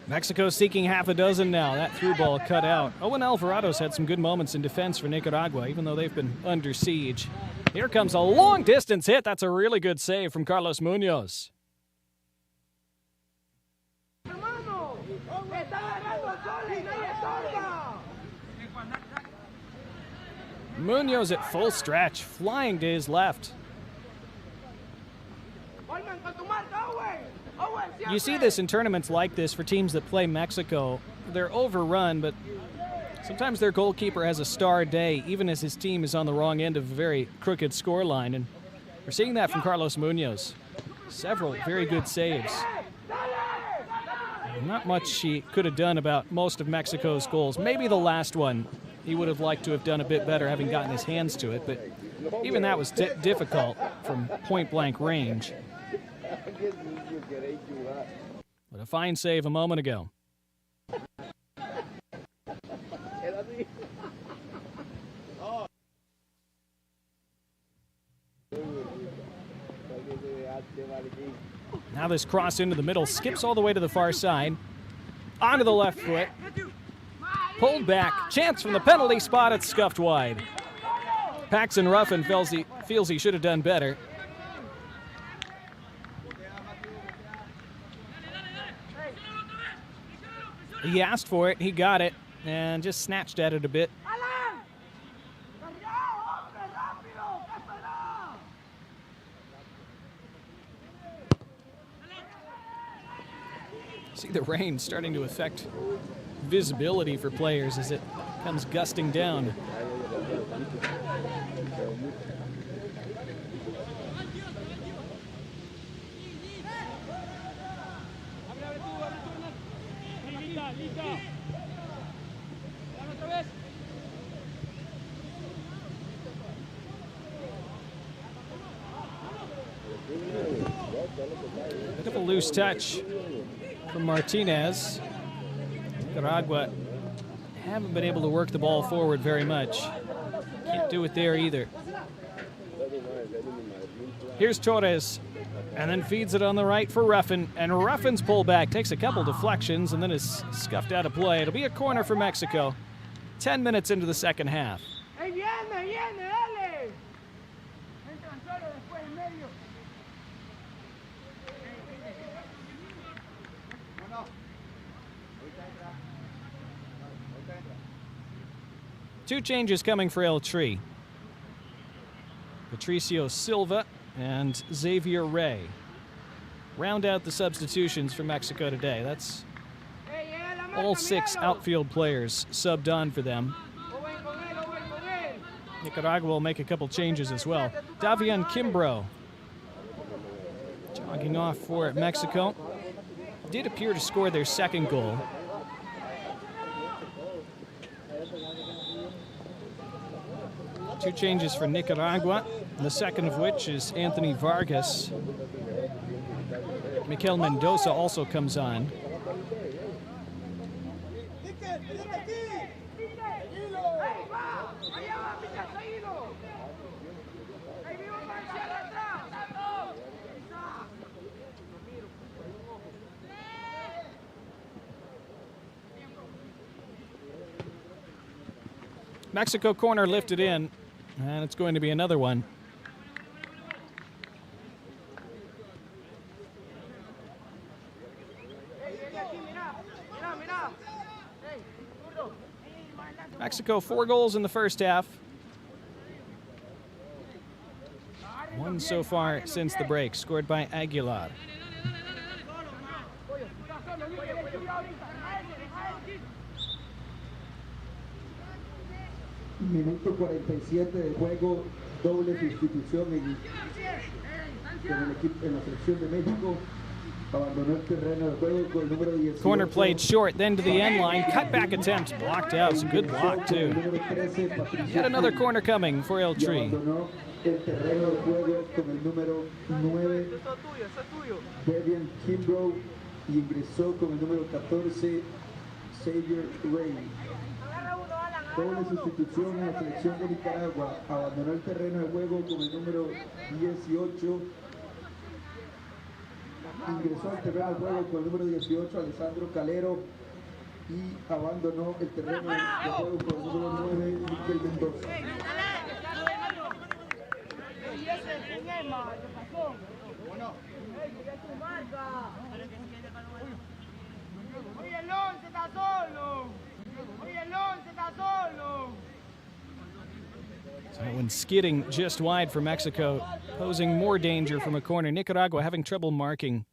Mexico seeking half a dozen now. That through ball cut out. Owen Alvarado's had some good moments in defense for Nicaragua, even though they've been under siege. Here comes a long distance hit. That's a really good save from Carlos Muñoz. Muñoz at full stretch, flying to his left. You see this in tournaments like this for teams that play Mexico. They're overrun, but sometimes their goalkeeper has a star day, even as his team is on the wrong end of a very crooked scoreline. And we're seeing that from Carlos Muñoz. Several very good saves. Not much he could have done about most of Mexico's goals. Maybe the last one he would have liked to have done a bit better, having gotten his hands to it, but even that was difficult from point-blank range. But a fine save a moment ago. Now this cross into the middle, skips all the way to the far side. Onto the left foot. Pulled back. Chance from the penalty spot. It's scuffed wide. Paxton Ruffin feels he should have done better. He asked for it. He got it. And just snatched at it a bit. See the rain starting to affect visibility for players as it comes gusting down. Bit of a loose touch from Martinez. Nicaragua haven't been able to work the ball forward very much. Can't do it there either. Here's Torres, and then feeds it on the right for Ruffin. And Ruffin's pullback takes a couple deflections and then is scuffed out of play. It'll be a corner for Mexico. 10 minutes into the second half. Two changes coming for El Tri. Patricio Silva and Xavier Rey round out the substitutions for Mexico today. That's All 6 outfield players subbed on for them. Nicaragua will make a couple changes as well. Davian Kimbrough jogging off for Mexico. Did appear to score their second goal. Two changes for Nicaragua, the second of which is Anthony Vargas. Mikel Mendoza also comes on. Mexico corner lifted in, and it's going to be another one. Mexico 4 goals in the first half. 1 so far since the break, scored by Aguilar. Minuto 47 de juego, doble sustitución en la selección de México. Abandonó el terreno de juego con el número 18. Corner played short, then to the end line. Cutback attempt blocked out. It's a good block, too. Yet another corner coming for El Tri. Abandonó el terreno de juego con el número 9, Davian Kimbrough, y ingresó con el número 14, Xavier Rey. Doble sustitución en la selección de Nicaragua. Abandonó el terreno de juego con el número 18. Ingresó al terreno de juego con el número 18, Alessandro Calero. Y abandonó el terreno de juego con el número 9, Mikel Mendoza. Oye, el 11 está solo. Oye, el 11 está solo. So that one skidding just wide for Mexico, posing more danger from a corner. Nicaragua having trouble marking.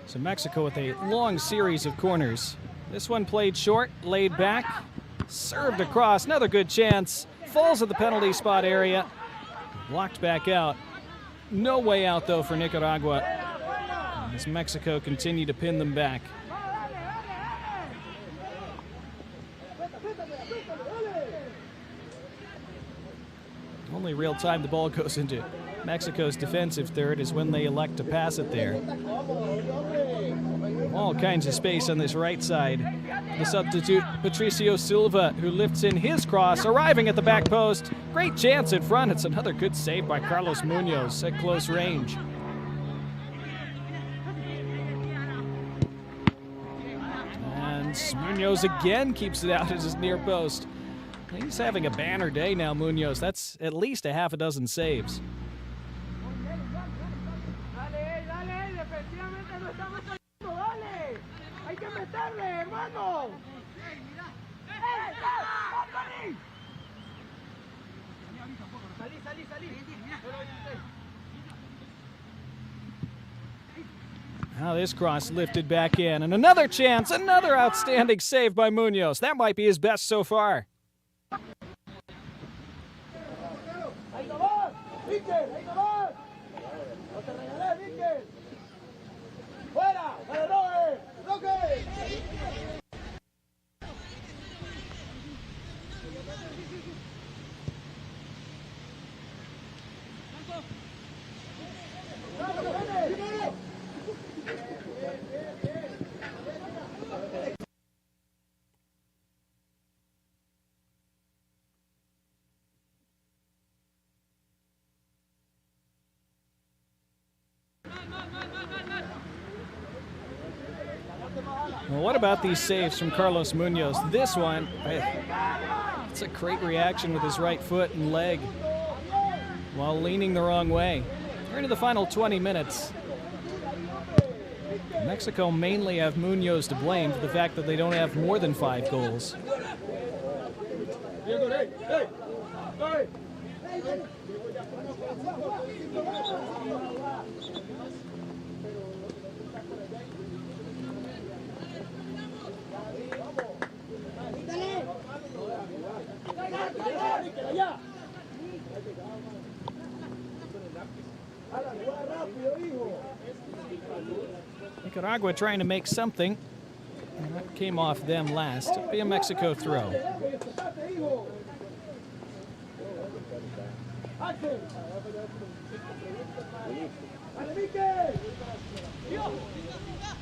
So Mexico with a long series of corners. This one played short, laid back, served across, another good chance. Falls at the penalty spot area, blocked back out. No way out though for Nicaragua as Mexico continue to pin them back. Only real time the ball goes into Mexico's defensive third is when they elect to pass it there. All kinds of space on this right side. The substitute, Patricio Silva, who lifts in his cross, arriving at the back post. Great chance in front. It's another good save by Carlos Munoz at close range. And Munoz again keeps it out at his near post. He's having a banner day now, Munoz. That's at least a half a dozen saves. Now this cross lifted back in, and another chance, another outstanding save by Munoz. That might be his best so far. Well, what about these saves from Carlos Munoz? This one, It's a great reaction with his right foot and leg while leaning the wrong way. We're into the final 20 minutes. Mexico mainly have Munoz to blame for the fact that they don't have more than 5 goals. Nicaragua trying to make something. And that came off them last. It'll be a Mexico throw.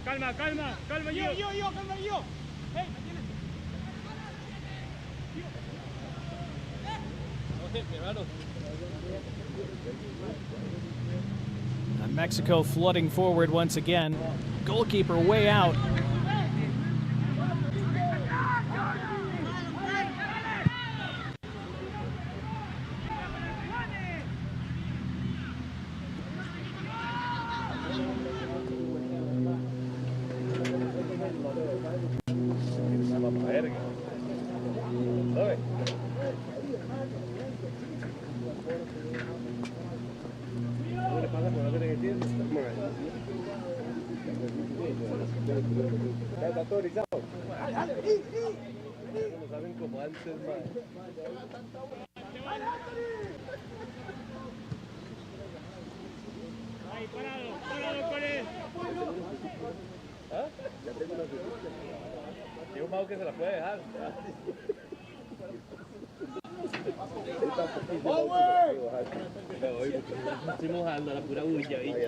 Calma, calma, calma, yo, calma, yo. Hey, And Mexico flooding forward once again. Goalkeeper way out.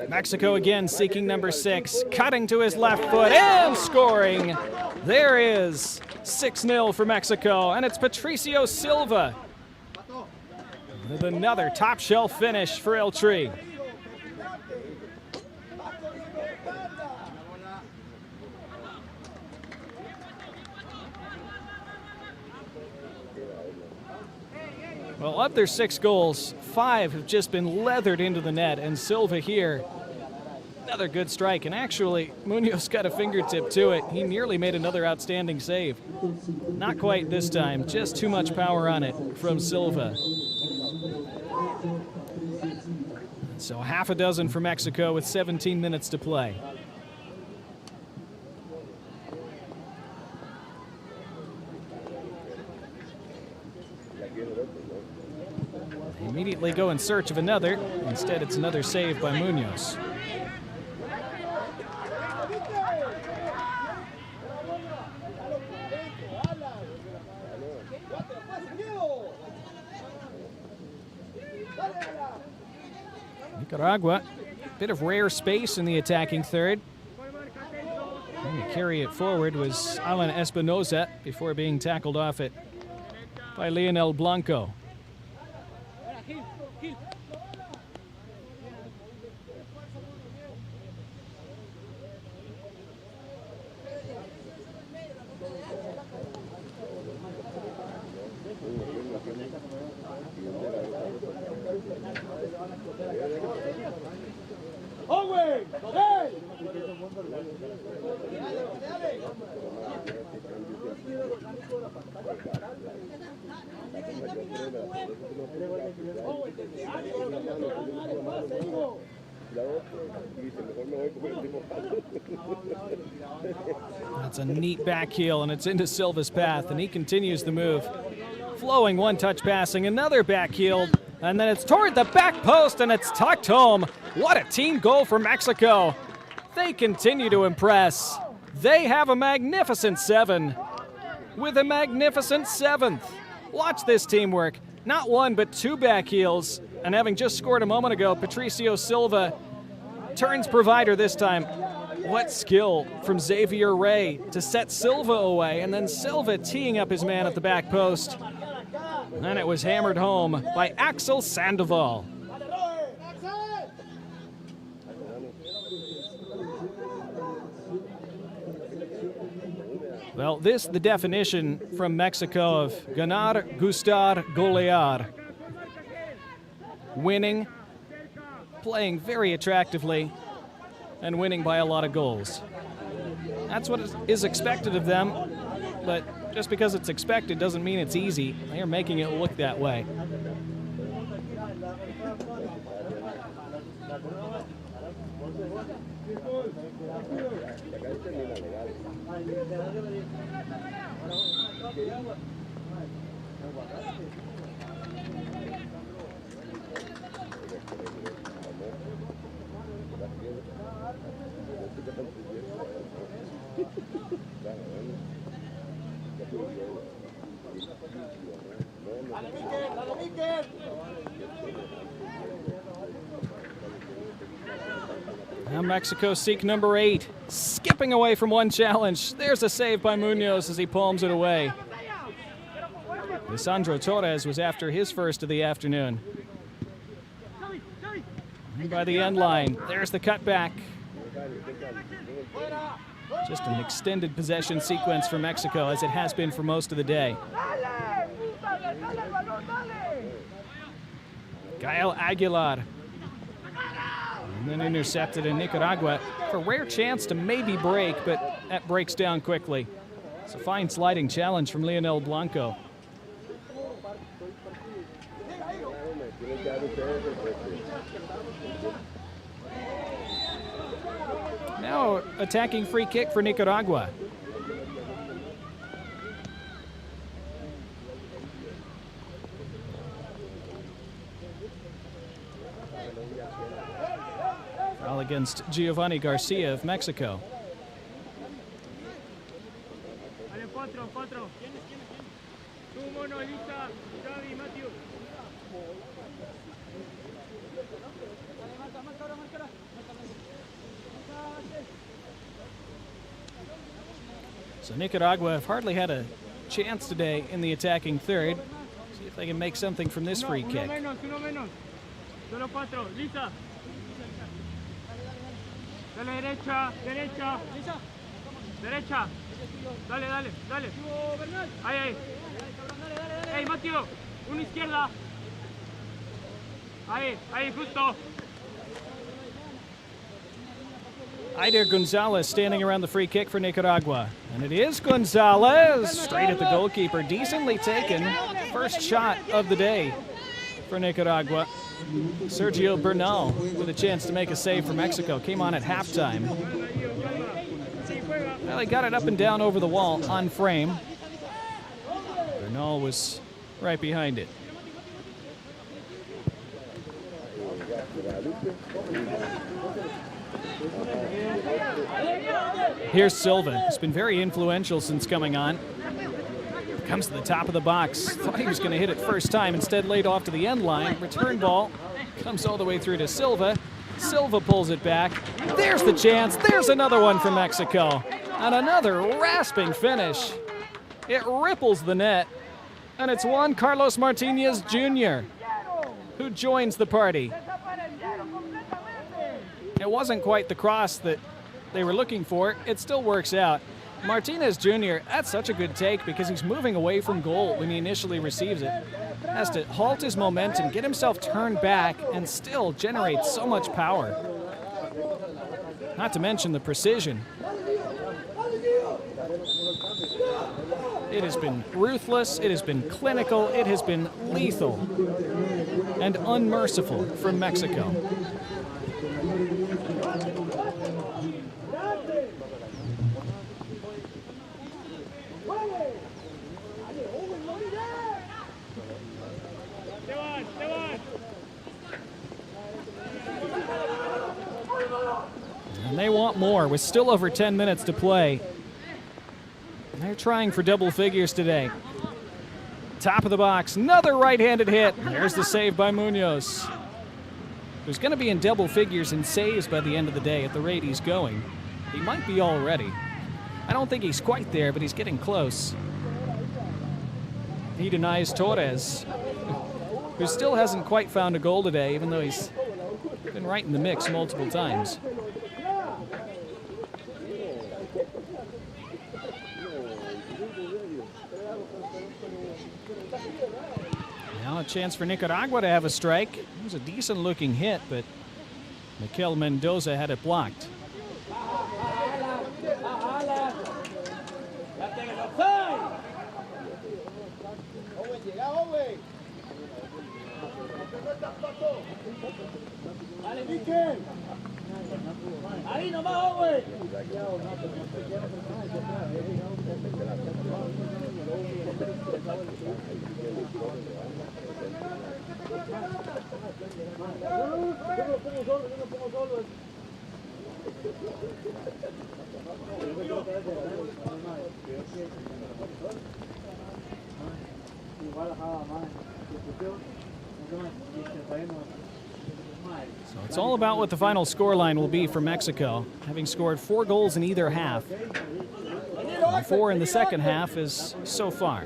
Mexico again seeking number 6, cutting to his left foot and scoring. There is 6-0 for Mexico, and it's Patricio Silva with another top shelf finish for El Tri. Well, of their 6 goals, 5 have just been leathered into the net, and Silva here, another good strike. And actually, Munoz got a fingertip to it. He nearly made another outstanding save. Not quite this time, just too much power on it from Silva. So half a dozen for Mexico with 17 minutes to play. They immediately go in search of another. Instead, it's another save by Munoz. Nicaragua, bit of rare space in the attacking third. And to carry it forward was Alan Espinoza before being tackled off it by Lionel Blanco. That's a neat back heel, and it's into Silva's path, and he continues the move. Flowing one-touch passing, another back heel, and then it's toward the back post, and it's tucked home. What a team goal for Mexico. They continue to impress. They have a magnificent 7 with a magnificent 7th. Watch this teamwork. Not 1, but 2 back heels, and having just scored a moment ago, Patricio Silva turns provider this time. What skill from Xavier Rey to set Silva away, and then Silva teeing up his man at the back post. And it was hammered home by Axel Sandoval. Well, this the definition from Mexico of ganar, gustar, golear. Winning, playing very attractively, and winning by a lot of goals. That's what is expected of them, but just because it's expected doesn't mean it's easy. They're making it look that way. Now Mexico seek number 8, skipping away from one challenge. There's a save by Munoz as he palms it away. Lisandro Torres was after his first of the afternoon. And by the end line, there's the cutback. Just an extended possession sequence for Mexico, as it has been for most of the day. Gael Aguilar. And then intercepted in Nicaragua for a rare chance to maybe break, but that breaks down quickly. It's a fine sliding challenge from Leonel Blanco. Now attacking free kick for Nicaragua. Foul against Giovanni Garcia of Mexico. So Nicaragua have hardly had a chance today in the attacking third. See if they can make something from this free kick. Derecha, derecha, derecha. Dale, dale, dale. Ahí, ahí. Hey, Mateo, una izquierda. Ahí, ahí, justo. Aider Gonzalez standing around the free kick for Nicaragua. And it is Gonzalez, straight at the goalkeeper. Decently taken. First shot of the day for Nicaragua. Sergio Bernal with a chance to make a save for Mexico. Came on at halftime. Well, he got it up and down over the wall on frame. Bernal was right behind it. Here's Silva. He's been very influential since coming on. Comes to the top of the box. Thought he was going to hit it first time. Instead laid off to the end line. Return ball. Comes all the way through to Silva. Silva pulls it back. There's the chance. There's another one for Mexico. And another rasping finish. It ripples the net. And it's Juan Carlos Martinez Jr. who joins the party. It wasn't quite the cross that they were looking for. It still works out. Martinez Jr., that's such a good take because he's moving away from goal when he initially receives it. Has to halt his momentum, get himself turned back, and still generate so much power. Not to mention the precision. It has been ruthless, it has been clinical, it has been lethal and unmerciful from Mexico. And they want more with still over 10 minutes to play. They're trying for double figures today. Top of the box, another right-handed hit. There's the save by Munoz. Who's going to be in double figures in saves by the end of the day at the rate he's going. He might be already. I don't think he's quite there, but he's getting close. He denies Torres, who still hasn't quite found a goal today, even though he's been right in the mix multiple times. Now a chance for Nicaragua to have a strike. It was a decent-looking hit, but Mikel Mendoza had it blocked. So it's all about what the final scoreline will be for Mexico, having scored 4 goals in either half. And 4 in the second half is so far.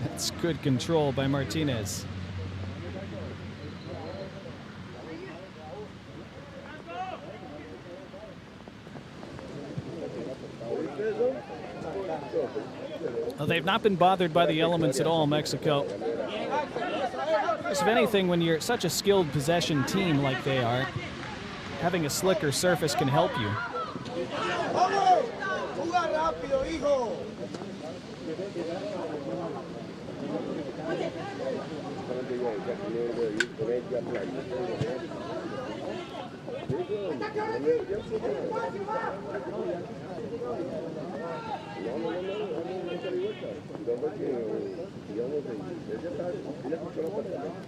That's good control by Martinez. Well, they've not been bothered by the elements at all, Mexico. If anything, when you're such a skilled possession team like they are, having a slicker surface can help you.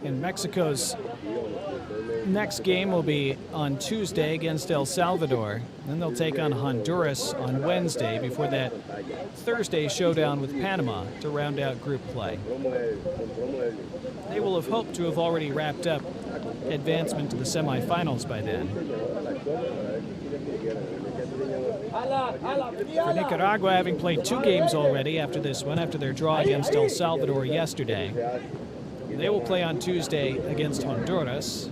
And Mexico's next game will be on Tuesday against El Salvador. Then they'll take on Honduras on Wednesday before that Thursday showdown with Panama to round out group play. They will have hoped to have already wrapped up advancement to the semifinals by then. For Nicaragua, having played 2 games already after this one, after their draw against El Salvador yesterday, they will play on Tuesday against Honduras.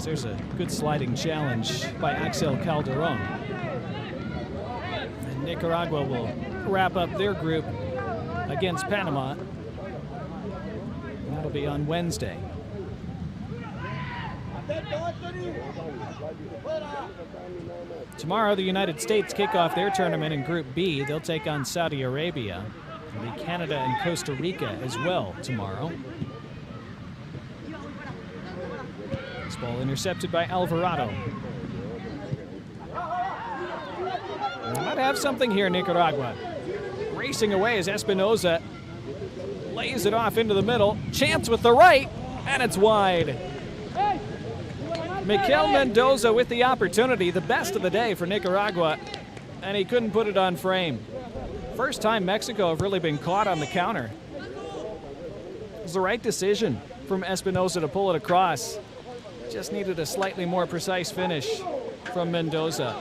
There's a good sliding challenge by Axel Calderon. And Nicaragua will wrap up their group against Panama. That'll be on Wednesday. Tomorrow, the United States kick off their tournament in Group B. They'll take on Saudi Arabia. It'll be Canada and Costa Rica as well tomorrow. This ball intercepted by Alvarado. They might have something here, Nicaragua. Racing away as Espinoza lays it off into the middle. Chance with the right, and it's wide. Mikel Mendoza with the opportunity, the best of the day for Nicaragua, and he couldn't put it on frame. First time Mexico have really been caught on the counter. It was the right decision from Espinoza to pull it across. Just needed a slightly more precise finish from Mendoza.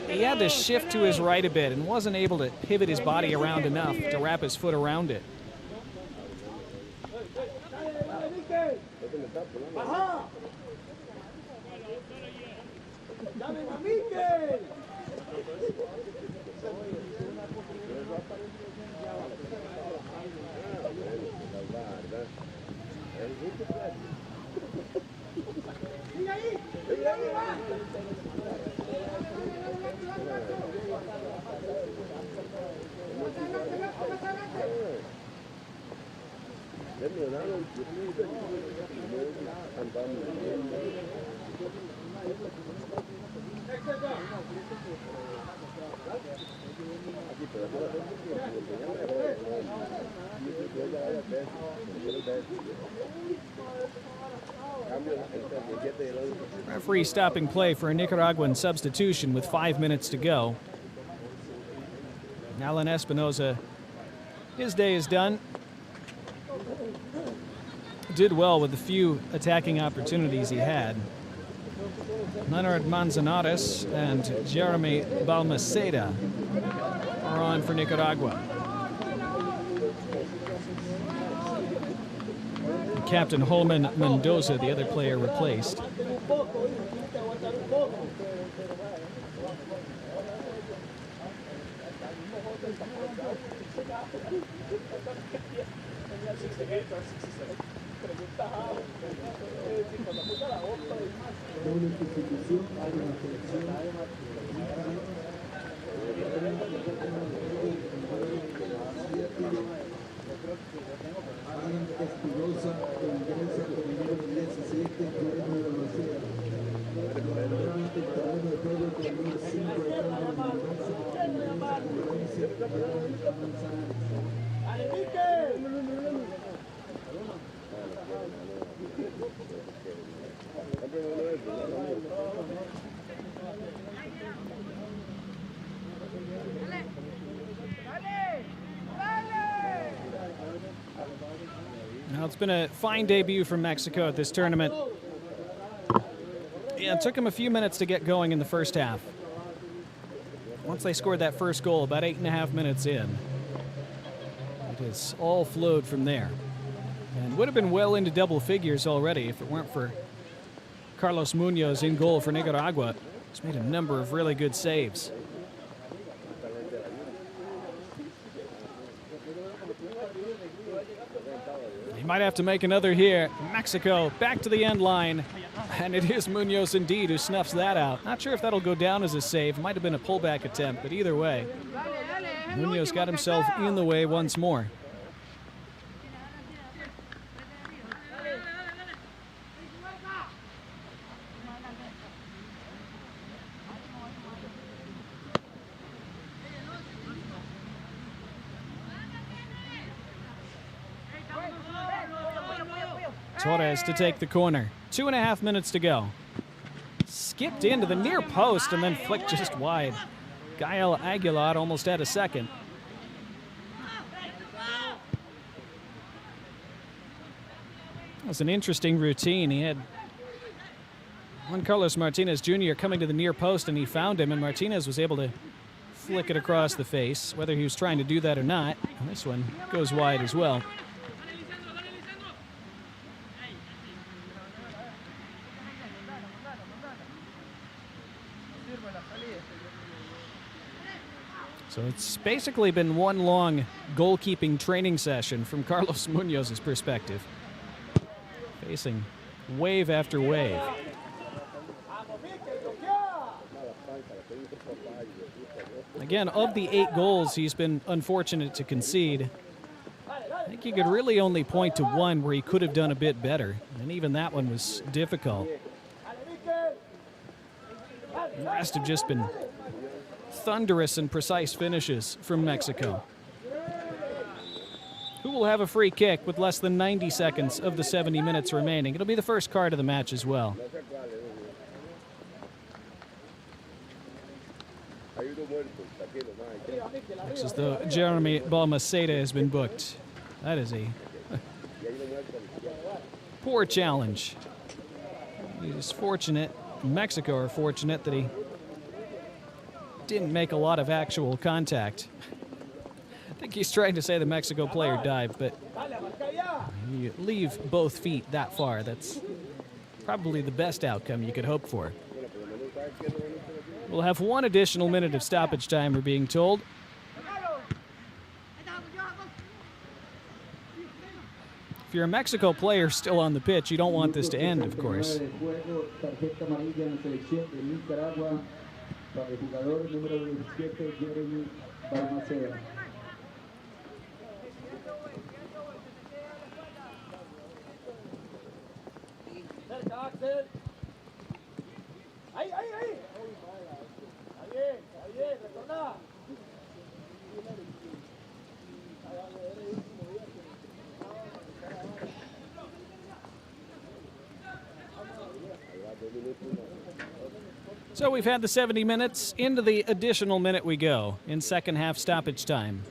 He had to shift to his right a bit and wasn't able to pivot his body around enough to wrap his foot around it. Referee stopping play for a Nicaraguan substitution with 5 minutes to go. Alan Espinoza, his day is done. Did well with the few attacking opportunities he had. Leonard Manzanares and Jeremy Balmaceda are on for Nicaragua. Captain Holman Mendoza, the other player replaced. Doble sustitución, hay una selección. Alan Espinosa ingresa con el número 17, Guillermo de Balmaceda. Nuevamente el terreno de juego con el número 5 de Carlos Mendoza, ingresa con el 11, Alan Manzanares. Now, it's been a fine debut from Mexico at this tournament. Yeah, it took them a few minutes to get going in the first half. Once they scored that first goal, about 8.5 minutes in, it has all flowed from there. And would have been well into double figures already if it weren't for Carlos Munoz in goal for Nicaragua. He's made a number of really good saves. He might have to make another here. Mexico back to the end line. And it is Munoz indeed who snuffs that out. Not sure if that'll go down as a save. It might have been a pullback attempt, but either way, Munoz got himself in the way once more. Torres to take the corner. 2.5 minutes to go. Skipped into the near post and then flicked just wide. Gael Aguilar almost had a second. That was an interesting routine. He had Juan Carlos Martinez Jr. coming to the near post and he found him, and Martinez was able to flick it across the face, whether he was trying to do that or not. And this one goes wide as well. So it's basically been one long goalkeeping training session from Carlos Munoz's perspective. Facing wave after wave. Again, of the 8 goals he's been unfortunate to concede, I think you could really only point to one where he could have done a bit better, and even that one was difficult. The rest have just been thunderous and precise finishes from Mexico, who will have a free kick with less than 90 seconds of the 70 minutes remaining. It'll be the first card of the match as well. Looks as though Jeremy Balmaceda has been booked. That is a poor challenge. He's fortunate, Mexico are fortunate that he didn't make a lot of actual contact. I think he's trying to say the Mexico player dived, but you leave both feet that far. That's probably the best outcome you could hope for. We'll have 1 additional minute of stoppage time, we're being told. If you're a Mexico player still on the pitch, you don't want this to end, of course. Para el jugador número 17, Jeremy Balmaceda. So we've had the 70 minutes. Into the additional minute we go in second half stoppage time.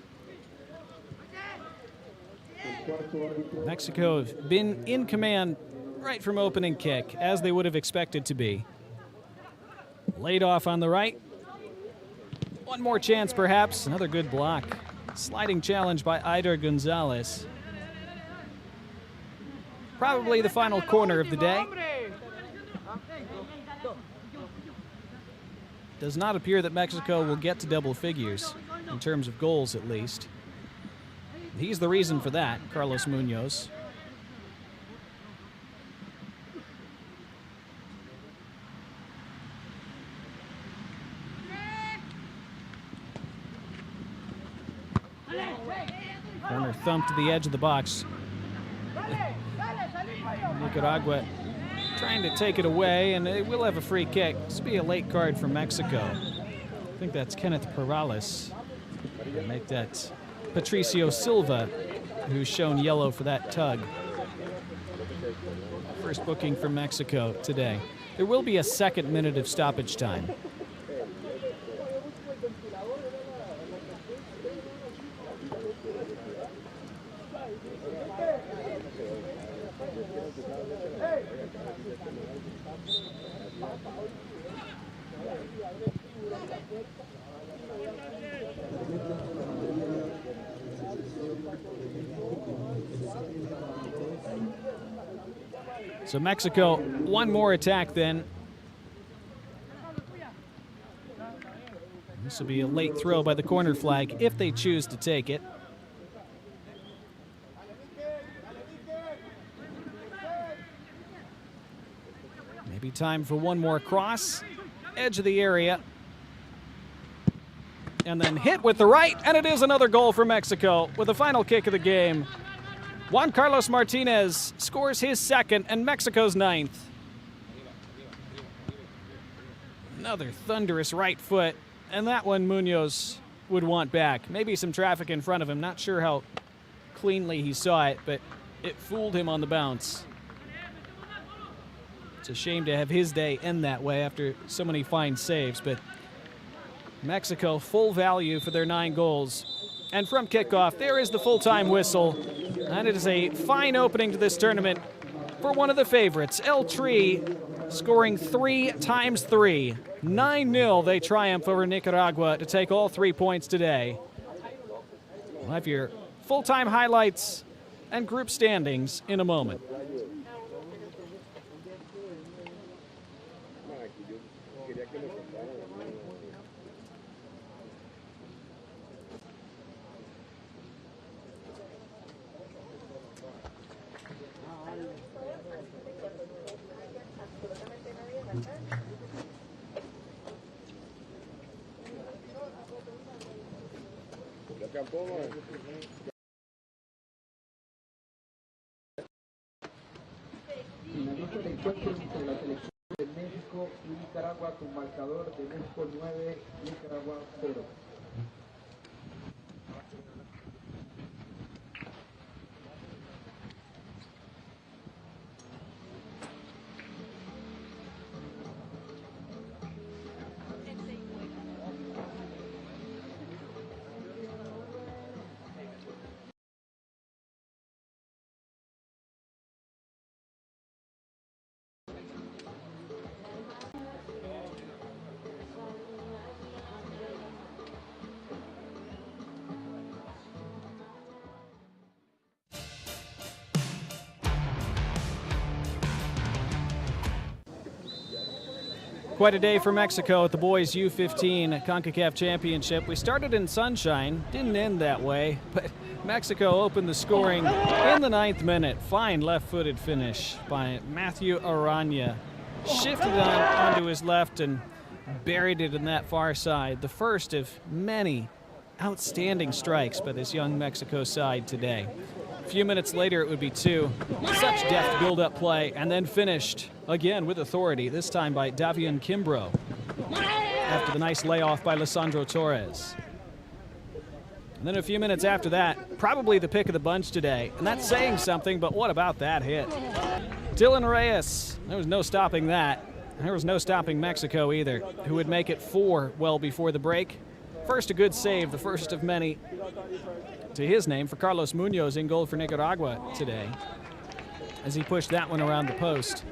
Mexico have been in command right from opening kick, as they would have expected to be. Laid off on the right. One more chance, perhaps. Another good block. Sliding challenge by Eider Gonzalez. Probably the final corner of the day. Does not appear that Mexico will get to double figures, in terms of goals at least. He's the reason for that, Carlos Munoz. Corner thumped to the edge of the box. Nicaragua trying to take it away, and they will have a free kick. This will be a late card for Mexico. I think that's Kenneth Perales. They'll make that Patricio Silva, who's shown yellow for that tug. First booking for Mexico today. There will be a second minute of stoppage time. So Mexico, one more attack then. This will be a late throw by the corner flag if they choose to take it. Maybe time for one more cross. Edge of the area. And then hit with the right, and it is another goal for Mexico with the final kick of the game. Juan Carlos Martinez scores his second and Mexico's ninth. Another thunderous right foot, and that one Munoz would want back. Maybe some traffic in front of him. Not sure how cleanly he saw it, but it fooled him on the bounce. It's a shame to have his day end that way after so many fine saves, but Mexico full value for their 9 goals. And from kickoff, there is the full-time whistle. And it is a fine opening to this tournament for one of the favorites, El Tri, scoring 3 times 3. 9-0, they triumph over Nicaragua to take all 3 points today. We'll have your full-time highlights and group standings in a moment. Finaliza el encuentro entre la selección de México y Nicaragua con marcador de México 9, Nicaragua 0. Quite a day for Mexico at the boys U-15 Concacaf Championship. We started in sunshine, didn't end that way, but Mexico opened the scoring in the 9th minute. Fine left-footed finish by Matthew Arana. Shifted onto his left and buried it in that far side. The first of many outstanding strikes by this young Mexico side today. A few minutes later, it would be 2. Such deft build-up play, and then finished again with authority, this time by Davian Kimbrough, after the nice layoff by Lisandro Torres. And then a few minutes after that, probably the pick of the bunch today, and that's saying something, but what about that hit? Dylan Reyes, there was no stopping that. There was no stopping Mexico either, who would make it 4 well before the break. First, a good save, the first of many to his name for Carlos Munoz in goal for Nicaragua today. as he pushed that one around the post.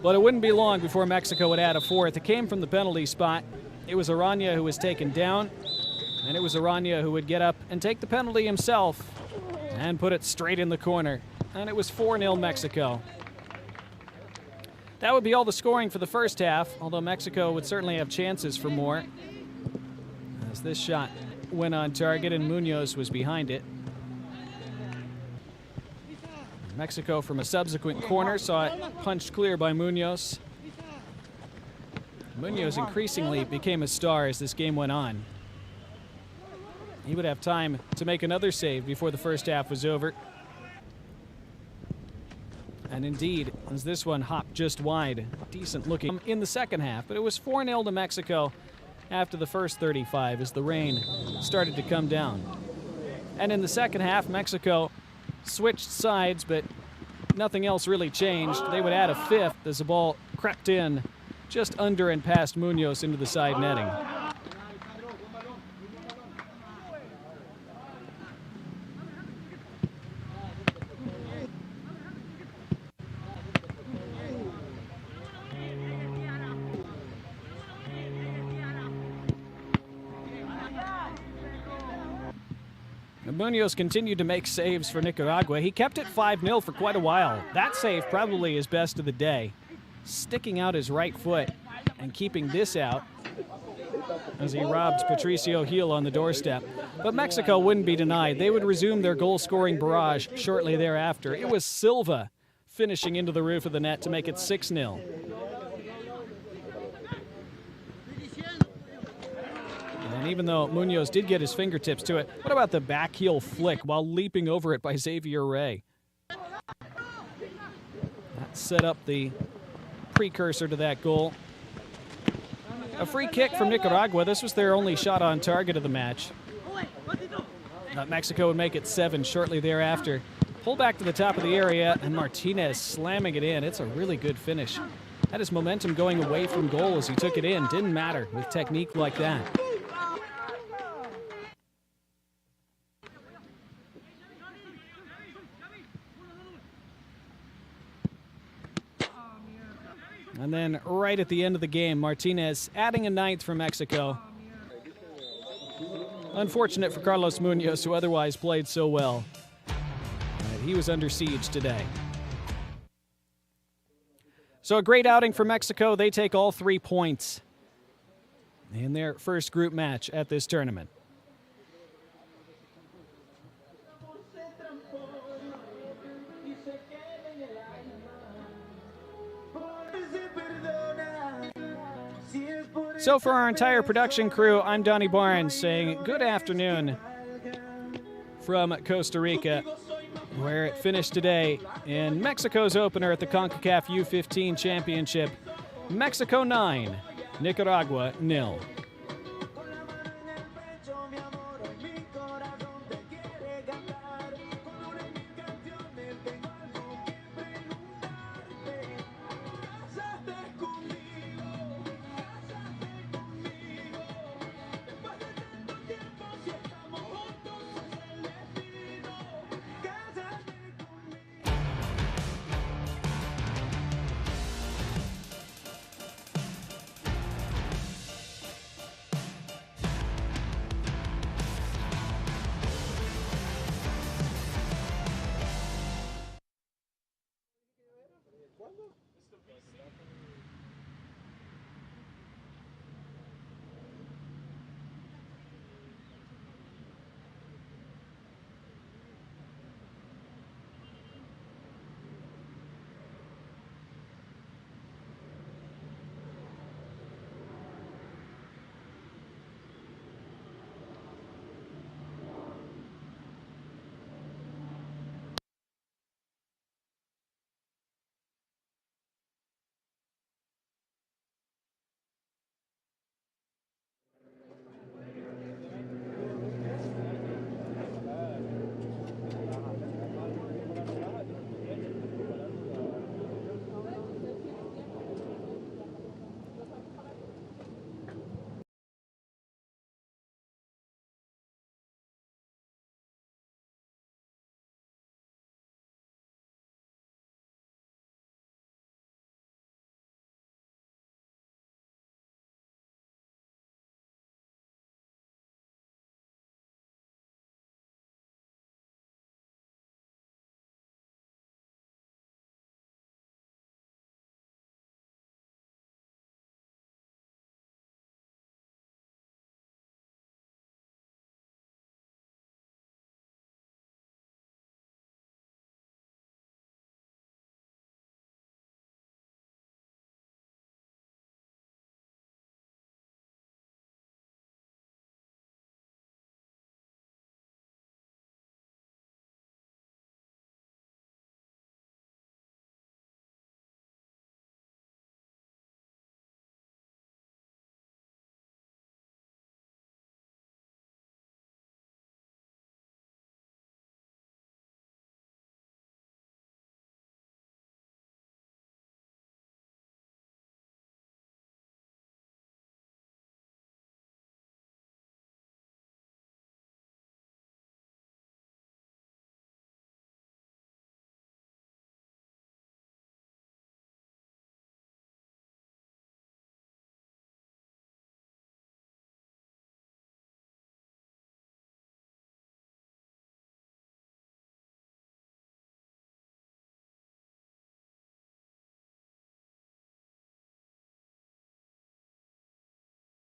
But it wouldn't be long before Mexico would add a fourth. It came from the penalty spot. It was Arana who was taken down, and it was Arana who would get up and take the penalty himself and put it straight in the corner. And it was 4-0 Mexico. That would be all the scoring for the first half, although Mexico would certainly have chances for more, as this shot went on target and Munoz was behind it. Mexico from a subsequent corner saw it punched clear by Munoz. Munoz increasingly became a star as this game went on. He would have time to make another save before the first half was over. And indeed, as this one hopped just wide, decent looking in the second half. But it was 4-0 to Mexico after the first 35 as the rain started to come down. And in the second half, Mexico switched sides, but nothing else really changed. They would add a fifth as the ball crept in just under and past Munoz into the side netting. Munoz continued to make saves for Nicaragua. He kept it 5-0 for quite a while. That save probably his best of the day, sticking out his right foot and keeping this out as he robbed Patricio Gil on the doorstep. But Mexico wouldn't be denied. They would resume their goal-scoring barrage shortly thereafter. It was Silva finishing into the roof of the net to make it 6-0. And even though Munoz did get his fingertips to it, what about the back heel flick while leaping over it by Xavier Rey? That set up the precursor to that goal. A free kick from Nicaragua. This was their only shot on target of the match. Mexico would make it 7 shortly thereafter. Pull back to the top of the area, and Martinez slamming it in. It's a really good finish. Had his momentum going away from goal as he took it in. Didn't matter with technique like that. And then right at the end of the game, Martinez adding a 9th for Mexico. Unfortunate for Carlos Munoz, who otherwise played so well. He was under siege today. So a great outing for Mexico. They take all 3 points in their first group match at this tournament. So for our entire production crew, I'm Donnie Barnes saying good afternoon from Costa Rica, where it finished today in Mexico's opener at the Concacaf U-15 Championship. Mexico 9, Nicaragua 0.